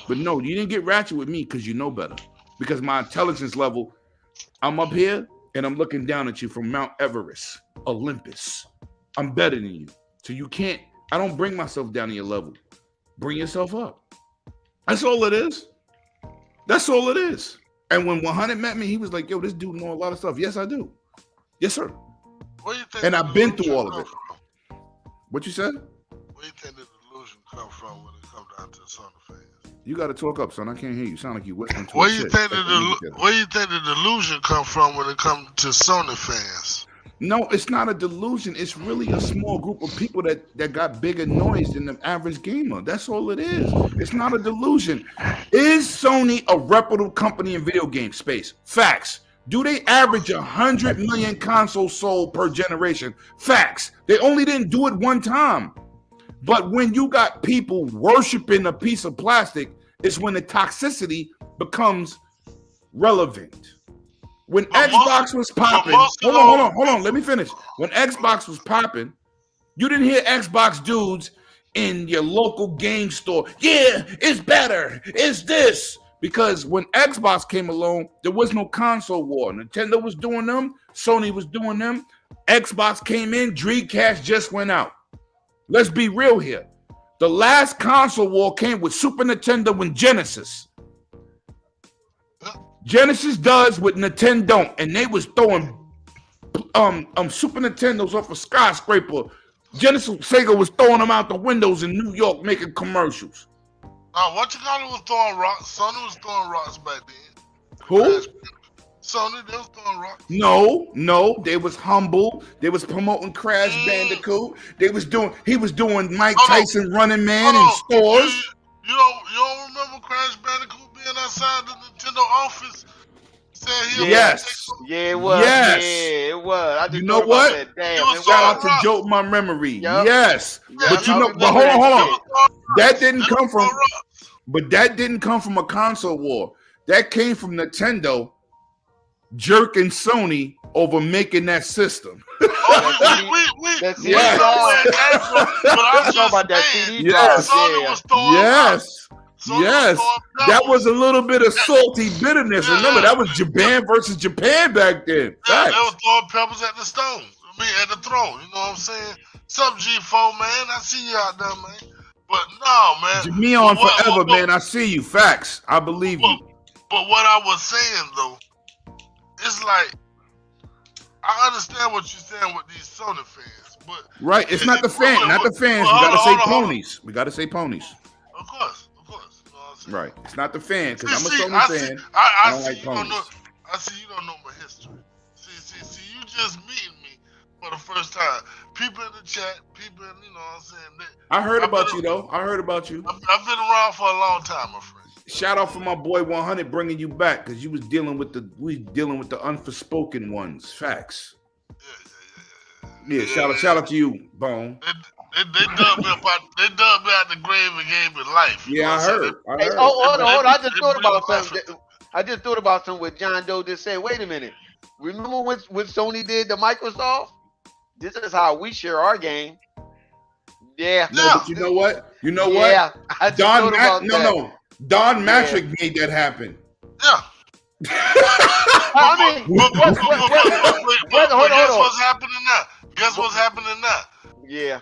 Speaker 5: But no, you didn't get ratchet with me because you know better. Because my intelligence level, I'm up here and I'm looking down at you from Mount Everest, Olympus. I'm better than you. So you can't, I don't bring myself down to your level. Bring yourself up. That's all it is. That's all it is. And when 100 met me, he was like, yo, this dude know a lot of stuff. Yes, I do. Yes, sir.
Speaker 2: Where you think
Speaker 5: And
Speaker 2: the
Speaker 5: I've been
Speaker 2: delusion
Speaker 5: through all of
Speaker 2: come
Speaker 5: it.
Speaker 2: from?
Speaker 5: What you said?
Speaker 2: Where you think the delusion come from when it comes down to the Sony fans?
Speaker 5: You got to talk up, son. I can't hear you. Sound like you whispering to
Speaker 2: Where
Speaker 5: a
Speaker 2: you
Speaker 5: chick.
Speaker 2: think
Speaker 5: Take it easy, kid.
Speaker 2: where you think the delusion come from when it comes to Sony fans?
Speaker 5: No, it's not a delusion. It's really a small group of people that got bigger noise than the average gamer. That's all it is. It's not a delusion. Is Sony a reputable company in video game space? Facts. Do they average 100 million consoles sold per generation? Facts. They only didn't do it one time. But when you got people worshiping a piece of plastic, it's when the toxicity becomes relevant. When
Speaker 2: But
Speaker 5: Xbox was popping,
Speaker 2: most of
Speaker 5: hold on, let me finish. When Xbox was popping, you didn't hear Xbox dudes in your local game store. Yeah, it's better. It's this. Because when Xbox came along, there was no console war. Nintendo was doing them. Sony was doing them. Xbox came in. Dreamcast just went out. Let's be real here. The last console war came with Super Nintendo and Genesis. Genesis does what Nintendo don't, and they was throwing Super Nintendos off a skyscraper. Genesis Sega was throwing them out the windows in New York making commercials.
Speaker 2: What you call it was throwing rocks. Sony was throwing rocks back then.
Speaker 5: Who?
Speaker 2: Sony, they was throwing rocks.
Speaker 5: No, they was humble. They was promoting Crash Bandicoot. He was doing Mike Tyson Running Man in stores.
Speaker 2: You don't remember Crash Bandicoot being outside the Nintendo office? Saying he was
Speaker 5: Yes.
Speaker 6: Yeah, it was.
Speaker 5: Yes.
Speaker 6: Yeah, it was. I just
Speaker 5: You know
Speaker 6: thought about
Speaker 5: what?
Speaker 6: that. Damn,
Speaker 2: It was
Speaker 6: it
Speaker 5: Shout out
Speaker 6: was.
Speaker 5: to Joke My Memory.
Speaker 6: Yup.
Speaker 5: Yes.
Speaker 6: Yeah,
Speaker 5: But you
Speaker 6: I
Speaker 5: know,
Speaker 6: remember
Speaker 5: but hold
Speaker 6: that
Speaker 5: on.
Speaker 6: shit.
Speaker 5: That didn't come from
Speaker 2: rocks.
Speaker 5: But that didn't come from a console war. That came from Nintendo jerking Sony over making that system.
Speaker 6: That's
Speaker 2: We
Speaker 5: Yeah.
Speaker 2: know where it came from, but I'm
Speaker 6: Talking
Speaker 2: just
Speaker 6: about that
Speaker 2: saying,
Speaker 6: CD
Speaker 5: Yes.
Speaker 6: drive.
Speaker 2: Sony
Speaker 6: Yeah.
Speaker 2: was throwing rocks.
Speaker 5: Yes.
Speaker 2: Sony
Speaker 5: Yes.
Speaker 2: was throwing
Speaker 5: That
Speaker 2: pebbles.
Speaker 5: was a little bit of salty bitterness. Remember, that was Japan versus Japan back then.
Speaker 2: Yeah, they
Speaker 5: Facts.
Speaker 2: was throwing pebbles at the stone. At the throne. You know what I'm saying? Sup, G4, man? I see you out there, man. But no, man.
Speaker 5: Me on
Speaker 2: But
Speaker 5: forever, man. I see you. Facts. I believe you.
Speaker 2: But what I was saying though, it's like I understand what you're saying with these Sony fans, but
Speaker 5: Right. It's not the fan, not the fans. We
Speaker 2: Hold
Speaker 5: gotta
Speaker 2: on,
Speaker 5: say
Speaker 2: hold on.
Speaker 5: ponies. We gotta say ponies.
Speaker 2: Of course. You know what I'm saying?
Speaker 5: Right. It's not the fan because I'm a
Speaker 2: See,
Speaker 5: Sony fan. I don't
Speaker 2: see
Speaker 5: like
Speaker 2: you don't know.
Speaker 5: ponies.
Speaker 2: I see you don't know my history. See, you just meeting me for the first time. People in the chat, people in, you know what I'm saying?
Speaker 5: I heard
Speaker 2: I've
Speaker 5: about
Speaker 2: been-
Speaker 5: you though. I heard about you.
Speaker 2: I've been around for a long time, my friend.
Speaker 5: Shout out for my boy 100 bringing you back because you was dealing with the unforspoken ones. Facts. Yeah. Shout out to you, Bone.
Speaker 2: They dubbed me out the grave and gave me life. You know
Speaker 5: Yeah, I
Speaker 2: what I'm saying?
Speaker 5: heard. I
Speaker 6: Hey,
Speaker 5: heard.
Speaker 6: hold on. I just
Speaker 2: They
Speaker 6: thought
Speaker 2: bring
Speaker 6: about
Speaker 2: it back
Speaker 6: something. I just thought about something with John Doe just said. Wait a minute. Remember when Sony did the Microsoft? This is how we share our game. Yeah.
Speaker 5: No, but you know what? You know
Speaker 6: Yeah. I just
Speaker 5: Don
Speaker 6: thought about that.
Speaker 5: no. Don Matrick made that happen.
Speaker 2: Yeah.
Speaker 6: I mean,
Speaker 2: But
Speaker 6: hold on.
Speaker 2: guess what's happening now? Guess what's happening now?
Speaker 6: Yeah.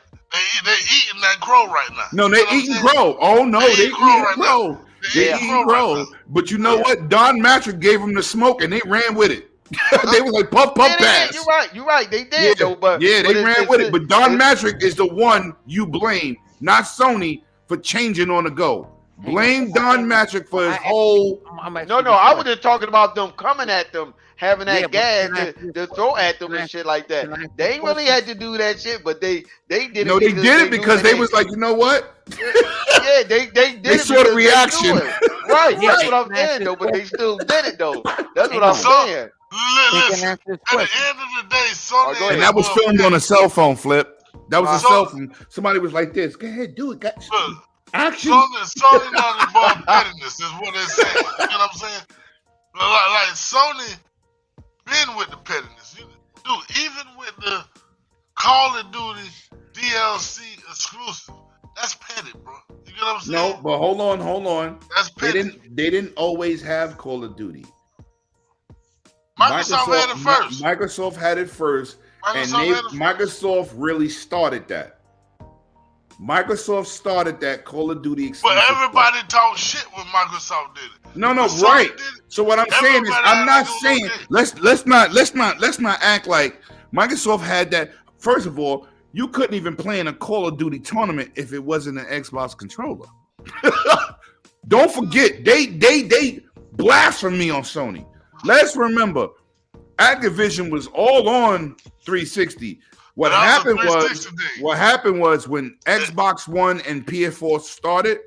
Speaker 2: They eating that crow right now.
Speaker 5: No,
Speaker 2: You
Speaker 5: they
Speaker 2: know what I'm
Speaker 5: eating
Speaker 2: saying?
Speaker 5: crow. Oh no,
Speaker 2: They
Speaker 5: they
Speaker 2: eat crow
Speaker 5: eating
Speaker 2: right
Speaker 5: crow.
Speaker 2: They
Speaker 5: They
Speaker 2: eat
Speaker 5: eating
Speaker 2: crow
Speaker 5: crow.
Speaker 2: right now.
Speaker 5: But you know what? Don Matrick gave them the smoke and they ran with it. They was like puff
Speaker 6: Yeah, they
Speaker 5: pass.
Speaker 6: did. You're right. They did though, but
Speaker 5: Yeah, they
Speaker 6: but
Speaker 5: ran with it. But Don
Speaker 6: it's-
Speaker 5: Matrick is the one you blame, not Sony, for changing on the go. Blame Don Matrick for his whole.
Speaker 6: No, I was just talking about them coming at them, having that
Speaker 1: Yeah, but
Speaker 6: gas
Speaker 1: can I-
Speaker 6: to throw at them
Speaker 1: can I-
Speaker 6: and shit like that.
Speaker 1: can I ask
Speaker 6: They
Speaker 1: you
Speaker 6: ain't
Speaker 1: a
Speaker 6: really had to do that shit, but they did it.
Speaker 5: No, they did it
Speaker 6: knew
Speaker 5: because
Speaker 6: that
Speaker 5: they was like, you know what?
Speaker 6: yeah, they did
Speaker 5: They
Speaker 6: it
Speaker 5: saw the
Speaker 6: because
Speaker 5: reaction.
Speaker 6: They knew it. Right,
Speaker 1: Yeah,
Speaker 6: that's what I'm
Speaker 1: can I ask
Speaker 6: saying
Speaker 1: you
Speaker 6: though,
Speaker 1: a
Speaker 6: but they still did it though. That's what
Speaker 1: Hang
Speaker 6: I'm
Speaker 1: on.
Speaker 6: saying.
Speaker 2: Listen, at the end of the day, Sony.
Speaker 6: go ahead.
Speaker 5: And that was filmed on a cell phone, Flip. That was a
Speaker 2: So-
Speaker 5: cell phone. Somebody was like this. Go ahead, do it.
Speaker 2: Look,
Speaker 5: Action.
Speaker 2: Sony not involved pettiness is what they're saying. You know what I'm saying? Like Sony been with the pettiness. Dude, even with the Call of Duty DLC exclusive, that's petty, bro. You get what I'm saying?
Speaker 5: No, but hold on.
Speaker 2: That's petty.
Speaker 5: They didn't always have Call of Duty.
Speaker 2: Microsoft had it first.
Speaker 5: Microsoft had it first, and
Speaker 2: Microsoft had it first.
Speaker 5: Microsoft really started that. Microsoft started that Call of Duty
Speaker 2: But
Speaker 5: exclusive.
Speaker 2: everybody talked shit when Microsoft did it.
Speaker 5: No,
Speaker 2: When Sony
Speaker 5: right.
Speaker 2: did it,
Speaker 5: So what I'm saying is,
Speaker 2: Everybody
Speaker 5: I'm not
Speaker 2: had to
Speaker 5: saying
Speaker 2: do it.
Speaker 5: let's not act like Microsoft had that. First of all, you couldn't even play in a Call of Duty tournament if it wasn't an Xbox controller. Don't forget, they blasphemy on Sony. Let's remember, Activision was all on 360. What
Speaker 2: That was a
Speaker 5: happened was
Speaker 2: 360 day.
Speaker 5: what happened was when Xbox One and PS4 started,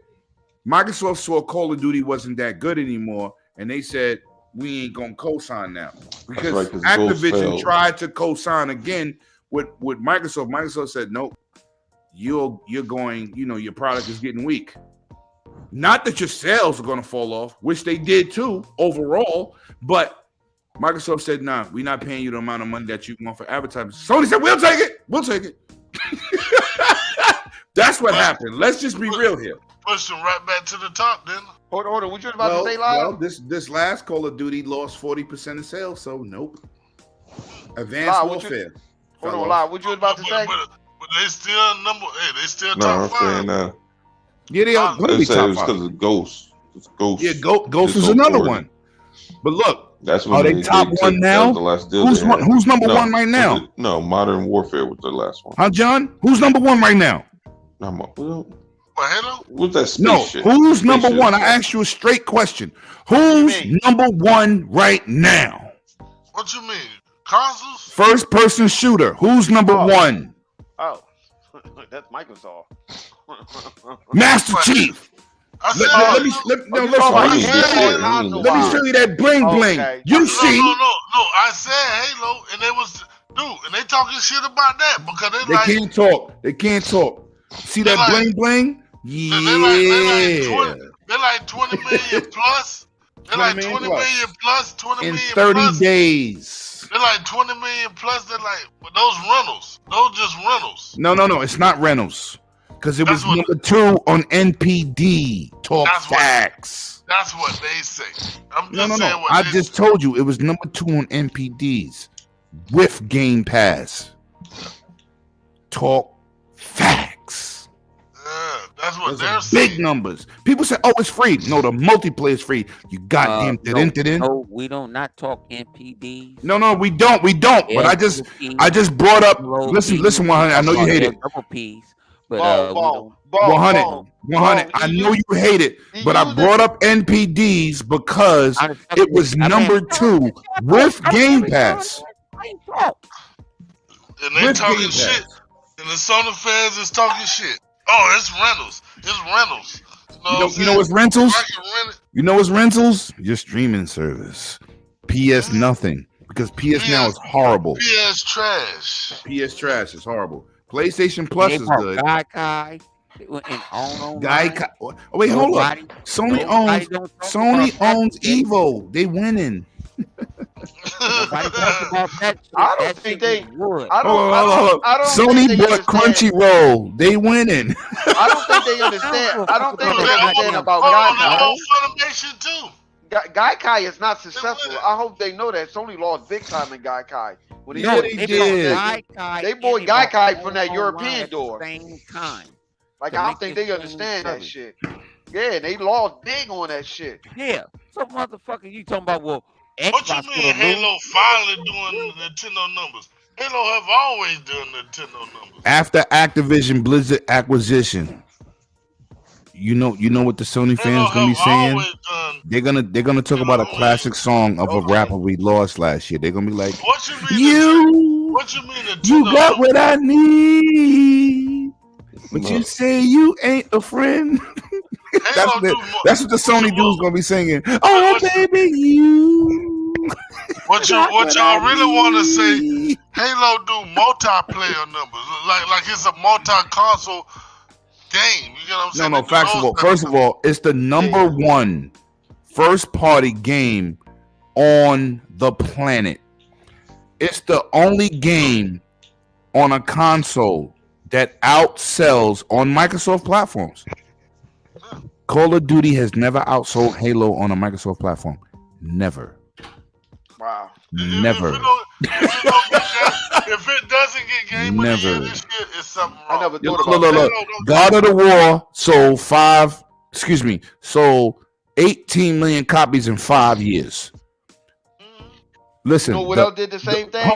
Speaker 5: Microsoft saw Call of Duty wasn't that good anymore, and they said we ain't gonna co-sign now because
Speaker 4: right, 'cause Ghost
Speaker 5: Activision
Speaker 4: failed.
Speaker 5: tried to co-sign again with Microsoft. Microsoft said nope, you're going, your product is getting weak. Not that your sales are gonna fall off, which they did too overall, but Microsoft said, nah, we're not paying you the amount of money that you want for advertising. Sony said, we'll take it. That's what happened. Let's just be real here.
Speaker 2: Pushed them right back to the top, then.
Speaker 6: Hold on, what you about to say, Lyle?
Speaker 5: This last Call of Duty lost 40% of sales, so nope. Advanced
Speaker 6: Lyle, what you-
Speaker 5: Warfare.
Speaker 6: Hold
Speaker 5: fell
Speaker 6: on,
Speaker 5: off.
Speaker 6: Lyle, what you about to say?
Speaker 2: But they still they still
Speaker 4: No, I'm
Speaker 2: top
Speaker 4: saying
Speaker 2: five.
Speaker 4: that.
Speaker 5: Yeah, they are
Speaker 2: I
Speaker 5: gonna
Speaker 4: They
Speaker 5: be
Speaker 4: said it
Speaker 5: top
Speaker 4: was
Speaker 5: five.
Speaker 4: because of Ghost. It's Ghost.
Speaker 5: Yeah, Ghost is
Speaker 4: Just
Speaker 5: another
Speaker 4: 040.
Speaker 5: one. But look,
Speaker 4: That's
Speaker 5: Are
Speaker 4: when
Speaker 5: they top
Speaker 4: took-
Speaker 5: one now?
Speaker 4: That was the last deal
Speaker 5: who's
Speaker 4: they had.
Speaker 5: who's number
Speaker 4: No,
Speaker 5: one right now?
Speaker 4: No, Modern Warfare was the last one.
Speaker 5: Huh, John? Who's number one right now?
Speaker 2: But Halo?
Speaker 4: What's that space
Speaker 5: No,
Speaker 4: shit?
Speaker 5: who's number
Speaker 4: Spaceship.
Speaker 5: one? I asked you a straight question.
Speaker 6: do you
Speaker 5: Who's
Speaker 6: mean?
Speaker 5: number one right now?
Speaker 2: What you mean? Consoles?
Speaker 5: First person shooter. Who's number
Speaker 6: Oh.
Speaker 5: one?
Speaker 6: Oh, that's Microsoft.
Speaker 5: Master
Speaker 2: What?
Speaker 5: Chief.
Speaker 2: I said
Speaker 5: Let me
Speaker 6: you
Speaker 5: listen.
Speaker 6: talking
Speaker 4: about
Speaker 5: Let me
Speaker 4: Halo
Speaker 5: show you-
Speaker 4: or console
Speaker 5: let me
Speaker 6: wise?
Speaker 5: show you that bling bling.
Speaker 6: Okay.
Speaker 5: You
Speaker 2: no,
Speaker 5: see,
Speaker 2: no. I said Halo, and they was and they talking shit about that because
Speaker 5: they can't talk. They can't talk. See that
Speaker 2: They
Speaker 5: bling bling?
Speaker 2: They like
Speaker 5: Yeah.
Speaker 2: 20, they're like 20 million plus. They're
Speaker 5: 20
Speaker 2: like
Speaker 5: million
Speaker 2: 20
Speaker 5: plus.
Speaker 2: million plus, 20
Speaker 5: In
Speaker 2: million
Speaker 5: 30
Speaker 2: plus.
Speaker 5: days.
Speaker 2: They're like 20 million plus. They're like, but those rentals, those just rentals.
Speaker 5: No. It's not Reynolds. Because it was
Speaker 2: That's what-
Speaker 5: number 2 on NPD. Talk
Speaker 2: That's what-
Speaker 5: facts.
Speaker 2: That's what they say. I'm
Speaker 5: No.
Speaker 2: just saying what
Speaker 5: I
Speaker 2: they
Speaker 5: just told you it was number 2 on NPDs with Game Pass. Talk facts.
Speaker 2: that's what
Speaker 5: Those
Speaker 2: they're
Speaker 5: are
Speaker 2: saying.
Speaker 5: big numbers. People say, "Oh, it's free." No, the multiplayer is free. You goddamn didn't.
Speaker 1: No, we don't not talk NPDs.
Speaker 5: No, we don't. But I just brought up. Listen, 100. I know you hate it.
Speaker 1: Double P's. But
Speaker 6: Bone,
Speaker 1: we
Speaker 6: bone,
Speaker 1: don't.
Speaker 6: bone,
Speaker 5: 100.
Speaker 6: bone.
Speaker 5: 100.
Speaker 6: Bone,
Speaker 5: I
Speaker 6: he
Speaker 5: know
Speaker 6: used-
Speaker 5: you hate it,
Speaker 6: he
Speaker 5: but I
Speaker 6: used
Speaker 5: brought up NPDs because
Speaker 1: I'm
Speaker 5: it was number 2 with Game Pass.
Speaker 2: And they
Speaker 5: With
Speaker 2: talking
Speaker 5: Game
Speaker 2: shit.
Speaker 5: Pass.
Speaker 2: And the Sony fans is talking shit. Oh, it's rentals. It's rentals.
Speaker 5: You know what's rentals?
Speaker 2: I can rent it.
Speaker 5: You know what's rentals? Your streaming service. PS nothing. Because PS now is horrible.
Speaker 2: PS trash.
Speaker 5: PS trash is horrible. PlayStation Plus is good.
Speaker 1: Gaikai. And on
Speaker 5: Gaikai. Oh, wait, hold up. Sony owns Evo. They winning.
Speaker 1: Nobody talks about that shit.
Speaker 6: I don't
Speaker 1: That
Speaker 6: think
Speaker 1: shit
Speaker 6: they-
Speaker 1: is wood.
Speaker 6: I don't,
Speaker 5: Hold
Speaker 6: I
Speaker 5: on.
Speaker 6: don't, I don't
Speaker 5: Sony
Speaker 6: think they
Speaker 5: bought
Speaker 6: understand.
Speaker 5: Crunchyroll. They winning.
Speaker 6: I don't think they understand. I don't think they understand about
Speaker 2: Oh,
Speaker 6: Gaikai.
Speaker 2: they own Funimation too.
Speaker 6: Gaikai is not successful. I hope they know that. Sony lost big time in Gaikai. When he
Speaker 5: Yeah,
Speaker 6: bought-
Speaker 5: they
Speaker 1: They
Speaker 5: did.
Speaker 1: bought Gaikai
Speaker 6: They
Speaker 1: and
Speaker 6: bought
Speaker 1: they
Speaker 6: Gaikai from that
Speaker 1: online
Speaker 6: European
Speaker 1: at the
Speaker 6: door.
Speaker 1: Same time.
Speaker 6: Like,
Speaker 1: to
Speaker 6: I
Speaker 1: make
Speaker 6: don't think
Speaker 1: this
Speaker 6: they
Speaker 1: thing
Speaker 6: understand that
Speaker 1: service.
Speaker 6: shit. Yeah, and they lost big on that shit.
Speaker 1: Yeah. So motherfucker, you talking about
Speaker 2: What
Speaker 1: Xbox
Speaker 2: you
Speaker 1: could
Speaker 2: mean
Speaker 1: have
Speaker 2: Halo finally doing Nintendo numbers? Halo have always done Nintendo numbers.
Speaker 5: After Activision Blizzard acquisition, you know what the Sony
Speaker 2: Halo
Speaker 5: fans gonna be
Speaker 2: have
Speaker 5: saying?
Speaker 2: always done.
Speaker 5: They're gonna talk about a classic song of a
Speaker 6: Okay.
Speaker 5: rapper we lost last year. They're gonna be like,
Speaker 2: What you mean?
Speaker 5: What you
Speaker 2: Nintendo
Speaker 5: got
Speaker 2: numbers?
Speaker 5: what I need, but you say you ain't a friend.
Speaker 2: Halo do more-
Speaker 5: That's what the Sony dude's gonna be singing. Oh baby, you.
Speaker 2: What y'all really want to say? Halo do multiplayer numbers, like it's a multi-console game. You know what I'm saying?
Speaker 5: No,
Speaker 2: They do
Speaker 5: facts of
Speaker 2: those
Speaker 5: all.
Speaker 2: type of
Speaker 5: First of all, it's the number one first party game on the planet. It's the only game on a console that outsells on Microsoft platforms. Call of Duty has never outsold Halo on a Microsoft platform. Never.
Speaker 6: Wow.
Speaker 5: Never.
Speaker 2: If it doesn't get game of the year
Speaker 5: Never.
Speaker 2: this year, it's something
Speaker 6: I
Speaker 2: wrong.
Speaker 6: never
Speaker 5: Yo,
Speaker 6: thought
Speaker 5: look,
Speaker 6: about
Speaker 5: look,
Speaker 6: that.
Speaker 5: look. God of the War sold 18 million copies in 5 years. Listen,
Speaker 6: You know what
Speaker 5: the-
Speaker 6: else did the same thing?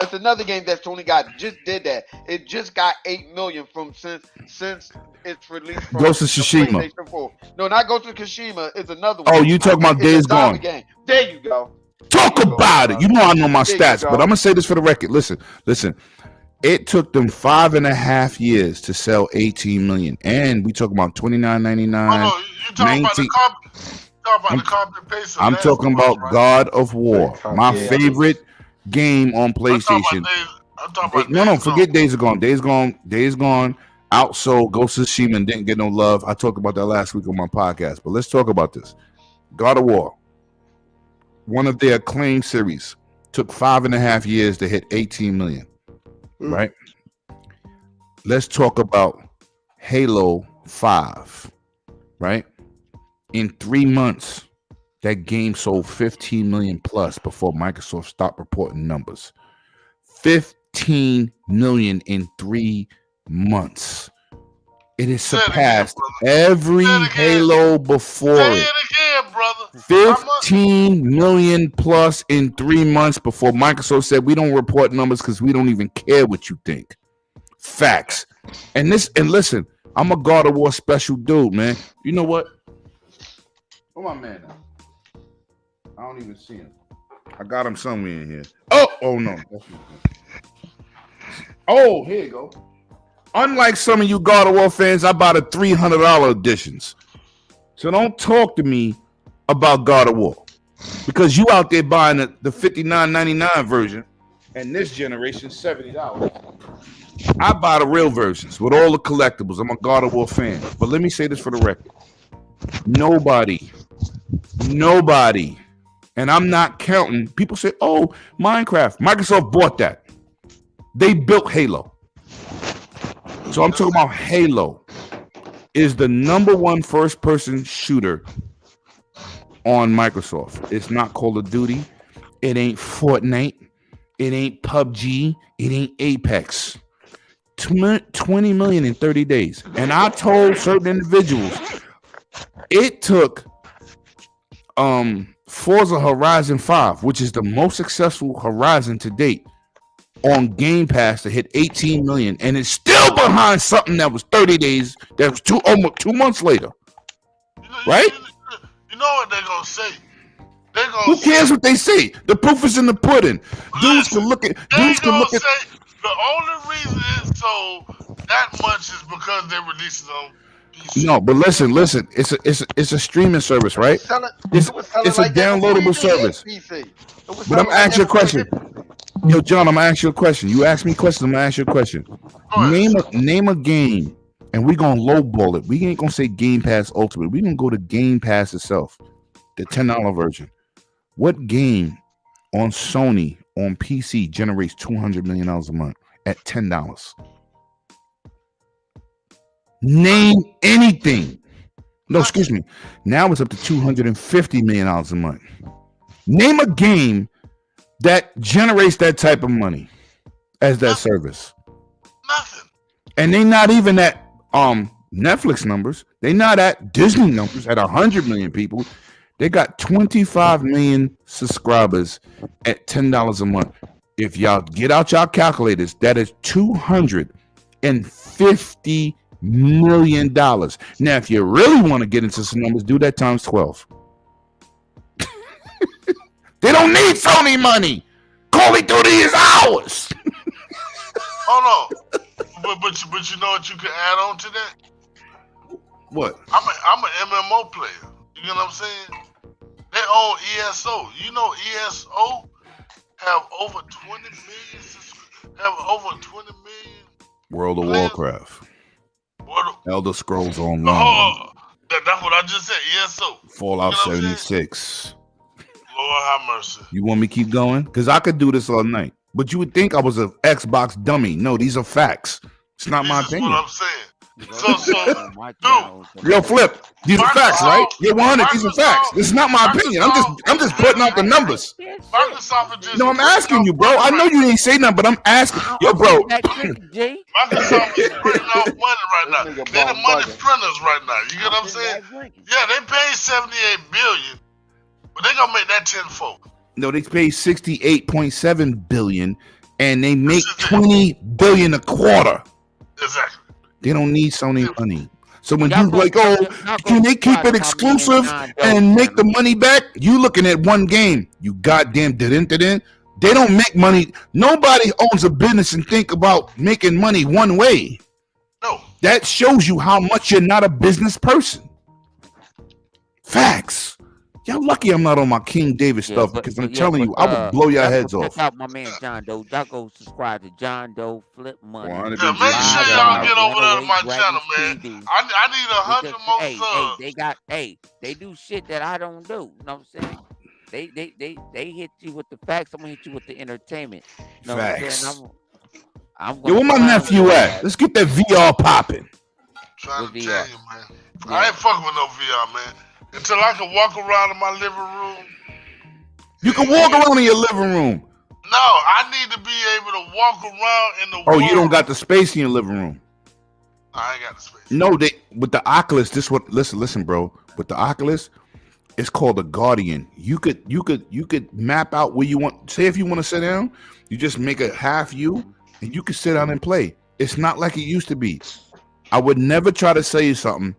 Speaker 6: It's another game that's only just did that. It just got 8 million from since it's released. From
Speaker 5: Ghost of
Speaker 6: the
Speaker 5: Tsushima.
Speaker 6: PlayStation 4. No, not Ghost of Tsushima. It's another one.
Speaker 5: Oh, you talking about
Speaker 6: It's
Speaker 5: Days
Speaker 6: a zombie
Speaker 5: Gone?
Speaker 6: game. There you go.
Speaker 5: Talk about it. You know I know my
Speaker 6: There you
Speaker 5: stats,
Speaker 6: go.
Speaker 5: but I'm gonna say this for the record. Listen. It took them 5.5 years to sell 18 million, and we talking about $29.99.
Speaker 2: Oh, no, you talking about the
Speaker 5: 19
Speaker 2: copy and paste. of
Speaker 5: I'm
Speaker 2: Last
Speaker 5: talking
Speaker 2: of Us,
Speaker 5: about
Speaker 2: right?
Speaker 5: God of War, my
Speaker 4: Yeah.
Speaker 5: favorite game on PlayStation.
Speaker 2: I'm talking about
Speaker 5: No,
Speaker 2: Days
Speaker 5: forget
Speaker 2: Gone.
Speaker 5: Days Gone. Days Gone outsold Ghost of Tsushima and didn't get no love. I talked about that last week on my podcast, but let's talk about this. God of War, one of their acclaimed series, took 5.5 years to hit 18 million. Right? Let's talk about Halo 5. Right? In 3 months, that game sold 15 million plus before Microsoft stopped reporting numbers. 15 million in 3 months. It has
Speaker 2: Say it again,
Speaker 5: surpassed
Speaker 2: brother.
Speaker 5: every
Speaker 2: Say it again.
Speaker 5: Halo before
Speaker 2: Say
Speaker 5: it.
Speaker 2: it again, brother.
Speaker 5: 15 million plus in 3 months before Microsoft said we don't report numbers because we don't even care what you think. Facts. And listen, I'm a God of War special dude, man. You know what? Where my man at? I don't even see him. I got him somewhere in here. Oh no. That's not him. Oh, here you go. Unlike some of you God of War fans, I bought a $300 editions. So don't talk to me about God of War because you out there buying the $59.99 version, and this generation $70. I buy the real versions with all the collectibles. I'm a God of War fan, but let me say this for the record: nobody, and I'm not counting. People say, "Oh, Minecraft." Microsoft bought that. They built Halo. So I'm talking about Halo is the number one first-person shooter on Microsoft. It's not Call of Duty. It ain't Fortnite. It ain't PUBG. It ain't Apex. 20 million in 30 days. And I told certain individuals it took Forza Horizon 5, which is the most successful Horizon to date, on Game Pass to hit 18 million, and it's still behind something that was 30 days. That was almost 2 months later. Right?
Speaker 2: You know what they're gonna say? They're gonna
Speaker 5: Who cares what they say? The proof is in the pudding. Dudes can look at. Dudes can look at.
Speaker 2: The only reason it's so that much is because they released it on PC.
Speaker 5: No, but listen. It's a streaming service, right? It's a downloadable service. But I'm gonna ask you a question. Yo, John, I'm gonna ask you a question. You ask me questions, I'm gonna ask you a question. Name a game, and we're gonna lowball it. We ain't gonna say Game Pass Ultimate. We're gonna go to Game Pass itself, the $10 version. What game on Sony on PC generates $200 million a month at $10? Name anything. No, excuse me. Now it's up to $250 million a month. Name a game that generates that type of money as that service.
Speaker 2: Nothing.
Speaker 5: And they not even at Netflix numbers. They not at Disney numbers at 100 million people. They got 25 million subscribers at $10 a month. If y'all get out y'all calculators, that is $250 million. Now, if you really want to get into some numbers, do that times 12. They don't need Sony money. Call of Duty is ours.
Speaker 2: Hold on. But you know what you can add on to that?
Speaker 5: What?
Speaker 2: I'm an MMO player. You know what I'm saying? They own ESO. You know ESO have over 20 million.
Speaker 5: World of
Speaker 2: players.
Speaker 5: Warcraft.
Speaker 2: What?
Speaker 5: Elder Scrolls Online.
Speaker 2: Oh, that's what I just said. ESO.
Speaker 5: Fallout
Speaker 2: You know what I'm
Speaker 5: 76.
Speaker 2: Lord have mercy.
Speaker 5: You want me to keep going? Because I could do this all night. But you would think I was an Xbox dummy. No, these are facts. It's not my
Speaker 2: This is
Speaker 5: opinion.
Speaker 2: what I'm saying. So,
Speaker 5: Yo, Flip, these are facts, right? You're 100. These are facts. This is not my opinion. I'm just putting out the numbers.
Speaker 2: Microsoft is just.
Speaker 5: No, I'm asking you, bro. I know you ain't say nothing, but I'm asking. Yo, bro.
Speaker 2: Microsoft is printing off money right now. They're the money printers right now. You get what I'm saying? Yeah, they paid $78 billion, but they gonna make that tenfold.
Speaker 5: No, they pay 68.7 billion, and they make 20 billion a quarter.
Speaker 2: Exactly.
Speaker 5: They don't need Sony money. So when you like, oh, can they keep it exclusive and make the money back? You looking at one game. You goddamn didn't. They don't make money. Nobody owns a business and think about making money one way.
Speaker 2: No.
Speaker 5: That shows you how much you're not a business person. Facts. Y'all lucky I'm not on my King David stuff because I'm telling you, I would blow your heads off.
Speaker 1: Check out my man John Doe. Y'all go subscribe to John Doe Flip Money.
Speaker 2: Yeah, make sure y'all get over there to my channel, man. I need 100 more subs.
Speaker 1: They do shit that I don't do. You know what I'm saying? They hit you with the facts. I'm gonna hit you with the entertainment. You know
Speaker 5: Facts.
Speaker 1: What I'm
Speaker 5: Yo, where my nephew at? Let's get that VR popping.
Speaker 2: Trying to tell you, man. I ain't fucking with no VR, man. Until I can walk around in my living room.
Speaker 5: You can walk around in your living room.
Speaker 2: No, I need to be able to walk around in the
Speaker 5: Oh, you don't got the space in your living room.
Speaker 2: I ain't got the space.
Speaker 5: No, they with the Oculus, listen, bro. With the Oculus, it's called a Guardian. You could map out where you want. Say if you want to sit down, you just make a half U and you can sit down and play. It's not like it used to be. I would never try to say something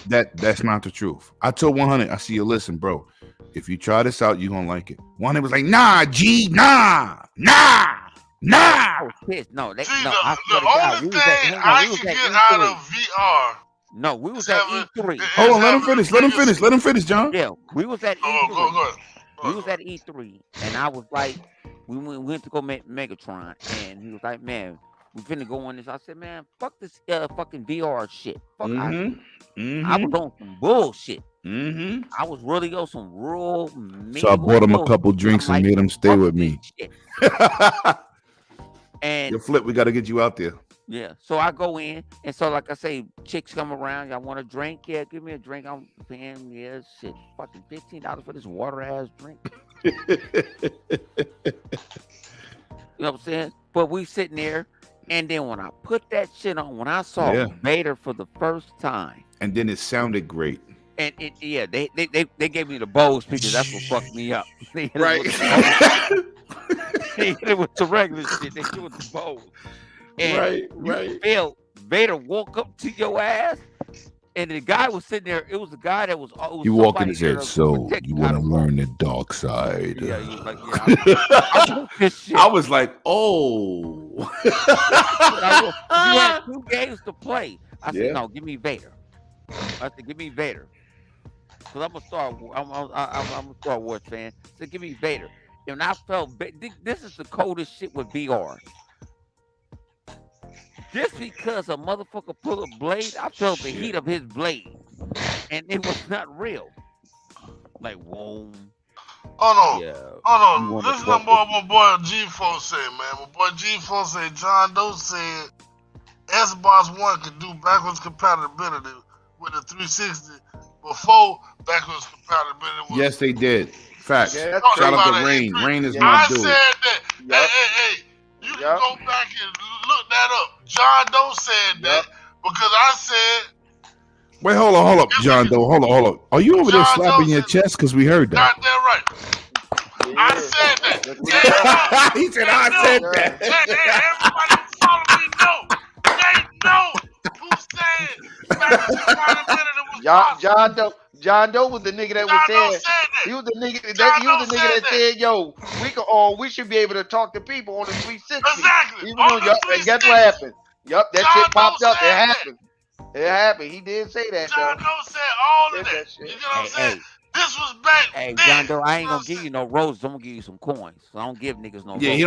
Speaker 5: that's not the truth. I told 100, I see you, listen, bro. If you try this out, you're gonna like it. 100 was like, nah, G, nah.
Speaker 1: I was pissed. No,
Speaker 2: See, the only thing I can get out of VR.
Speaker 1: No, we was at E3.
Speaker 5: Hold on, let him finish, John.
Speaker 1: Yeah, we was at E3.
Speaker 2: Go ahead.
Speaker 1: We was at E3, and I was like, we went to go make Megatron, and he was like, man, we finna go on this. I said, man, fuck this fucking VR shit. Fuck, I was on some bullshit. I was really on some real.
Speaker 5: So I bought him a couple drinks and made him stay with me.
Speaker 1: And
Speaker 5: your Flip, we got to get you out there.
Speaker 1: Yeah, so I go in, and so like I say, chicks come around. Y'all want a drink? Yeah, give me a drink. I'm paying, yeah, shit, fucking $15 for this water ass drink. You know what I'm saying? But we sitting there, and then when I put that shit on, when I saw Vader for the first time,
Speaker 5: and then it sounded great.
Speaker 1: And they gave me the Bose picture. That's what fucked me up.
Speaker 5: Right.
Speaker 1: They hit it with the regular shit. They do it the bowl. And
Speaker 5: Right,
Speaker 1: you
Speaker 5: right.
Speaker 1: felt Vader walk up to your ass, and the guy was sitting there. It was the guy that was. It was
Speaker 5: You walk in
Speaker 1: somebody
Speaker 5: his
Speaker 1: there
Speaker 5: head,
Speaker 1: to
Speaker 5: so
Speaker 1: protect
Speaker 5: you
Speaker 1: out
Speaker 5: want to
Speaker 1: of
Speaker 5: learn the dark side.
Speaker 1: Yeah, he was like, I want this shit.
Speaker 5: I was like, oh.
Speaker 1: You had 2 games to play. I said,
Speaker 5: Yeah.
Speaker 1: no, give me Vader. I said, give me Vader. Because I'm a Star Wars fan. So give me Vader. And I felt this is the coldest shit with VR. Just because a motherfucker pull a blade, I felt the heat of his blade. And it was not real. Like, whoa.
Speaker 2: Hold on.
Speaker 1: Yeah.
Speaker 2: Hold
Speaker 1: You
Speaker 2: on.
Speaker 1: wanna
Speaker 2: Listen to
Speaker 1: fuck
Speaker 2: my boy G4 say, man. My boy G4 say John Doe said Xbox One could do backwards compatibility with the 360 before backwards compatibility was.
Speaker 5: Yes, they did. Facts.
Speaker 6: Yeah, that's
Speaker 5: Shout out
Speaker 2: crazy.
Speaker 5: to Rain. Rain is
Speaker 6: Yeah.
Speaker 5: my
Speaker 2: I
Speaker 5: dude.
Speaker 2: said that.
Speaker 6: Yup.
Speaker 2: Hey. You can
Speaker 6: Yup.
Speaker 2: go back and look that up. John Doe said that because I said
Speaker 5: Wait, hold up, John Doe. Hold on. Are you over there
Speaker 2: John
Speaker 5: slapping
Speaker 2: Doe
Speaker 5: your
Speaker 2: said-
Speaker 5: chest? Because we heard that.
Speaker 2: not that right. I said that.
Speaker 6: That's
Speaker 2: They
Speaker 6: what
Speaker 2: know.
Speaker 5: He said,
Speaker 2: They
Speaker 5: I
Speaker 2: know.
Speaker 5: said that.
Speaker 2: Everybody who follow me know. They know who said backwards compatibility was possible.
Speaker 6: John Doe was the nigga that was
Speaker 2: John Doe
Speaker 6: saying.
Speaker 2: said
Speaker 6: He
Speaker 2: that.
Speaker 6: was the nigga
Speaker 2: John
Speaker 6: he was the
Speaker 2: Doe
Speaker 6: nigga
Speaker 2: said
Speaker 6: that said, "Yo, we should be able to talk to people on the 360."
Speaker 2: Exactly.
Speaker 6: Even
Speaker 2: On
Speaker 6: though,
Speaker 2: the
Speaker 6: yup, and guess what
Speaker 2: 360.
Speaker 6: happened? Yup, that
Speaker 2: John
Speaker 6: shit popped
Speaker 2: Doe
Speaker 6: up. It
Speaker 2: said that.
Speaker 6: happened. It happened. He did say that
Speaker 2: John
Speaker 6: though.
Speaker 2: Doe said all of
Speaker 6: Said
Speaker 2: that.
Speaker 6: that shit.
Speaker 2: You get what I'm
Speaker 1: Hey,
Speaker 2: saying?
Speaker 1: hey.
Speaker 2: This was back
Speaker 1: Hey,
Speaker 2: then.
Speaker 1: John Doe, I ain't
Speaker 2: You know
Speaker 1: gonna
Speaker 2: what
Speaker 1: give
Speaker 2: I'm
Speaker 1: you no roses. I'm gonna give you some coins. So I don't give niggas no
Speaker 5: Yeah,
Speaker 1: roses.
Speaker 5: he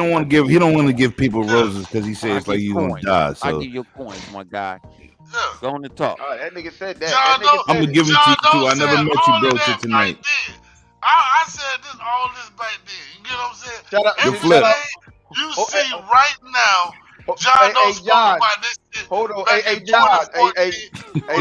Speaker 5: don't want to give people roses because he
Speaker 1: I
Speaker 5: says like
Speaker 1: give
Speaker 5: you gonna
Speaker 1: coins.
Speaker 5: die.
Speaker 1: I
Speaker 5: So
Speaker 1: give you coins, my guy.
Speaker 2: saying? Yeah.
Speaker 1: Go on and talk.
Speaker 6: Oh, that nigga said that.
Speaker 2: John
Speaker 6: That nigga
Speaker 2: Doe,
Speaker 5: I'm
Speaker 6: said
Speaker 5: gonna
Speaker 6: it.
Speaker 5: give it to
Speaker 2: John
Speaker 5: you
Speaker 2: Doe
Speaker 5: too. I never
Speaker 2: said
Speaker 5: met you,
Speaker 2: all
Speaker 5: bro,
Speaker 2: of
Speaker 5: till
Speaker 2: that back
Speaker 5: tonight.
Speaker 2: then. I said this all this back then. You get what I'm saying?
Speaker 6: Shout out,
Speaker 5: The flip.
Speaker 2: Everything you
Speaker 6: Oh,
Speaker 2: see
Speaker 6: hey,
Speaker 2: right now, John
Speaker 6: hey,
Speaker 2: Doe
Speaker 6: hey,
Speaker 2: spoke
Speaker 6: John.
Speaker 2: about this shit
Speaker 6: Hold on,
Speaker 2: back
Speaker 6: hey,
Speaker 2: in
Speaker 6: John,
Speaker 2: 2014,
Speaker 6: hey,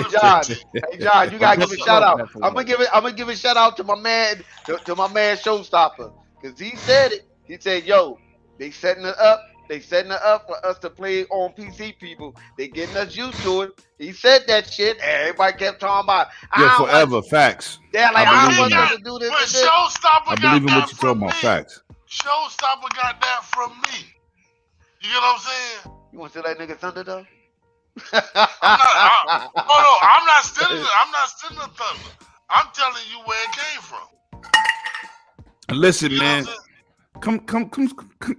Speaker 6: John,
Speaker 2: 2015.
Speaker 6: hey, John, you gotta
Speaker 1: What's
Speaker 6: give a
Speaker 1: up,
Speaker 6: shout out.
Speaker 1: Buffalo?
Speaker 6: I'm gonna give a shout out to my man, to my man Showstopper, cause he said it. He said, "Yo, they setting it up. They setting it up for us to play on PC. People, they getting us used to it." He said that shit. And everybody kept talking about.
Speaker 5: Yeah,
Speaker 6: I want,
Speaker 5: forever. Facts.
Speaker 6: they're like,
Speaker 5: I
Speaker 6: I
Speaker 5: believe
Speaker 6: want
Speaker 5: in
Speaker 6: us
Speaker 5: that.
Speaker 6: to do this
Speaker 2: But
Speaker 6: and this.
Speaker 2: Showstopper
Speaker 5: I
Speaker 2: got
Speaker 5: believe in
Speaker 2: that
Speaker 5: what you're talking
Speaker 2: from
Speaker 5: about.
Speaker 2: me.
Speaker 5: Facts.
Speaker 2: Showstopper got that from me. You get what I'm saying?
Speaker 6: You want to steal that nigga thunder though?
Speaker 2: I'm not stealing the thunder. I'm telling you where it came from.
Speaker 5: Listen,
Speaker 2: You know what I'm
Speaker 5: man.
Speaker 2: saying?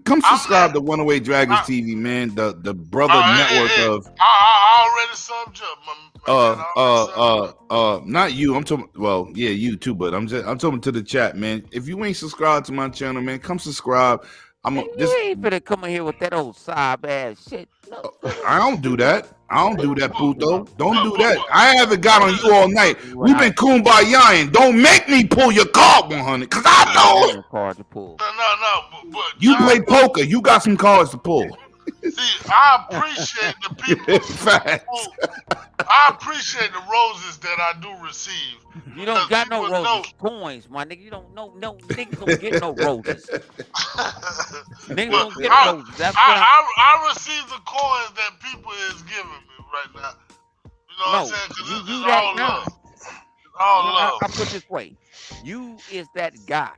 Speaker 5: Come subscribe to 108 Dragons TV, man. The brother network of
Speaker 2: I already subbed up, my man. I already subbed up.
Speaker 5: not you. I'm talking. Well, yeah, you too. But I'm talking to the chat, man. If you ain't subscribed to my channel, man, come subscribe.
Speaker 1: You ain't finna come in here with that old sob ass shit. No.
Speaker 5: I don't do that. I don't do that, Puto. Don't do that. I haven't got on you all night. We've been kumbayaing. Don't make me pull your card 100, cause I know
Speaker 1: No card to pull.
Speaker 2: No, but
Speaker 5: you
Speaker 2: John,
Speaker 5: play poker. You got some cards to pull.
Speaker 2: see, I appreciate the people.
Speaker 5: Facts.
Speaker 2: I appreciate the roses that I do receive.
Speaker 1: You don't got no
Speaker 2: People
Speaker 1: roses. Coins, my nigga. You don't know. No niggas don't get no roses. Niggas
Speaker 2: Well,
Speaker 1: don't get
Speaker 2: I-
Speaker 1: roses. That's what
Speaker 2: I receive the coins that people is giving me right now. You know what I'm
Speaker 1: No,
Speaker 2: saying? Because
Speaker 1: you
Speaker 2: it's
Speaker 1: do that
Speaker 2: all
Speaker 1: now.
Speaker 2: love. It's all love.
Speaker 1: I put it this way. You is that guy.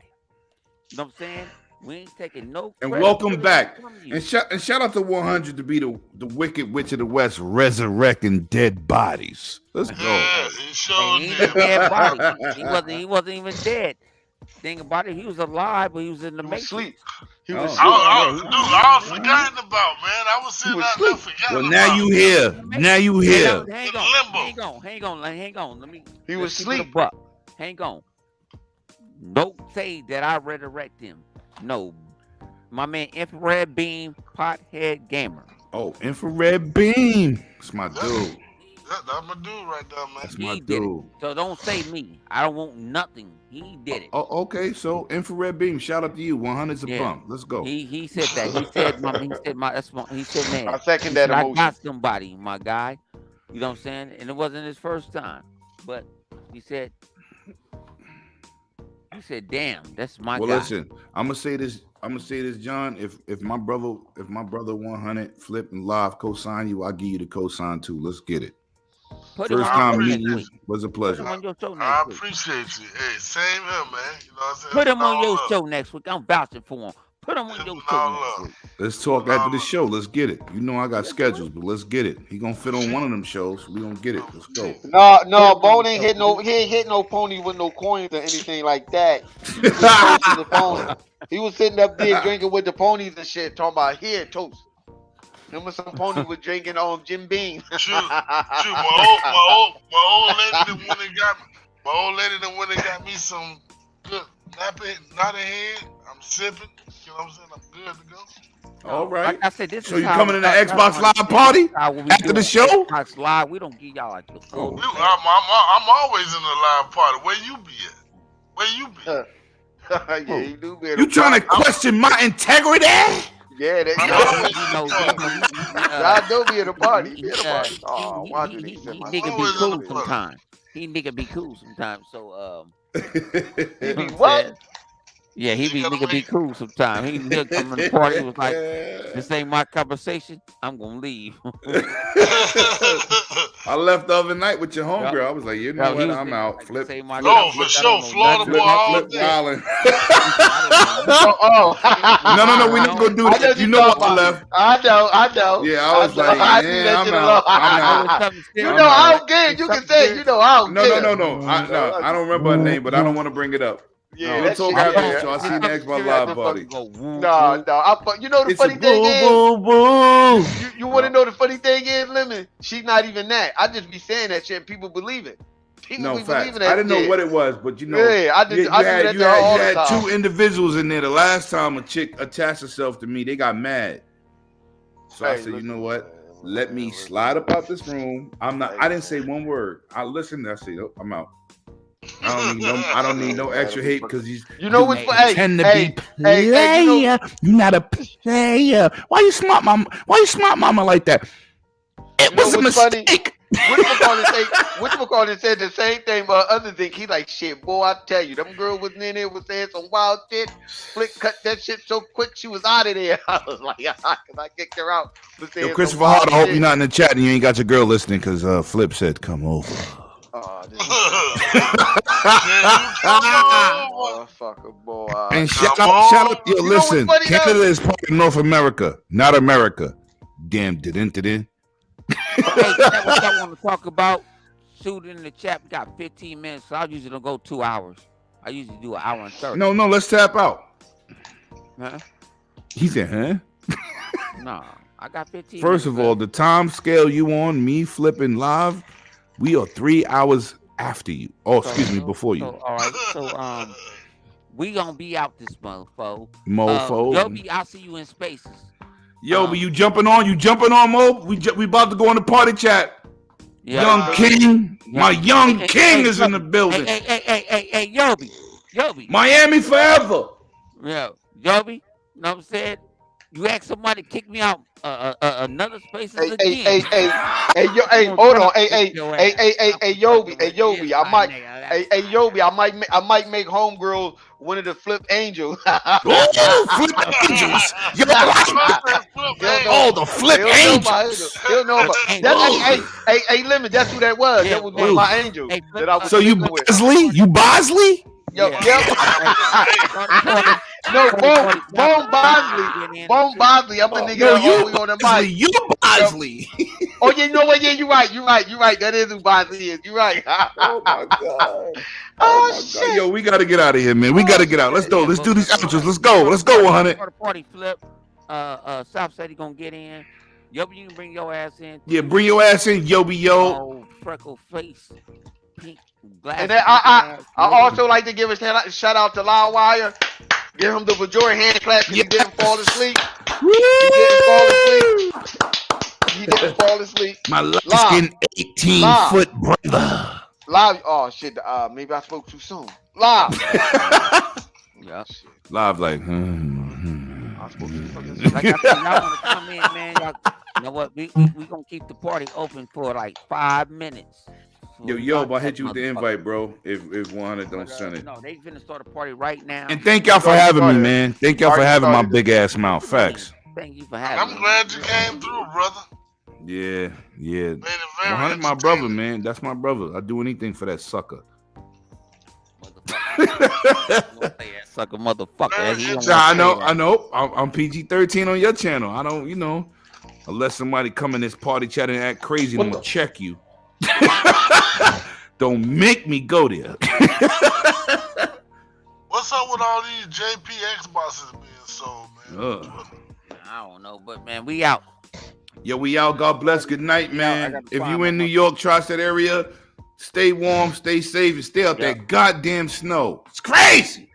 Speaker 1: You know what I'm saying? We ain't taking no
Speaker 5: And
Speaker 1: credit
Speaker 5: welcome
Speaker 1: for it
Speaker 5: back.
Speaker 1: from you.
Speaker 5: And shout out to 100 to be the Wicked Witch of the West, resurrecting dead bodies. Let's go.
Speaker 2: Yeah, he sure
Speaker 1: And he
Speaker 2: did.
Speaker 1: was a dead body. He wasn't even dead. Thing about it, he was alive, but he was in the
Speaker 6: He was
Speaker 1: matrix.
Speaker 6: asleep. He
Speaker 5: Oh.
Speaker 6: was
Speaker 2: I
Speaker 6: asleep.
Speaker 2: was forgetting about, man. I was sitting
Speaker 6: was
Speaker 2: out there
Speaker 6: asleep.
Speaker 2: forgetting
Speaker 5: Well,
Speaker 2: about.
Speaker 5: now you here. Now you here.
Speaker 1: Hang
Speaker 2: In
Speaker 1: on.
Speaker 2: limbo.
Speaker 1: Hang on. Let me.
Speaker 6: He
Speaker 1: let's
Speaker 6: was
Speaker 1: keep it a
Speaker 6: asleep.
Speaker 1: buck. Hang on. Don't say that I resurrect him. No. My man, Infrared Beam, Pothead Gamer.
Speaker 5: Oh, infrared beam. That's my dude.
Speaker 2: That's my dude right there, man.
Speaker 5: That's my
Speaker 1: He did it.
Speaker 5: dude.
Speaker 1: So don't say me. I don't want nothing. He did it.
Speaker 5: Oh, okay. So infrared beam. Shout out to you. 100's a
Speaker 1: Yeah.
Speaker 5: bump. Let's go.
Speaker 1: He said that. He said he said man.
Speaker 6: I second
Speaker 1: He
Speaker 6: that
Speaker 1: said, I
Speaker 6: emotion.
Speaker 1: got somebody, my guy. You know what I'm saying? And it wasn't his first time. But he said, damn, that's my
Speaker 5: Well,
Speaker 1: guy.
Speaker 5: listen. I'm gonna say this, John. If my brother 100 flip and live cosign you, I'll give you the cosign too. Let's get it.
Speaker 1: Put him
Speaker 5: First
Speaker 1: on
Speaker 5: time
Speaker 1: your show
Speaker 5: meeting
Speaker 1: next
Speaker 5: you
Speaker 1: week.
Speaker 5: was a
Speaker 1: Put
Speaker 5: pleasure.
Speaker 1: him on your show
Speaker 2: I
Speaker 1: next week.
Speaker 2: appreciate you. Hey, same here, man. You know what I'm saying?
Speaker 1: Put him on
Speaker 2: All
Speaker 1: your
Speaker 2: love.
Speaker 1: show next week. I'm vouching for him. Put them on your
Speaker 2: Giving
Speaker 1: show
Speaker 2: all
Speaker 1: next
Speaker 2: up.
Speaker 1: week.
Speaker 5: Let's talk after the show. Let's get it. You know I got schedules, but let's get it. He gonna fit on one of them shows. We gonna get it. Let's go.
Speaker 6: No, Bone ain't hit no. He ain't hit no pony with no coins or anything like that. He was toasting the pony. He was sitting up there drinking with the ponies and shit, talking about here toast. Him and some pony was drinking on Jim Beam.
Speaker 2: Shoot, my old lady that went and got me. My old lady that went and got me some good not ahead. I'm sipping. You know what I'm saying? I'm good to go.
Speaker 5: All right.
Speaker 1: Like I said, this
Speaker 5: So
Speaker 1: is
Speaker 5: you
Speaker 1: how
Speaker 5: coming in the
Speaker 1: that's
Speaker 5: Xbox
Speaker 1: how
Speaker 5: Live party after the
Speaker 1: do
Speaker 5: show?
Speaker 1: Xbox Live, we don't give y'all like the full.
Speaker 2: I'm always in the live party. Where you be at? Where you be?
Speaker 6: Yeah, he do better.
Speaker 5: You trying to question my integrity?
Speaker 6: Yeah, that I do be at a party. He be at a party. Oh, why do they send my
Speaker 1: Nigga
Speaker 2: Always
Speaker 1: be
Speaker 2: in
Speaker 1: cool
Speaker 2: the party.
Speaker 1: sometimes. He nigga be cool sometimes. So
Speaker 6: He be what?
Speaker 1: Yeah, he
Speaker 2: You
Speaker 1: be
Speaker 2: gotta
Speaker 1: nigga be
Speaker 2: make-
Speaker 1: cool sometimes. He'll come to the party and was like, "This ain't my conversation. I'm gonna leave."
Speaker 5: I left the other night with your homegirl. I was like, you know
Speaker 1: Yo, he
Speaker 5: what?
Speaker 1: was
Speaker 5: I'm
Speaker 1: like,
Speaker 5: out.
Speaker 1: "This
Speaker 5: Flip.
Speaker 1: ain't my
Speaker 2: No,
Speaker 1: conversation.
Speaker 2: for
Speaker 1: I
Speaker 2: sure.
Speaker 1: don't know
Speaker 2: Florida
Speaker 1: nothing
Speaker 2: boy
Speaker 1: about
Speaker 2: all
Speaker 5: Flip
Speaker 2: day.
Speaker 5: wildin'.
Speaker 6: Oh,
Speaker 5: No, we not gonna do
Speaker 6: I know
Speaker 5: that. You
Speaker 6: you
Speaker 5: know
Speaker 6: talking
Speaker 5: what I
Speaker 6: about.
Speaker 5: left?
Speaker 6: I know.
Speaker 5: Yeah, I was
Speaker 6: know.
Speaker 5: like,
Speaker 6: I do
Speaker 5: yeah,
Speaker 6: that
Speaker 5: I'm
Speaker 6: shit
Speaker 5: out.
Speaker 6: alone.
Speaker 5: I'm
Speaker 1: Know
Speaker 5: out.
Speaker 1: it's something
Speaker 6: You
Speaker 1: serious.
Speaker 6: know, I
Speaker 5: out.
Speaker 6: don't care.
Speaker 1: It's
Speaker 6: You can
Speaker 1: something
Speaker 6: say,
Speaker 1: serious.
Speaker 6: I don't
Speaker 5: No,
Speaker 6: care.
Speaker 5: no. I don't remember her name, but I don't want to bring it up.
Speaker 6: Yeah,
Speaker 5: We'll
Speaker 6: that
Speaker 5: talk
Speaker 6: shit.
Speaker 5: after
Speaker 6: Yeah.
Speaker 5: the show. I see
Speaker 1: Something
Speaker 5: next my
Speaker 1: serious,
Speaker 5: live
Speaker 1: motherfucker
Speaker 5: party.
Speaker 1: go woo,
Speaker 6: No.
Speaker 1: woo.
Speaker 6: You know the
Speaker 5: It's a
Speaker 6: funny thing is,
Speaker 5: boo.
Speaker 6: you want to know the funny thing is, Lemon? She's not even that. I just be saying that shit and people believe it. People
Speaker 5: No
Speaker 6: be
Speaker 5: facts.
Speaker 6: believing that
Speaker 5: I didn't know
Speaker 6: shit.
Speaker 5: what it was, but you know,
Speaker 6: Yeah, I do that to her all the
Speaker 5: you had
Speaker 6: time.
Speaker 5: two individuals in there. The last time a chick attached herself to me, they got mad. So I
Speaker 6: Hey,
Speaker 5: said, you know
Speaker 6: listen,
Speaker 5: what?
Speaker 6: man,
Speaker 5: Let me
Speaker 6: listen.
Speaker 5: slide up out this room. I'm not.
Speaker 6: Hey,
Speaker 5: I didn't say one word. I listened. I said, oh, I'm out. I don't need no extra hate because he's.
Speaker 6: You know what's
Speaker 1: Hey,
Speaker 6: hey,
Speaker 5: Pretend to
Speaker 6: hey,
Speaker 5: be
Speaker 6: hey,
Speaker 5: player.
Speaker 6: you know-
Speaker 5: You're not a player. Why you smart mama like that? It
Speaker 6: You know
Speaker 5: was a
Speaker 6: what's funny?
Speaker 5: mistake.
Speaker 6: Whatchamacallit said the same thing about other thing. He like, shit, boy, I tell you, them girl was in there was saying some wild shit. Flick cut that shit so quick she was out of there. I was like, cause I kicked her out. For saying
Speaker 5: Yo,
Speaker 6: some
Speaker 5: Christopher
Speaker 6: wild
Speaker 5: Hart, I hope
Speaker 6: shit.
Speaker 5: you're not in the chat and you ain't got your girl listening because Flip said come over.
Speaker 6: Oh, this
Speaker 2: Oh,
Speaker 6: motherfucker, boy.
Speaker 5: And
Speaker 2: Come
Speaker 5: shout out, yo,
Speaker 6: You know what's
Speaker 5: listen,
Speaker 6: funny, though?
Speaker 5: Canada is part of North America, not America. Damn, didn't.
Speaker 1: Hey, that what I want to talk about. Shoot in the chat. We got 15 minutes. So I usually don't go 2 hours. I usually do 1 hour and 30.
Speaker 5: No, let's tap out.
Speaker 1: Huh?
Speaker 5: He said, huh?
Speaker 1: No, I got 15
Speaker 5: First
Speaker 1: minutes
Speaker 5: of all,
Speaker 1: left.
Speaker 5: the time scale you on, me flipping live, we are 3 hours after you. Oh, excuse me, before you.
Speaker 1: All right. So, we gonna be out this mofo.
Speaker 5: Mofo.
Speaker 1: Joby, I'll see you in spaces.
Speaker 5: Yo, but you jumping on, Mo? We about to go on the party chat.
Speaker 1: Yeah.
Speaker 5: Young King, my young
Speaker 1: Hey,
Speaker 5: king
Speaker 1: hey,
Speaker 5: is in the building.
Speaker 1: Hey, Joby.
Speaker 5: Miami forever.
Speaker 1: Yeah, Joby. Know what I'm saying? You ask somebody to kick me out another spaces again.
Speaker 6: Hey, hold on, hey, Yobi, I might make homegirl one of the flip angels.
Speaker 5: Oh, flip angels. Yo, the flip angels.
Speaker 6: He'll know about hey, Lemon, that's who that was.
Speaker 1: Yeah,
Speaker 6: That was one of my angels
Speaker 1: hey,
Speaker 6: that I was
Speaker 5: So you
Speaker 6: sleeping with.
Speaker 5: Bosley? You Bosley?
Speaker 6: Yo,
Speaker 1: Yeah.
Speaker 6: no, Bone Bosley. I'm the nigga
Speaker 5: No,
Speaker 6: that
Speaker 5: you
Speaker 6: always on the
Speaker 5: Bosley.
Speaker 6: mic.
Speaker 5: You Bosley.
Speaker 6: Oh, yeah, you know what? Yeah, you're right. That is who Bosley is. You're right.
Speaker 5: Oh my god.
Speaker 6: Oh, shit.
Speaker 5: Yo, we gotta get out of here, man. We gotta get out. Let's go. Let's do these outros. Let's go. Let's go, 100.
Speaker 1: For the party flip. South said he gonna get in. Yobi, you can bring your ass in.
Speaker 5: Yeah, bring your ass in, Yobi yo.
Speaker 1: Oh, freckle face, pink glasses.
Speaker 6: And then I also like to give a shout out to Loudwire. Give him the majority hand clap because he didn't fall asleep. He didn't fall asleep.
Speaker 5: My light-skinned 18-foot brother.
Speaker 6: Live. Oh shit. Maybe I spoke too soon. Live.
Speaker 1: Yeah.
Speaker 5: Live like.
Speaker 6: I spoke too soon.
Speaker 1: Like I said, y'all wanna come in, man. Y'all, you know what? We gonna keep the party open for like 5 minutes.
Speaker 5: Yo, but I hit you with the invite, bro. If 100 don't send it.
Speaker 1: No, they finna start a party right now.
Speaker 5: And thank y'all for having me, man. Thank y'all for having my big ass mouth. Facts.
Speaker 1: Thank you for having me.
Speaker 2: I'm glad you came through, brother.
Speaker 5: Yeah.
Speaker 2: Made it very
Speaker 5: 100 my brother, man. That's my brother. I'd do anything for that sucker.
Speaker 1: Motherfucker. sucker motherfucker. He don't
Speaker 2: Nah,
Speaker 5: Nah,
Speaker 1: wanna say
Speaker 5: I
Speaker 1: that.
Speaker 5: know. I'm PG-13 on your channel. I don't, unless somebody come in this party chat and act crazy, I'm gonna check you. Don't make me go there.
Speaker 2: What's up with all these JP Xboxes being sold, man?
Speaker 1: I don't know, but man, we out.
Speaker 5: Yo, we out. God bless. Good night,
Speaker 6: I
Speaker 5: man.
Speaker 6: gotta
Speaker 5: If
Speaker 6: find
Speaker 5: you
Speaker 6: my
Speaker 5: in New York, tri-state area, stay warm, stay safe, and stay out that goddamn snow. It's crazy.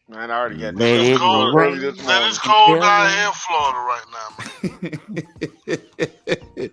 Speaker 6: Man, I already got
Speaker 1: Let
Speaker 6: this
Speaker 1: it
Speaker 2: cold.
Speaker 6: early this
Speaker 1: rain.
Speaker 2: Man,
Speaker 6: morning.
Speaker 2: it's cold
Speaker 1: Yeah.
Speaker 2: down here in Florida right now, man.